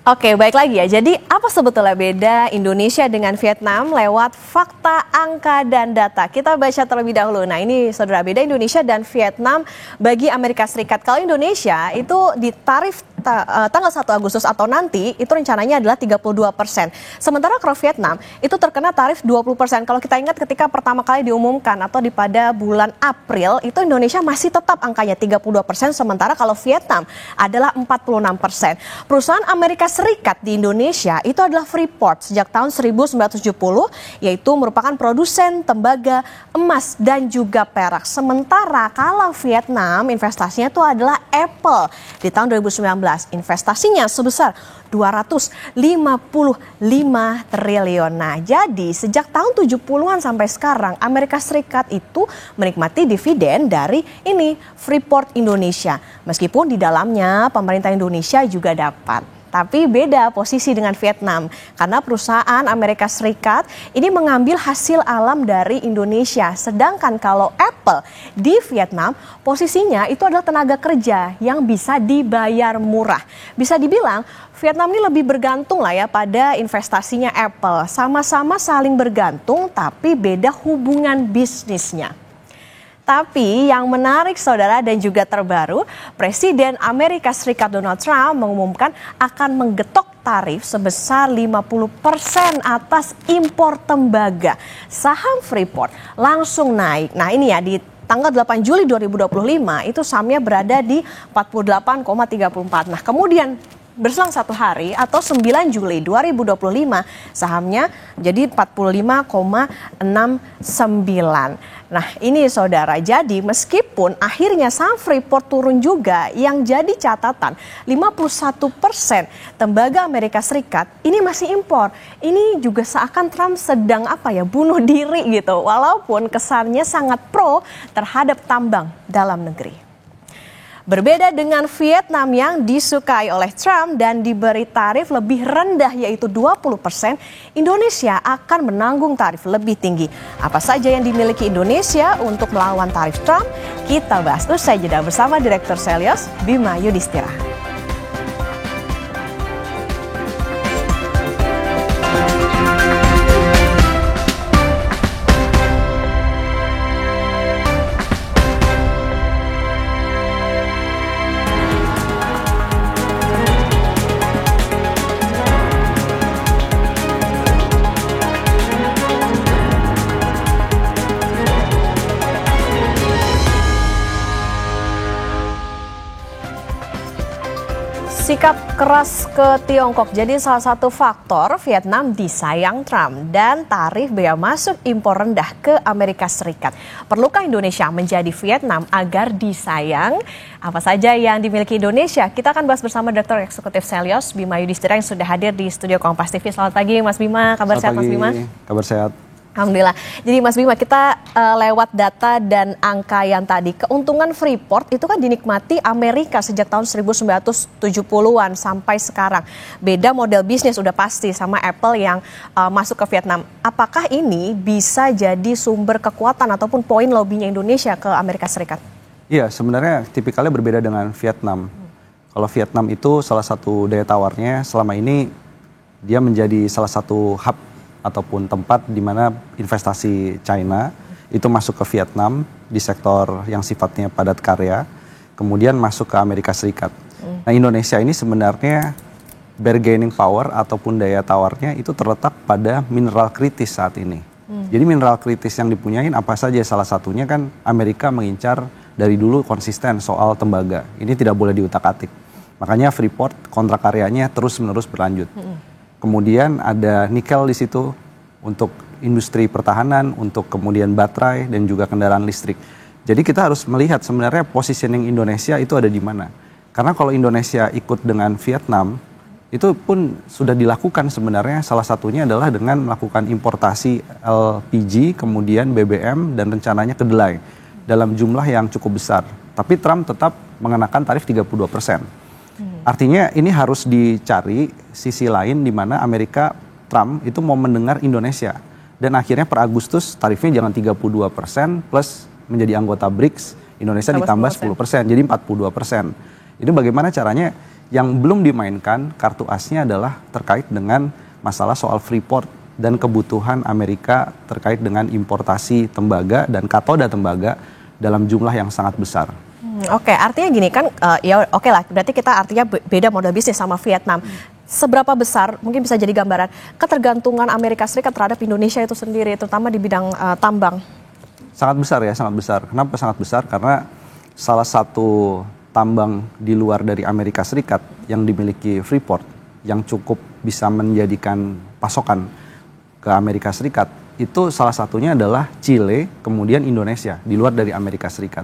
Oke, baik lagi ya. Jadi apa sebetulnya beda Indonesia dengan Vietnam lewat fakta, angka, dan data? Kita baca terlebih dahulu. Nah ini saudara, beda Indonesia dan Vietnam bagi Amerika Serikat. Kalau Indonesia itu di tarif tanggal 1 Agustus atau nanti itu rencananya adalah 32%. Sementara kalau Vietnam itu terkena tarif 20%. Kalau kita ingat ketika pertama kali diumumkan atau pada bulan April itu Indonesia masih tetap angkanya 32%, sementara kalau Vietnam adalah 46%. Perusahaan Amerika Serikat di Indonesia itu adalah Freeport sejak tahun 1970, yaitu merupakan produsen tembaga, emas, dan juga perak. Sementara kalau Vietnam investasinya itu adalah Apple di tahun 2019. Investasinya sebesar 255 triliun. Nah, jadi sejak tahun 70-an sampai sekarang Amerika Serikat itu menikmati dividen dari ini Freeport Indonesia. Meskipun di dalamnya pemerintah Indonesia juga dapat. Tapi beda posisi dengan Vietnam, karena perusahaan Amerika Serikat ini mengambil hasil alam dari Indonesia. Sedangkan kalau Apple di Vietnam, posisinya itu adalah tenaga kerja yang bisa dibayar murah. Bisa dibilang Vietnam ini lebih bergantung lah ya pada investasinya Apple. Sama-sama saling bergantung, tapi beda hubungan bisnisnya. Tapi yang menarik saudara dan juga terbaru, Presiden Amerika Serikat Donald Trump mengumumkan akan menggetok tarif sebesar 50% atas impor tembaga. Saham Freeport langsung naik. Nah ini ya, di tanggal 8 Juli 2025 itu sahamnya berada di 48,34. Nah kemudian berselang satu hari atau 9 Juli 2025 sahamnya jadi 45,69. Nah ini saudara, jadi meskipun akhirnya saham Freeport turun juga, yang jadi catatan 51% tembaga Amerika Serikat ini masih impor. Ini juga seakan Trump sedang bunuh diri gitu, walaupun kesannya sangat pro terhadap tambang dalam negeri. Berbeda dengan Vietnam yang disukai oleh Trump dan diberi tarif lebih rendah yaitu 20%, Indonesia akan menanggung tarif lebih tinggi. Apa saja yang dimiliki Indonesia untuk melawan tarif Trump? Kita bahas usai jeda bersama Direktur Selyos Bima Yudhistira. Sikap keras ke Tiongkok jadi salah satu faktor Vietnam disayang Trump dan tarif bea masuk impor rendah ke Amerika Serikat. Perlukah Indonesia menjadi Vietnam agar disayang? Apa saja yang dimiliki Indonesia? Kita akan bahas bersama Direktur Eksekutif Selyos Bima Yudhistira yang sudah hadir di studio Kompas TV. Selamat pagi Mas Bima, kabar sehat Mas Bima? Kabar sehat. Alhamdulillah. Jadi Mas Bima, kita lewat data dan angka yang tadi, keuntungan Freeport itu kan dinikmati Amerika sejak tahun 1970-an sampai sekarang. Beda model bisnis udah pasti sama Apple yang masuk ke Vietnam. Apakah ini bisa jadi sumber kekuatan ataupun poin lobbynya Indonesia ke Amerika Serikat? Iya, sebenarnya tipikalnya berbeda dengan Vietnam. Kalau Vietnam itu salah satu daya tawarnya selama ini dia menjadi salah satu hub ataupun tempat di mana investasi China itu masuk ke Vietnam di sektor yang sifatnya padat karya, kemudian masuk ke Amerika Serikat. Nah, Indonesia ini sebenarnya bargaining power ataupun daya tawarnya itu terletak pada mineral kritis saat ini. Jadi mineral kritis yang dipunyain apa saja, salah satunya kan Amerika mengincar dari dulu konsisten soal tembaga. Ini tidak boleh diutak-atik. Makanya Freeport kontrak karyanya terus-menerus berlanjut. Kemudian ada nikel di situ untuk industri pertahanan, untuk kemudian baterai dan juga kendaraan listrik. Jadi kita harus melihat sebenarnya positioning Indonesia itu ada di mana. Karena kalau Indonesia ikut dengan Vietnam, itu pun sudah dilakukan sebenarnya, salah satunya adalah dengan melakukan importasi LPG, kemudian BBM dan rencananya kedelai dalam jumlah yang cukup besar. Tapi Trump tetap mengenakan tarif 32%. Artinya ini harus dicari sisi lain di mana Amerika, Trump itu mau mendengar Indonesia. Dan akhirnya per Agustus tarifnya jangan 32% plus menjadi anggota BRICS, Indonesia ditambah 10%, jadi 42%. Ini bagaimana caranya? Yang belum dimainkan kartu asnya adalah terkait dengan masalah soal Freeport dan kebutuhan Amerika terkait dengan importasi tembaga dan katoda tembaga dalam jumlah yang sangat besar. Oke, artinya gini kan, ya oke lah, berarti kita artinya beda model bisnis sama Vietnam. Seberapa besar, mungkin bisa jadi gambaran, ketergantungan Amerika Serikat terhadap Indonesia itu sendiri, terutama di bidang tambang? Sangat besar ya, sangat besar. Kenapa sangat besar? Karena salah satu tambang di luar dari Amerika Serikat yang dimiliki Freeport, yang cukup bisa menjadikan pasokan ke Amerika Serikat, itu salah satunya adalah Chile, kemudian Indonesia, di luar dari Amerika Serikat.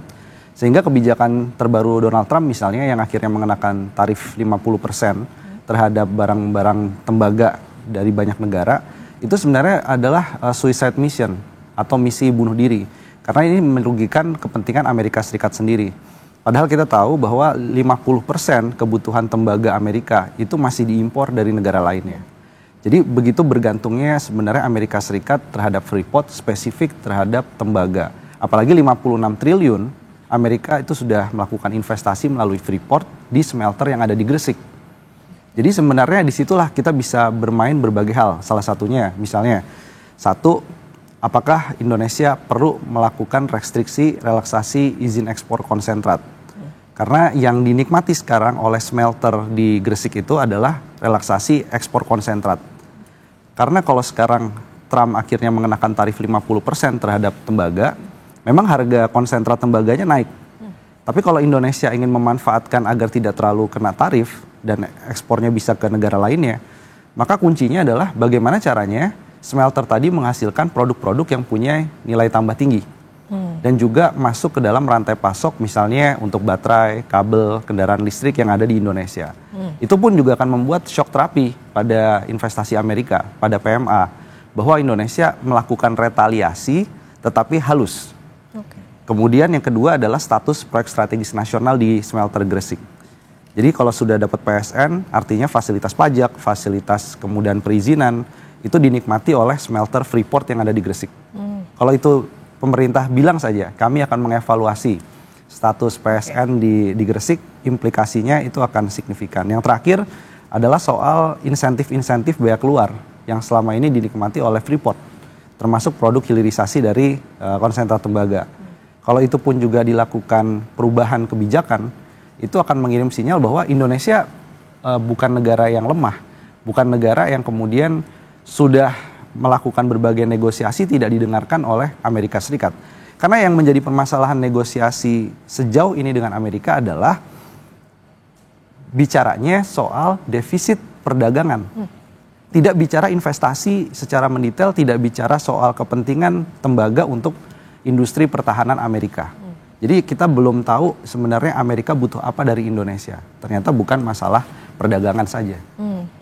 Sehingga kebijakan terbaru Donald Trump misalnya yang akhirnya mengenakan tarif 50% terhadap barang-barang tembaga dari banyak negara, itu sebenarnya adalah suicide mission atau misi bunuh diri. Karena ini merugikan kepentingan Amerika Serikat sendiri. Padahal kita tahu bahwa 50% kebutuhan tembaga Amerika itu masih diimpor dari negara lainnya. Jadi begitu bergantungnya sebenarnya Amerika Serikat terhadap Freeport spesifik terhadap tembaga. Apalagi 56 triliun Amerika itu sudah melakukan investasi melalui Freeport di smelter yang ada di Gresik. Jadi sebenarnya disitulah kita bisa bermain berbagai hal. Salah satunya misalnya, satu, apakah Indonesia perlu melakukan restriksi relaksasi izin ekspor konsentrat? Karena yang dinikmati sekarang oleh smelter di Gresik itu adalah relaksasi ekspor konsentrat. Karena kalau sekarang Trump akhirnya mengenakan tarif 50% terhadap tembaga, memang harga konsentrat tembaganya naik. Tapi kalau Indonesia ingin memanfaatkan agar tidak terlalu kena tarif dan ekspornya bisa ke negara lainnya, maka kuncinya adalah bagaimana caranya smelter tadi menghasilkan produk-produk yang punya nilai tambah tinggi. Dan juga masuk ke dalam rantai pasok misalnya untuk baterai, kabel, kendaraan listrik yang ada di Indonesia. Itu pun juga akan membuat shock terapi pada investasi Amerika, pada PMA, bahwa Indonesia melakukan retaliasi tetapi halus. Kemudian yang kedua adalah status proyek strategis nasional di smelter Gresik. Jadi kalau sudah dapat PSN, artinya fasilitas pajak, fasilitas kemudian perizinan, itu dinikmati oleh smelter Freeport yang ada di Gresik. Kalau itu pemerintah bilang saja, kami akan mengevaluasi status PSN di Gresik, implikasinya itu akan signifikan. Yang terakhir adalah soal insentif-insentif biaya keluar yang selama ini dinikmati oleh Freeport, termasuk produk hilirisasi dari konsentrat tembaga. Kalau itu pun juga dilakukan perubahan kebijakan, itu akan mengirim sinyal bahwa Indonesia bukan negara yang lemah, bukan negara yang kemudian sudah melakukan berbagai negosiasi tidak didengarkan oleh Amerika Serikat. Karena yang menjadi permasalahan negosiasi sejauh ini dengan Amerika adalah bicaranya soal defisit perdagangan. Tidak bicara investasi secara mendetail, tidak bicara soal kepentingan tembaga untuk industri pertahanan Amerika. Jadi kita belum tahu sebenarnya Amerika butuh apa dari Indonesia. Ternyata bukan masalah perdagangan saja.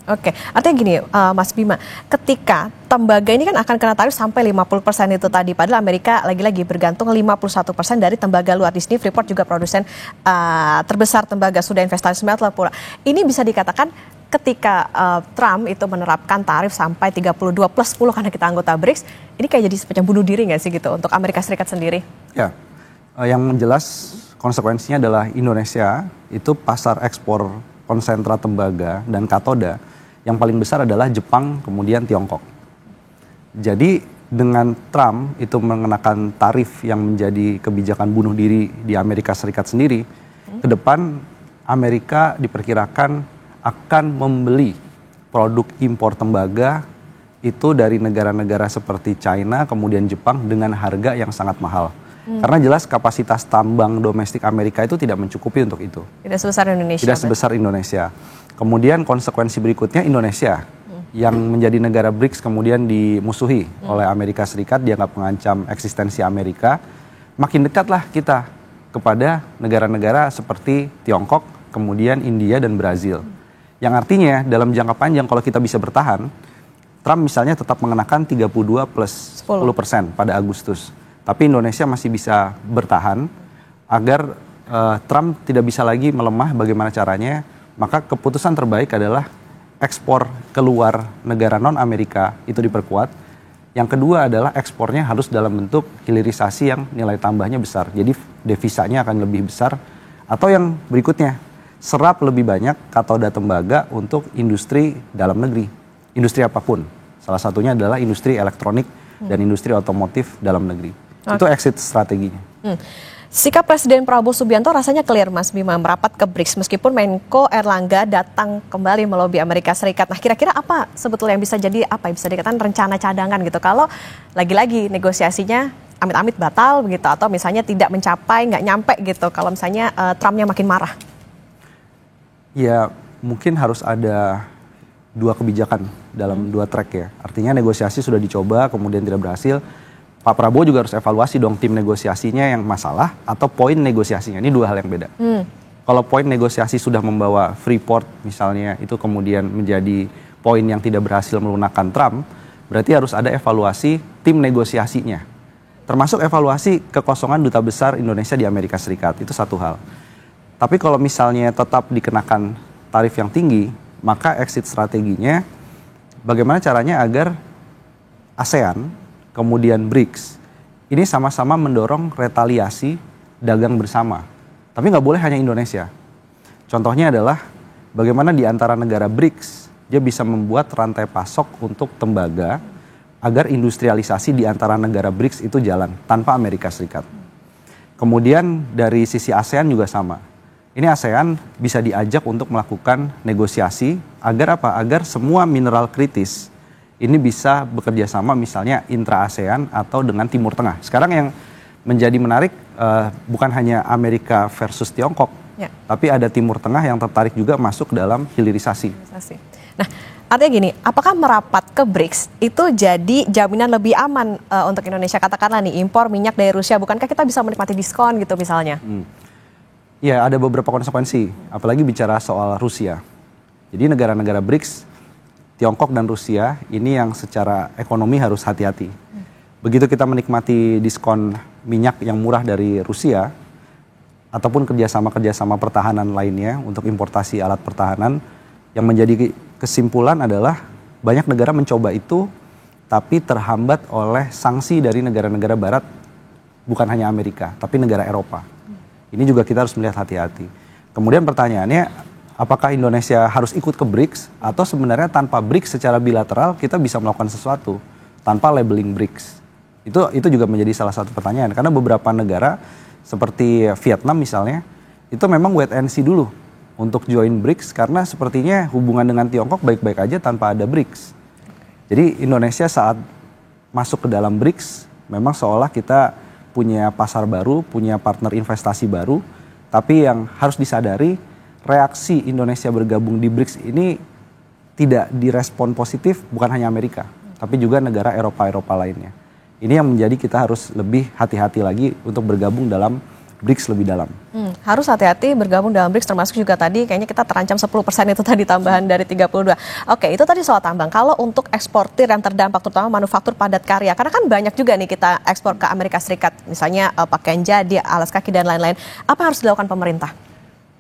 Oke, artinya gini Mas Bima, ketika tembaga ini kan akan kena tarif sampai 50% itu tadi, padahal Amerika lagi-lagi bergantung 51% dari tembaga luar. Di sini Freeport juga produsen terbesar tembaga, sudah investasi smelter pula. Ini bisa dikatakan ketika Trump itu menerapkan tarif sampai 32 plus 10 karena kita anggota BRICS, ini kayak jadi semacam bunuh diri nggak sih gitu untuk Amerika Serikat sendiri? Ya, yang jelas konsekuensinya adalah Indonesia itu pasar ekspor konsentrat tembaga dan katoda yang paling besar adalah Jepang, kemudian Tiongkok. Jadi dengan Trump itu mengenakan tarif yang menjadi kebijakan bunuh diri di Amerika Serikat sendiri, ke depan Amerika diperkirakan akan membeli produk impor tembaga itu dari negara-negara seperti China, kemudian Jepang dengan harga yang sangat mahal. Karena jelas kapasitas tambang domestik Amerika itu tidak mencukupi untuk itu. Tidak sebesar Indonesia. Tidak sebesar Indonesia. Kemudian konsekuensi berikutnya Indonesia yang menjadi negara BRICS kemudian dimusuhi oleh Amerika Serikat, dianggap mengancam eksistensi Amerika. Makin dekatlah kita kepada negara-negara seperti Tiongkok, kemudian India dan Brazil. Yang artinya dalam jangka panjang kalau kita bisa bertahan, Trump misalnya tetap mengenakan 32 plus 10% pada Agustus. Tapi Indonesia masih bisa bertahan agar Trump tidak bisa lagi melemah. Bagaimana caranya? Maka keputusan terbaik adalah ekspor keluar negara non-Amerika itu diperkuat. Yang kedua adalah ekspornya harus dalam bentuk hilirisasi yang nilai tambahnya besar. Jadi devisanya akan lebih besar. Atau yang berikutnya, serap lebih banyak katoda tembaga untuk industri dalam negeri. Industri apapun. Salah satunya adalah industri elektronik dan industri otomotif dalam negeri. Itu exit strateginya. Sikap Presiden Prabowo Subianto rasanya clear Mas Bima, merapat ke BRICS meskipun Menko Erlangga datang kembali melobi Amerika Serikat. Nah kira-kira apa sebetulnya yang bisa jadi apa yang bisa dikatakan rencana cadangan gitu kalau lagi-lagi negosiasinya amit-amit batal begitu atau misalnya tidak mencapai, nggak nyampe gitu kalau misalnya Trumpnya makin marah? Ya mungkin harus ada dua kebijakan dalam dua track ya. Artinya negosiasi sudah dicoba kemudian tidak berhasil. Pak Prabowo juga harus evaluasi dong tim negosiasinya yang masalah atau poin negosiasinya. Ini dua hal yang beda. Kalau poin negosiasi sudah membawa Freeport misalnya itu kemudian menjadi poin yang tidak berhasil melunakkan Trump, berarti harus ada evaluasi tim negosiasinya. Termasuk evaluasi kekosongan duta besar Indonesia di Amerika Serikat. Itu satu hal. Tapi kalau misalnya tetap dikenakan tarif yang tinggi, maka exit strateginya bagaimana caranya agar ASEAN kemudian BRICS, ini sama-sama mendorong retaliasi dagang bersama. Tapi nggak boleh hanya Indonesia. Contohnya adalah bagaimana di antara negara BRICS, dia bisa membuat rantai pasok untuk tembaga agar industrialisasi di antara negara BRICS itu jalan tanpa Amerika Serikat. Kemudian dari sisi ASEAN juga sama. Ini ASEAN bisa diajak untuk melakukan negosiasi agar apa? Agar semua mineral kritis ini bisa bekerja sama misalnya intra-ASEAN atau dengan Timur Tengah. Sekarang yang menjadi menarik bukan hanya Amerika versus Tiongkok, tapi ada Timur Tengah yang tertarik juga masuk dalam hilirisasi. Nah, artinya gini, apakah merapat ke BRICS itu jadi jaminan lebih aman untuk Indonesia? Katakanlah nih, impor minyak dari Rusia, bukankah kita bisa menikmati diskon gitu misalnya? Ya, ada beberapa konsekuensi, apalagi bicara soal Rusia. Jadi negara-negara BRICS, Tiongkok dan Rusia ini yang secara ekonomi harus hati-hati. Begitu kita menikmati diskon minyak yang murah dari Rusia, ataupun kerjasama-kerjasama pertahanan lainnya untuk importasi alat pertahanan, yang menjadi kesimpulan adalah banyak negara mencoba itu, tapi terhambat oleh sanksi dari negara-negara barat, bukan hanya Amerika, tapi negara Eropa. Ini juga kita harus melihat hati-hati. Kemudian pertanyaannya, apakah Indonesia harus ikut ke BRICS atau sebenarnya tanpa BRICS secara bilateral kita bisa melakukan sesuatu tanpa labeling BRICS? Itu juga menjadi salah satu pertanyaan karena beberapa negara seperti Vietnam misalnya itu memang wait and see dulu untuk join BRICS karena sepertinya hubungan dengan Tiongkok baik-baik aja tanpa ada BRICS. Jadi Indonesia saat masuk ke dalam BRICS memang seolah kita punya pasar baru, punya partner investasi baru, tapi yang harus disadari reaksi Indonesia bergabung di BRICS ini tidak direspon positif bukan hanya Amerika, tapi juga negara Eropa lainnya. Ini yang menjadi kita harus lebih hati-hati lagi untuk bergabung dalam BRICS lebih dalam. Harus hati-hati bergabung dalam BRICS, termasuk juga tadi kayaknya kita terancam 10% itu tadi tambahan dari 32. Oke, itu tadi soal tambang. Kalau untuk eksportir yang terdampak terutama manufaktur padat karya, karena kan banyak juga nih kita ekspor ke Amerika Serikat, misalnya pakaian jadi, alas kaki dan lain-lain. Apa yang harus dilakukan pemerintah?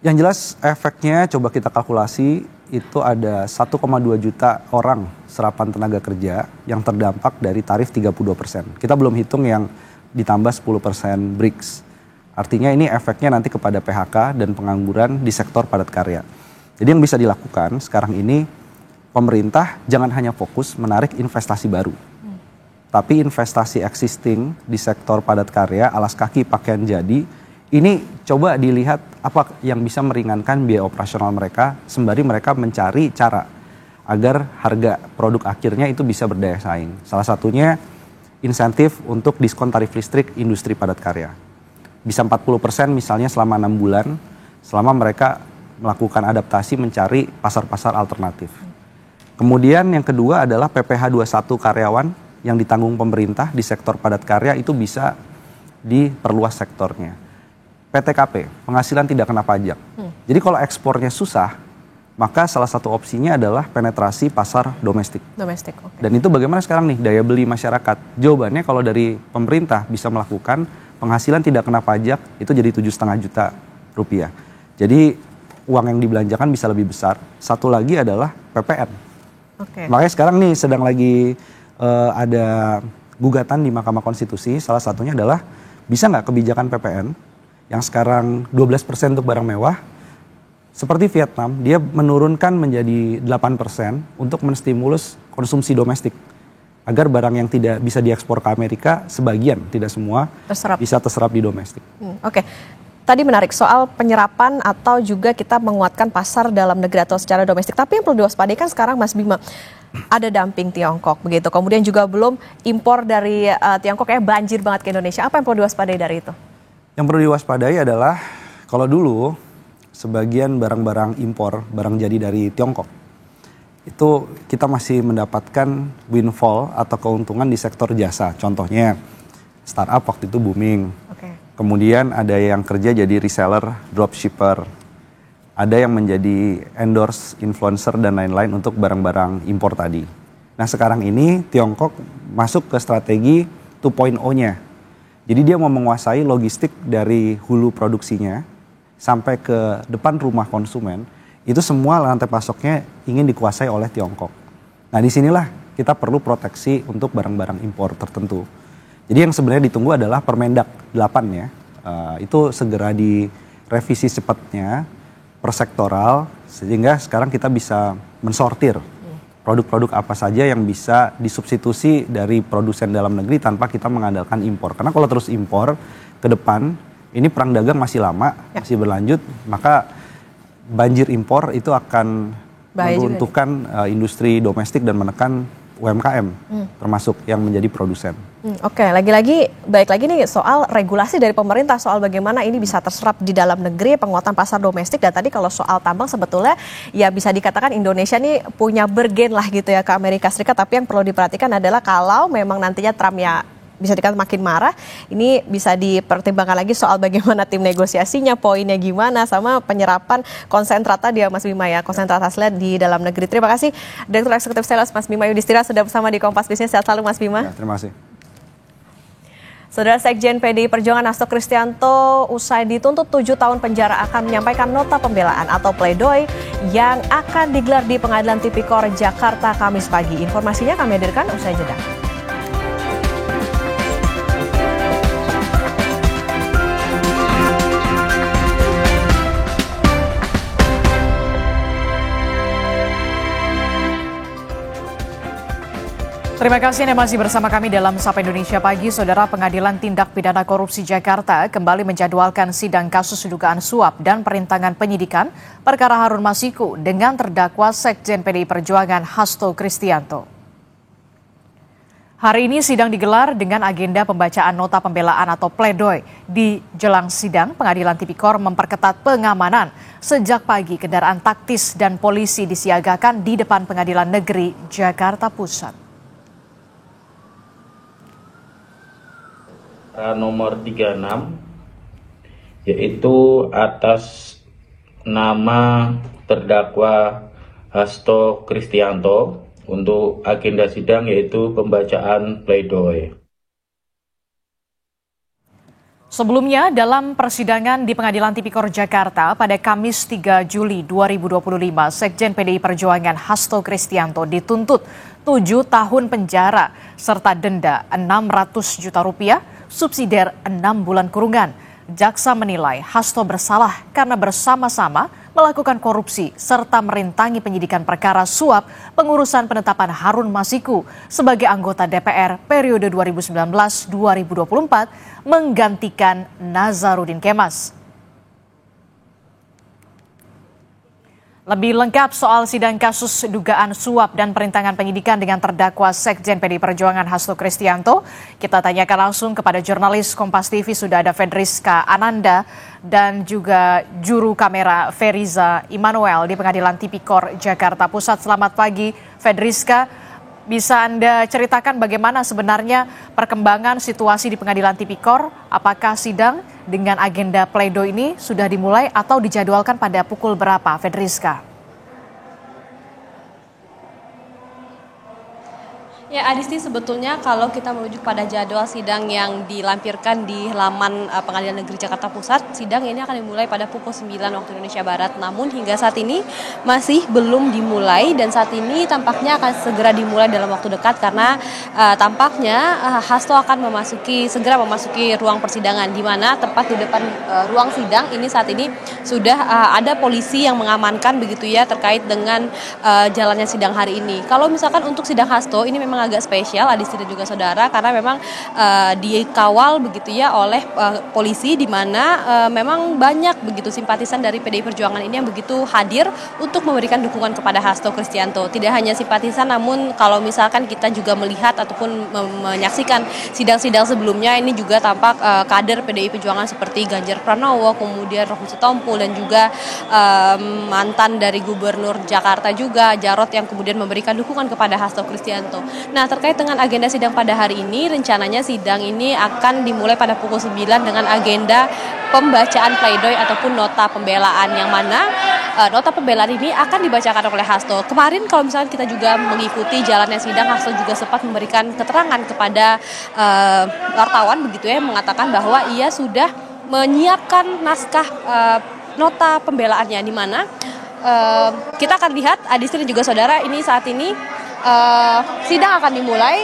Yang jelas efeknya coba kita kalkulasi, itu ada 1,2 juta orang serapan tenaga kerja yang terdampak dari tarif 32%. Kita belum hitung yang ditambah 10% BRICS. Artinya ini efeknya nanti kepada PHK dan pengangguran di sektor padat karya. Jadi yang bisa dilakukan sekarang ini, pemerintah jangan hanya fokus menarik investasi baru. Tapi investasi existing di sektor padat karya, alas kaki, pakaian jadi, ini coba dilihat apa yang bisa meringankan biaya operasional mereka, sembari mereka mencari cara agar harga produk akhirnya itu bisa berdaya saing. Salah satunya insentif untuk diskon tarif listrik industri padat karya. Bisa 40% misalnya selama 6 bulan, selama mereka melakukan adaptasi mencari pasar-pasar alternatif. Kemudian yang kedua adalah PPh 21 karyawan yang ditanggung pemerintah di sektor padat karya itu bisa diperluas sektornya. PTKP, penghasilan tidak kena pajak. Jadi kalau ekspornya susah, maka salah satu opsinya adalah penetrasi pasar domestik. Dan itu bagaimana sekarang nih daya beli masyarakat? Jawabannya kalau dari pemerintah bisa melakukan penghasilan tidak kena pajak itu jadi 7,5 juta rupiah. Jadi uang yang dibelanjakan bisa lebih besar. Satu lagi adalah PPN. Makanya sekarang nih sedang lagi ada gugatan di Mahkamah Konstitusi. Salah satunya adalah bisa nggak kebijakan PPN yang sekarang 12% untuk barang mewah, seperti Vietnam, dia menurunkan menjadi 8% untuk menstimulus konsumsi domestik. Agar barang yang tidak bisa diekspor ke Amerika, sebagian, tidak semua, bisa terserap di domestik. Oke, tadi menarik soal penyerapan atau juga kita menguatkan pasar dalam negeri atau secara domestik. Tapi yang perlu diwaspadai kan sekarang Mas Bima, ada dumping Tiongkok begitu. Kemudian juga belum impor dari Tiongkok kayak banjir banget ke Indonesia. Apa yang perlu diwaspadai dari itu? Yang perlu diwaspadai adalah kalau dulu sebagian barang-barang impor, barang jadi dari Tiongkok, itu kita masih mendapatkan windfall atau keuntungan di sektor jasa. Contohnya startup waktu itu booming. Kemudian ada yang kerja jadi reseller, dropshipper. Ada yang menjadi endorse, influencer dan lain-lain untuk barang-barang impor tadi. Nah sekarang ini Tiongkok masuk ke strategi 2.0-nya. Jadi dia mau menguasai logistik dari hulu produksinya sampai ke depan rumah konsumen. Itu semua rantai pasoknya ingin dikuasai oleh Tiongkok. Nah disinilah kita perlu proteksi untuk barang-barang impor tertentu. Jadi yang sebenarnya ditunggu adalah Permendak 8 ya. Itu segera direvisi cepatnya per sektoral sehingga sekarang kita bisa mensortir produk-produk apa saja yang bisa disubstitusi dari produsen dalam negeri tanpa kita mengandalkan impor. Karena kalau terus impor ke depan ini perang dagang masih lama, masih berlanjut, maka banjir impor itu akan meruntuhkan industri domestik dan menekan UMKM, termasuk yang menjadi produsen. Oke, lagi-lagi baik lagi nih soal regulasi dari pemerintah soal bagaimana ini bisa terserap di dalam negeri, penguatan pasar domestik. Dan tadi kalau soal tambang sebetulnya ya bisa dikatakan Indonesia nih punya bergen lah gitu ya ke Amerika Serikat. Tapi yang perlu diperhatikan adalah kalau memang nantinya Trump ya bisa dikatakan makin marah, ini bisa dipertimbangkan lagi soal bagaimana tim negosiasinya, poinnya gimana, sama penyerapan konsentrat tadi ya Mas Bima ya, konsentrat hasilnya di dalam negeri. Terima kasih Direktur Eksekutif Sales Mas Bima Yudhistira sudah bersama di Kompas Bisnis. Sehat selalu Mas Bima. Ya, terima kasih. Saudara Sekjen PDI Perjuangan Hasto Kristianto usai dituntut 7 tahun penjara akan menyampaikan nota pembelaan atau pledoi yang akan digelar di Pengadilan Tipikor Jakarta Kamis pagi. Informasinya kami hadirkan usai jeda. Terima kasih Anda masih bersama kami dalam Sapa Indonesia Pagi. Saudara, Pengadilan Tindak Pidana Korupsi Jakarta kembali menjadwalkan sidang kasus dugaan suap dan perintangan penyidikan perkara Harun Masiku dengan terdakwa Sekjen PDI Perjuangan Hasto Kristianto. Hari ini sidang digelar dengan agenda pembacaan nota pembelaan atau pledoi. Di jelang sidang, Pengadilan Tipikor memperketat pengamanan. Sejak pagi, kendaraan taktis dan polisi disiagakan di depan Pengadilan Negeri Jakarta Pusat. Nomor 36 yaitu atas nama terdakwa Hasto Kristianto untuk agenda sidang yaitu pembacaan pledoi. Sebelumnya, dalam persidangan di Pengadilan Tipikor Jakarta pada Kamis 3 Juli 2025, Sekjen PDI Perjuangan Hasto Kristianto dituntut 7 tahun penjara serta denda 600 juta rupiah, subsidiar 6 bulan kurungan. Jaksa menilai Hasto bersalah karena bersama-sama melakukan korupsi serta merintangi penyidikan perkara suap pengurusan penetapan Harun Masiku sebagai anggota DPR periode 2019-2024 menggantikan Nazarudin Kemas. Lebih lengkap soal sidang kasus dugaan suap dan perintangan penyidikan dengan terdakwa Sekjen PDI Perjuangan Hasto Kristianto, kita tanyakan langsung kepada jurnalis Kompas TV, sudah ada Fedriska Ananda dan juga juru kamera Feriza Immanuel di Pengadilan Tipikor Jakarta Pusat. Selamat pagi Fedriska. Bisa Anda ceritakan bagaimana sebenarnya perkembangan situasi di Pengadilan Tipikor? Apakah sidang dengan agenda pledoi ini sudah dimulai atau dijadwalkan pada pukul berapa, Fedriska? Ya, Adisti, sebetulnya kalau kita merujuk pada jadwal sidang yang dilampirkan di laman Pengadilan Negeri Jakarta Pusat, sidang ini akan dimulai pada pukul 9 waktu Indonesia Barat. Namun hingga saat ini masih belum dimulai dan saat ini tampaknya akan segera dimulai dalam waktu dekat karena tampaknya Hasto akan segera memasuki ruang persidangan di mana tepat di depan ruang sidang ini saat ini sudah ada polisi yang mengamankan begitu ya terkait dengan jalannya sidang hari ini. Kalau misalkan untuk sidang Hasto ini memang agak spesial, Adisti dan juga saudara, karena memang dikawal begitu ya oleh polisi di mana memang banyak begitu simpatisan dari PDI Perjuangan ini yang begitu hadir untuk memberikan dukungan kepada Hasto Kristianto. Tidak hanya simpatisan, namun kalau misalkan kita juga melihat ataupun menyaksikan sidang-sidang sebelumnya, ini juga tampak kader PDI Perjuangan seperti Ganjar Pranowo, kemudian Rohmi Sitompul dan juga mantan dari Gubernur Jakarta juga Jarot yang kemudian memberikan dukungan kepada Hasto Kristianto. Nah, terkait dengan agenda sidang pada hari ini, rencananya sidang ini akan dimulai pada pukul 9 dengan agenda pembacaan pledoi ataupun nota pembelaan, yang mana nota pembelaan ini akan dibacakan oleh Hasto. Kemarin kalau misalnya kita juga mengikuti jalannya sidang, Hasto juga sempat memberikan keterangan kepada wartawan begitu ya, mengatakan bahwa ia sudah menyiapkan naskah nota pembelaannya, di mana kita akan lihat Adisti dan juga saudara, ini saat ini sidang akan dimulai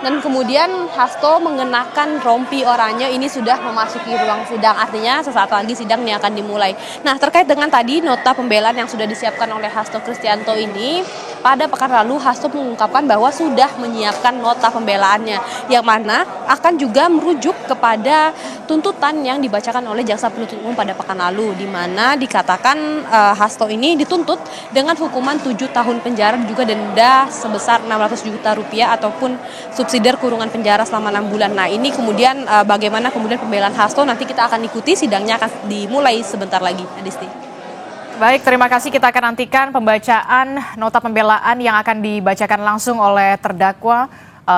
dan kemudian Hasto mengenakan rompi oranye ini sudah memasuki ruang sidang, artinya sesaat lagi sidang ini akan dimulai. Nah, terkait dengan tadi nota pembelaan yang sudah disiapkan oleh Hasto Kristianto ini, pada pekan lalu Hasto mengungkapkan bahwa sudah menyiapkan nota pembelaannya yang mana akan juga merujuk kepada tuntutan yang dibacakan oleh Jaksa Penuntut Umum pada pekan lalu, di mana dikatakan Hasto ini dituntut dengan hukuman 7 tahun penjara juga denda sebesar 600 juta rupiah ataupun subsidiar kurungan penjara selama 6 bulan. Nah, ini kemudian bagaimana kemudian pembelaan Hasto, nanti kita akan ikuti, sidangnya akan dimulai sebentar lagi, Adisti. Baik, terima kasih. Kita akan nantikan pembacaan nota pembelaan yang akan dibacakan langsung oleh terdakwa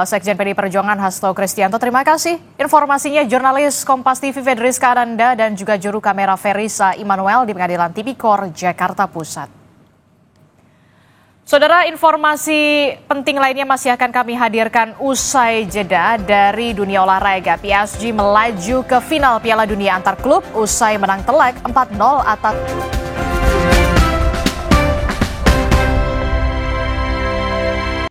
Sekjen PDI Perjuangan Hasto Kristianto. Terima kasih informasinya jurnalis Kompas TV Fedriska Ananda dan juga juru kamera Feriza Immanuel di Pengadilan Tipikor Jakarta Pusat. Saudara, informasi penting lainnya masih akan kami hadirkan usai jeda. Dari dunia olahraga. PSG melaju ke final Piala Dunia antar klub usai menang telak 4-0 atas